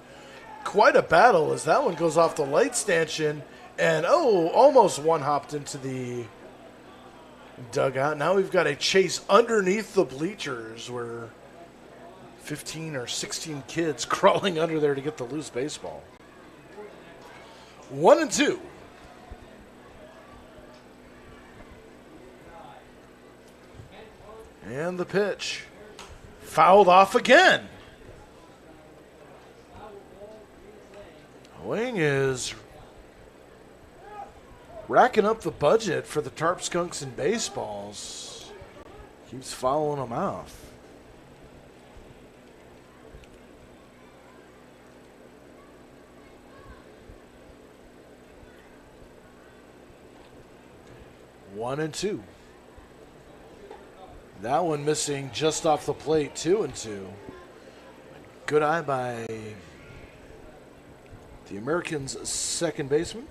quite a battle as that one goes off the light stanchion. And, almost one-hopped into the dugout. Now we've got a chase underneath the bleachers where 15 or 16 kids crawling under there to get the loose baseball. 1-2. And the pitch. Fouled off again. Huang is racking up the budget for the Tarp Skunks in baseballs. Keeps fouling them off. 1-2. That one missing just off the plate, 2-2. Good eye by the Americans' second baseman.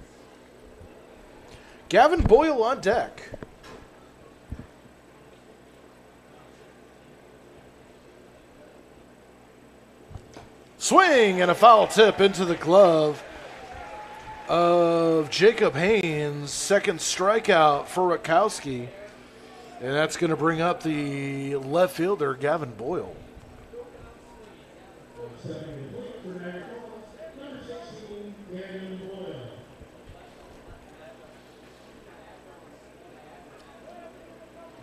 Gavin Boyle on deck. Swing and a foul tip into the glove of Jacob Haynes. Second strikeout for Rakowski. And that's going to bring up the left fielder, Gavin Boyle.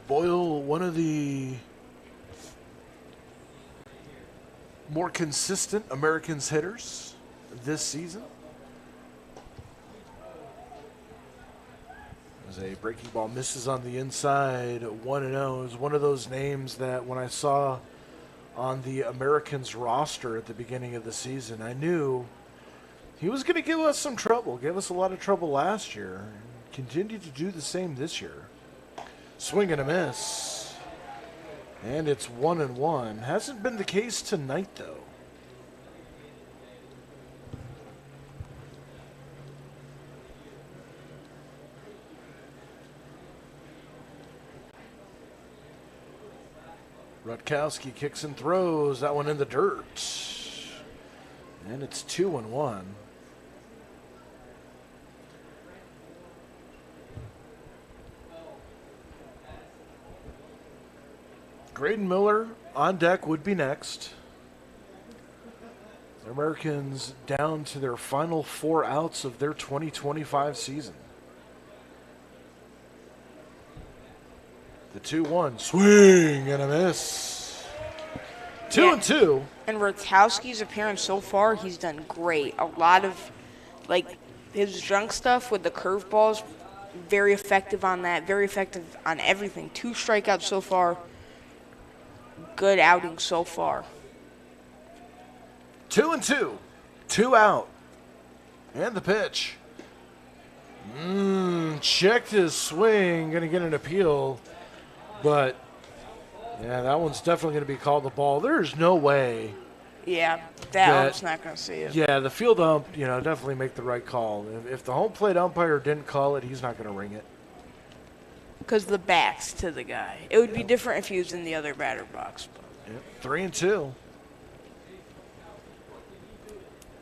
Boyle, one of the more consistent Americans hitters this season. As a breaking ball misses on the inside, 1-0 is one of those names that when I saw on the Americans roster at the beginning of the season, I knew he was going to give us some trouble, gave us a lot of trouble last year, and continued to do the same this year. Swing and a miss. And it's 1-1. Hasn't been the case tonight, though. Rutkowski kicks and throws. That one in the dirt. And it's 2-1. Graydon Miller on deck would be next. The Americans down to their final 4 outs of their 2025 season. The 2-1 swing and a miss. 2-2. And Rutkowski's appearance so far, he's done great. A lot of, like, his junk stuff with the curveballs, very effective on that, very effective on everything. 2 strikeouts so far. Good outing so far. 2-2. 2 out. And the pitch. Checked his swing. Going to get an appeal. But, yeah, that one's definitely going to be called the ball. There's no way. Yeah, that ump's not going to see it. Yeah, the field ump, definitely make the right call. If the home plate umpire didn't call it, he's not going to ring it. Because the back's to the guy. It would be different if he was in the other batter box. Yep, 3-2.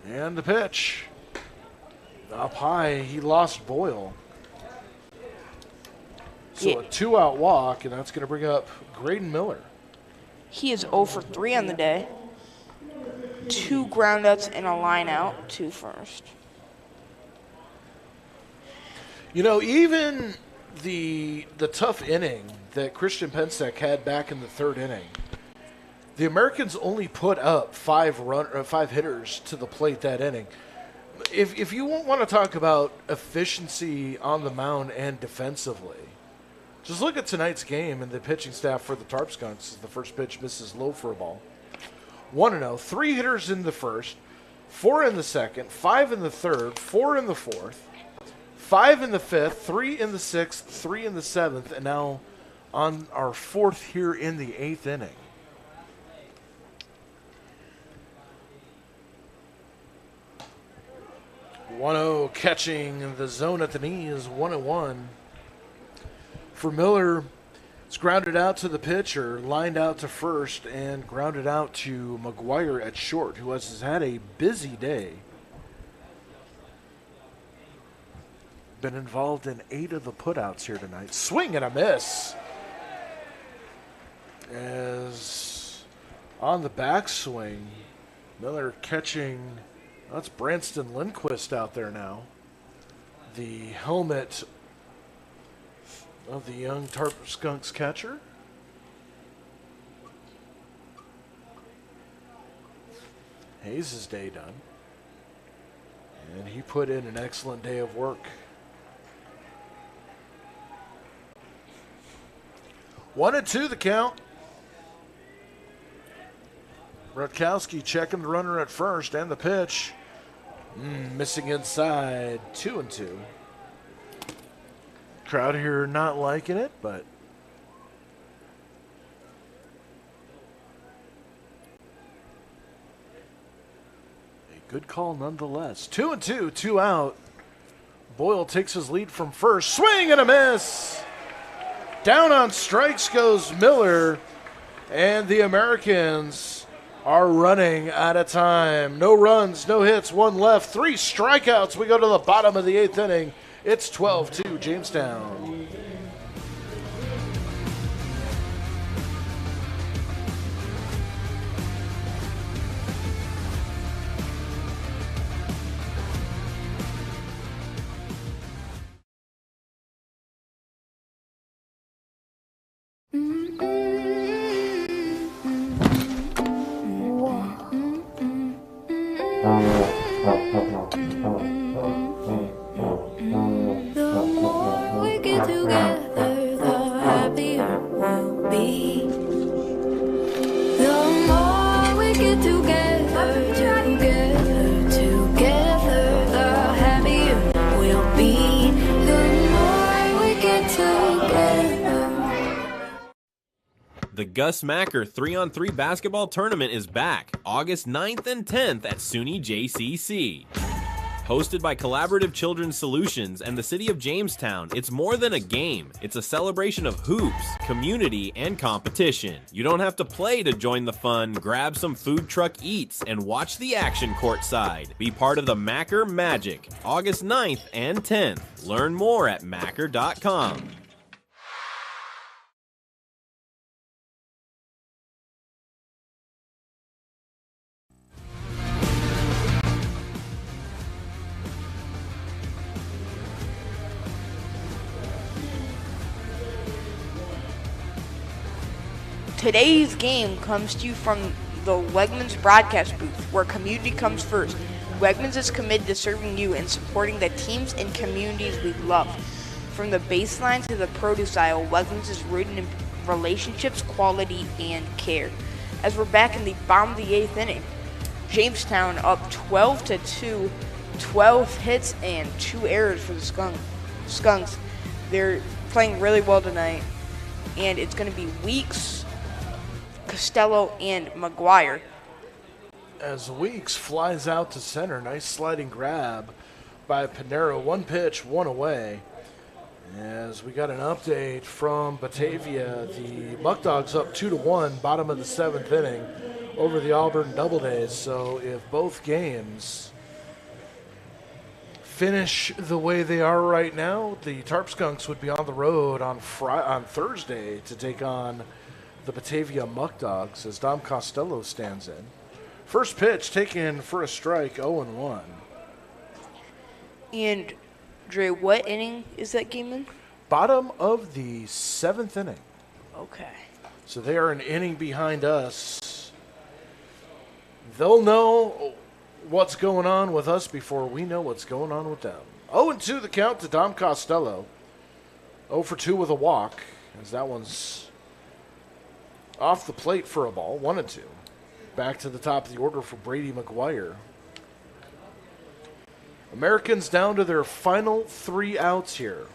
And the pitch. Up high, he lost Boyle. So a 2-out walk, and that's going to bring up Graydon Miller. He is 0 for 3 on the day. 2 groundouts and a line out, 2 first. Even the tough inning that Christian Pensek had back in the 3rd inning, the Americans only put up 5 hitters to the plate that inning. If you want to talk about efficiency on the mound and defensively, just look at tonight's game and the pitching staff for the Tarp Skunks. The first pitch misses low for a ball. 1-0, 3 hitters in the first, 4 in the second, 5 in the third, 4 in the fourth, 5 in the fifth, 3 in the sixth, 3 in the seventh, and now on our 4th here in the 8th inning. One-0 catching the zone at the knees, 1-1. For Miller, it's grounded out to the pitcher, lined out to first, and grounded out to McGuire at short, who has had a busy day. Been involved in 8 of the putouts here tonight. Swing and a miss. As on the backswing, Miller catching, that's Branston Lindquist out there now. The helmet of the young Tarp Skunks catcher. Hayes' day done. And he put in an excellent day of work. 1-2 the count. Rutkowski checking the runner at first and the pitch. Missing inside, 2-2. Crowd here not liking it, but a good call nonetheless. 2-2, 2 out. Boyle takes his lead from first. Swing and a miss. Down on strikes goes Miller, and the Americans are running out of time. No runs, no hits, one left, 3 strikeouts. We go to the bottom of the 8th inning. It's 12-2 Jamestown. The Gus Macker 3-on-3 basketball tournament is back, August 9th and 10th at SUNY JCC. Hosted by Collaborative Children's Solutions and the City of Jamestown, it's more than a game. It's a celebration of hoops, community, and competition. You don't have to play to join the fun. Grab some food truck eats and watch the action courtside. Be part of the Macker Magic, August 9th and 10th. Learn more at macker.com. Today's game comes to you from the Wegmans broadcast booth, where community comes first. Wegmans is committed to serving you and supporting the teams and communities we love. From the baseline to the produce aisle, Wegmans is rooted in relationships, quality, and care. As we're back in the bottom of the 8th inning, Jamestown up 12-2, 12 hits and 2 errors for the Skunks. They're playing really well tonight, and it's going to be Weeks, Costello, and McGuire. As Weeks flies out to center, nice sliding grab by Pinero. 1 pitch, 1 away. As we got an update from Batavia, the Buckdogs up 2-1, bottom of the 7th inning over the Auburn Doubledays. So if both games finish the way they are right now, the Tarp Skunks would be on the road on Thursday to take on the Batavia Muck Dogs as Dom Costello stands in. First pitch taken for a strike, 0-1. And Dre, what inning is that game in? Bottom of the 7th inning. Okay. So they are an inning behind us. They'll know what's going on with us before we know what's going on with them. 0-2 the count to Dom Costello. 0-for-2 with a walk, as that one's off the plate for a ball. 1-2. Back to the top of the order for Brady McGuire. Americans down to their final 3 outs here.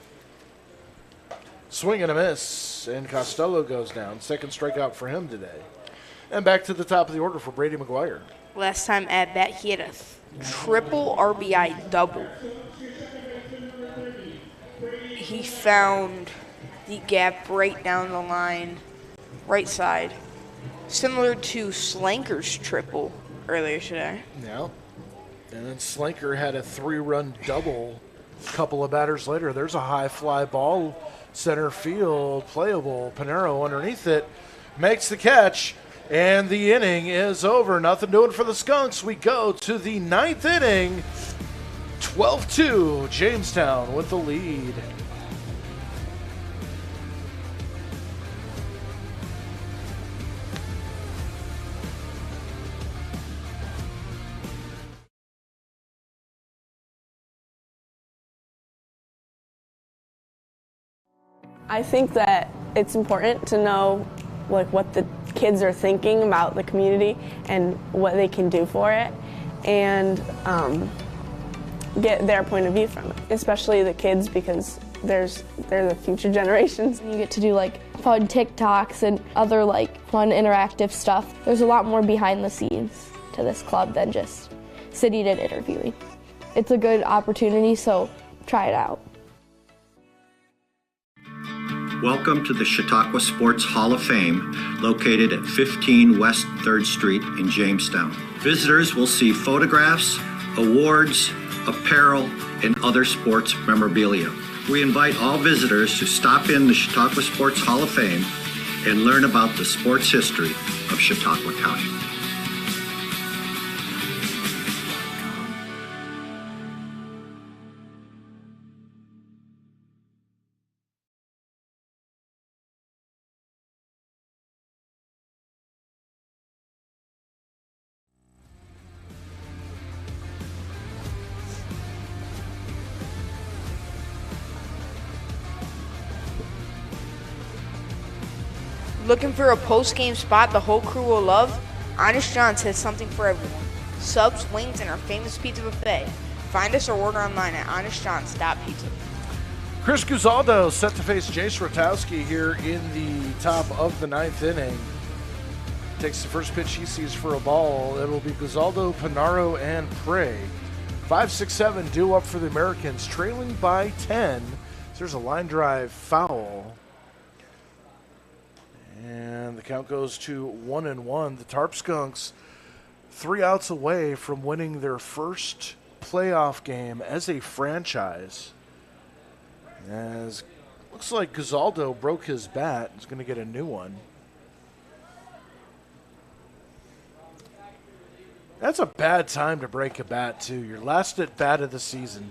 Swing and a miss, and Costello goes down. Second strikeout for him today. And back to the top of the order for Brady McGuire. Last time at bat, he had a triple RBI double. He found the gap right down the line, right side, similar to Slanker's triple earlier today. Yeah. And then Slanker had a 3-run double a couple of batters later. There's a high fly ball, center field, playable. Pinero underneath it, makes the catch, and the inning is over. Nothing doing for the Skunks. We go to the 9th inning. 12-2, Jamestown with the lead. I think that it's important to know what the kids are thinking about the community and what they can do for it, and get their point of view from it, especially the kids, because they're the future generations. You get to do like fun TikToks and other like fun interactive stuff. There's a lot more behind the scenes to this club than just sitting and interviewing. It's a good opportunity, so try it out. Welcome to the Chautauqua Sports Hall of Fame, located at 15 West 3rd Street in Jamestown. Visitors will see photographs, awards, apparel, and other sports memorabilia. We invite all visitors to stop in the Chautauqua Sports Hall of Fame and learn about the sports history of Chautauqua County. Looking for a post-game spot the whole crew will love? Honest John's has something for everyone. Subs, wings, and our famous pizza buffet. Find us or order online at honestjohns.pizza. Chris Guzaldo set to face Jace Rotowski here in the top of the 9th inning. Takes the first pitch he sees for a ball. It'll be Guzaldo, Panaro, and Prey. 5-6-7 due up for the Americans, trailing by 10. So there's a line drive foul. And the count goes to 1-1. The Tarp Skunks 3 outs away from winning their first playoff game as a franchise. As looks like Guzaldo broke his bat. He's going to get a new one. That's a bad time to break a bat, too. Your last at bat of the season.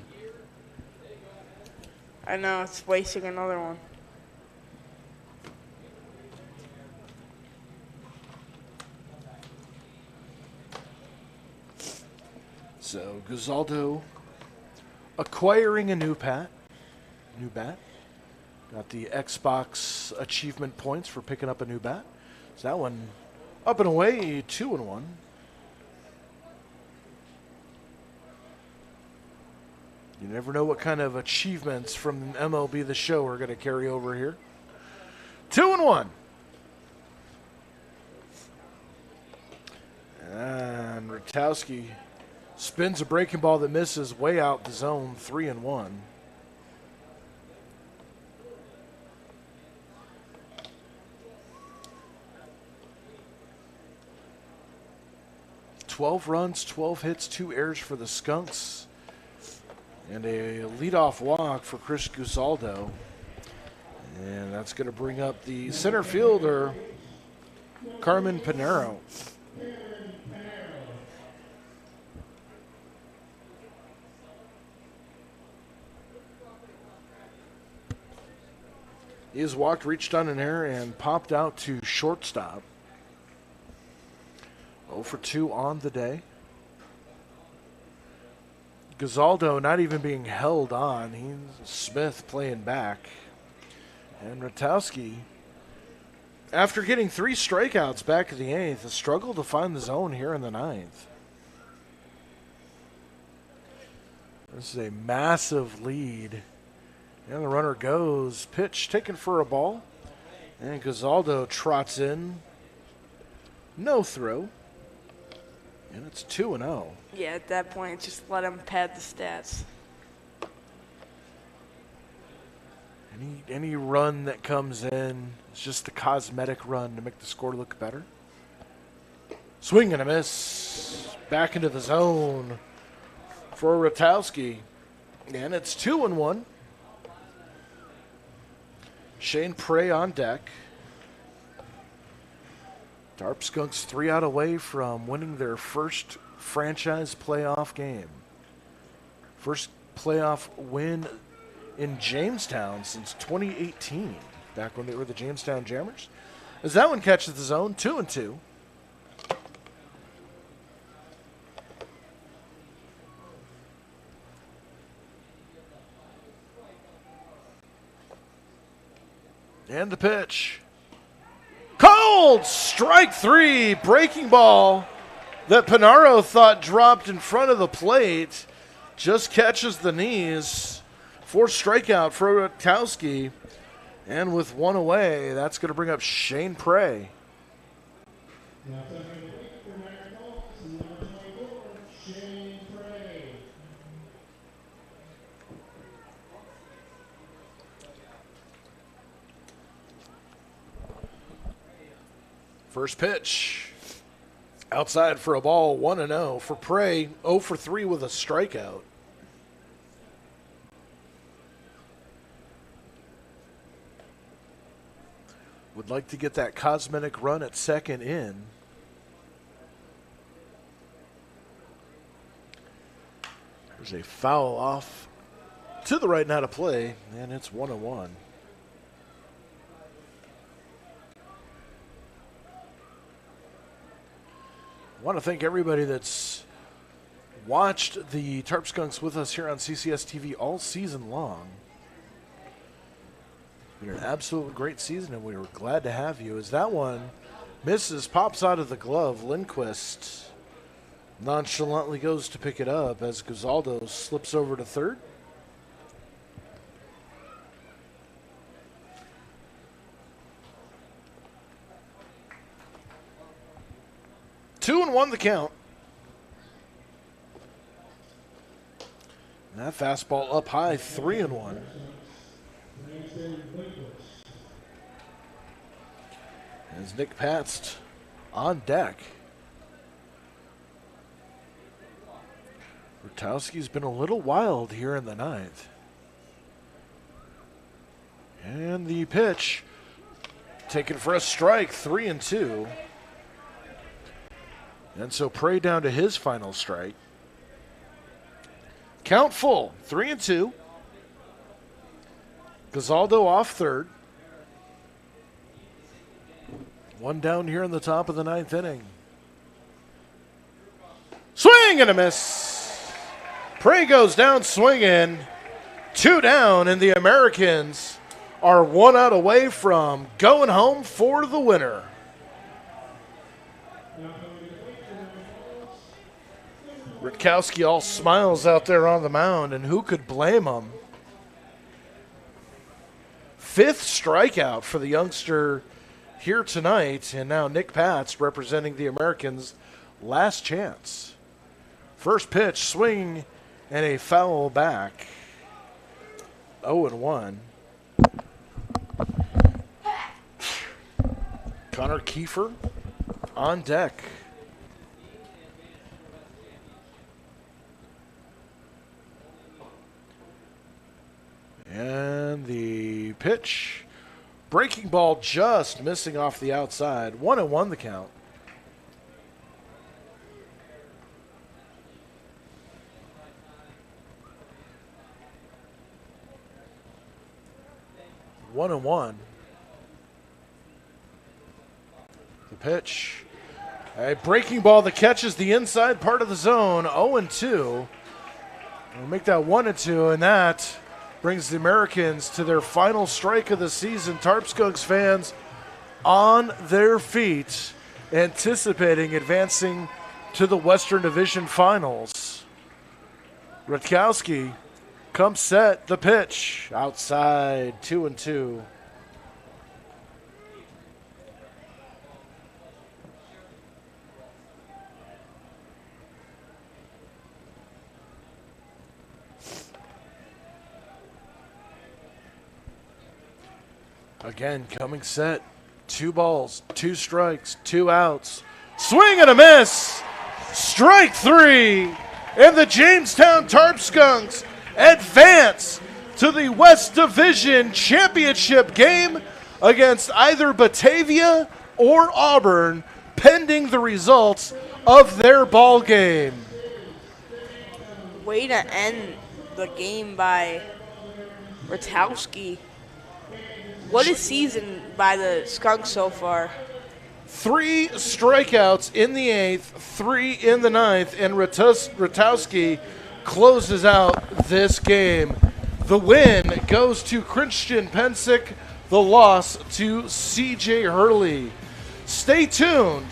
I know, it's wasting another one. So Guzaldo acquiring a new bat. Got the Xbox achievement points for picking up a new bat. So that one up and away, 2-1. You never know what kind of achievements from MLB The Show are going to carry over here. 2-1. And Rotowski spins a breaking ball that misses way out the zone, 3-1. "12 runs, 12 hits, 2 errors for the Skunks. And a leadoff walk for Chris Guzaldo. And that's going to bring up the center fielder, Carmen Panaro. He has walked, reached on an error, and popped out to shortstop. 0 for 2 on the day. Guzaldo not even being held on. He's Smith playing back. And Rotowski, after getting 3 strikeouts back in the 8th, has struggled to find the zone here in the 9th. This is a massive lead. And the runner goes. Pitch taken for a ball. And Guzaldo trots in. No throw. And it's 2-0. Yeah, at that point, just let him pad the stats. Any run that comes in is just a cosmetic run to make the score look better. Swing and a miss. Back into the zone for Rotowski. And it's 2-1. Shane Prey on deck. Tarp Skunks 3 out away from winning their first franchise playoff game. First playoff win in Jamestown since 2018, back when they were the Jamestown Jammers. As that one catches the zone, 2-2. And the pitch. Cold! Strike 3. Breaking ball that Panaro thought dropped in front of the plate. Just catches the knees Forced strikeout for Rutkowski. And with one away, that's going to bring up Shane Prey. First pitch. Outside for a ball, 1-0 for Prey, 0 for 3 with a strikeout. Would like to get that cosmetic run at second in. There's a foul off to the right and out of play, and it's 1-1. I want to thank everybody that's watched the Tarp Skunks with us here on CCS-TV all season long. It's been an absolutely great season, and we were glad to have you. As that one misses, pops out of the glove, Lindquist nonchalantly goes to pick it up as Gazaldo slips over to third. Two and one the count. And that fastball up high, 3-1. As Nick Pabst on deck. Rutkowski's been a little wild here in the ninth. And the pitch taken for a strike, 3-2. And so Prey down to his final strike. Count full, 3-2. Gazaldo off third. One down here in the top of the ninth inning. Swing and a miss. Prey goes down swinging. Two down, and the Americans are one out away from going home for the winner. Rutkowski all smiles out there on the mound, and who could blame him? Fifth strikeout for the youngster here tonight, and now Nick Pabst representing the Americans' last chance. First pitch, swing, and a foul back. 0-1. Connor Kiefer on deck. And the pitch, breaking ball just missing off the outside. 1-1 the count. One and one. The pitch, a breaking ball that catches the inside part of the zone. 0-2. We'll make that 1-2, and that brings the Americans to their final strike of the season. Tarp Skunks fans on their feet, anticipating advancing to the Western Division Finals. Rutkowski comes set, the pitch, outside, 2-2. Again, coming set. 2 balls, 2 strikes, 2 outs. Swing and a miss. Strike 3. And the Jamestown Tarp Skunks advance to the West Division Championship game against either Batavia or Auburn, pending the results of their ball game. Way to end the game by Rutkowski. What a season by the Skunks so far. 3 strikeouts in the 8th, 3 in the 9th, and Rutkowski closes out this game. The win goes to Christian Pensick, the loss to CJ Hurley. Stay tuned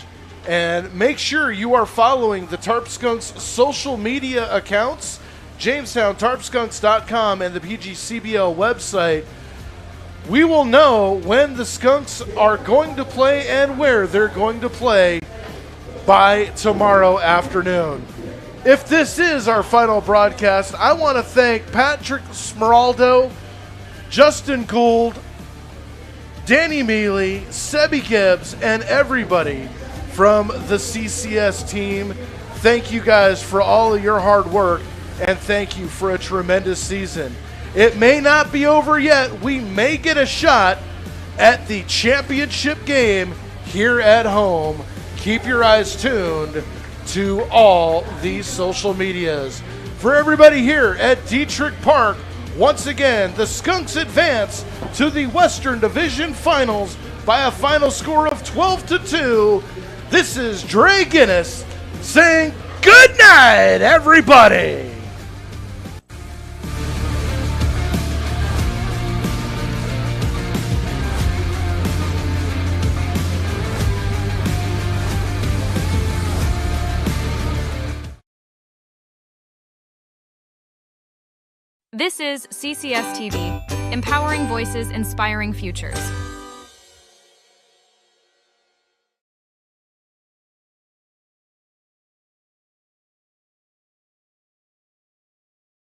and make sure you are following the Tarp Skunks social media accounts. JamestownTarpSkunks.com and the PGCBL website, we will know when the Skunks are going to play and where they're going to play by tomorrow afternoon. If this is our final broadcast, I want to thank Patrick Smeraldo, Justin Gould, Danny Mealy, Sebi Gibbs, and everybody from the CCS team. Thank you guys for all of your hard work, and thank you for a tremendous season. It may not be over yet. We may get a shot at the championship game here at home. Keep your eyes tuned to all these social medias. For everybody here at Detrick Park, once again, the Skunks advance to the Western Division Finals by a final score of 12-2. This is Dre Guinness saying good night, everybody. This is CCS-TV, empowering voices, inspiring futures.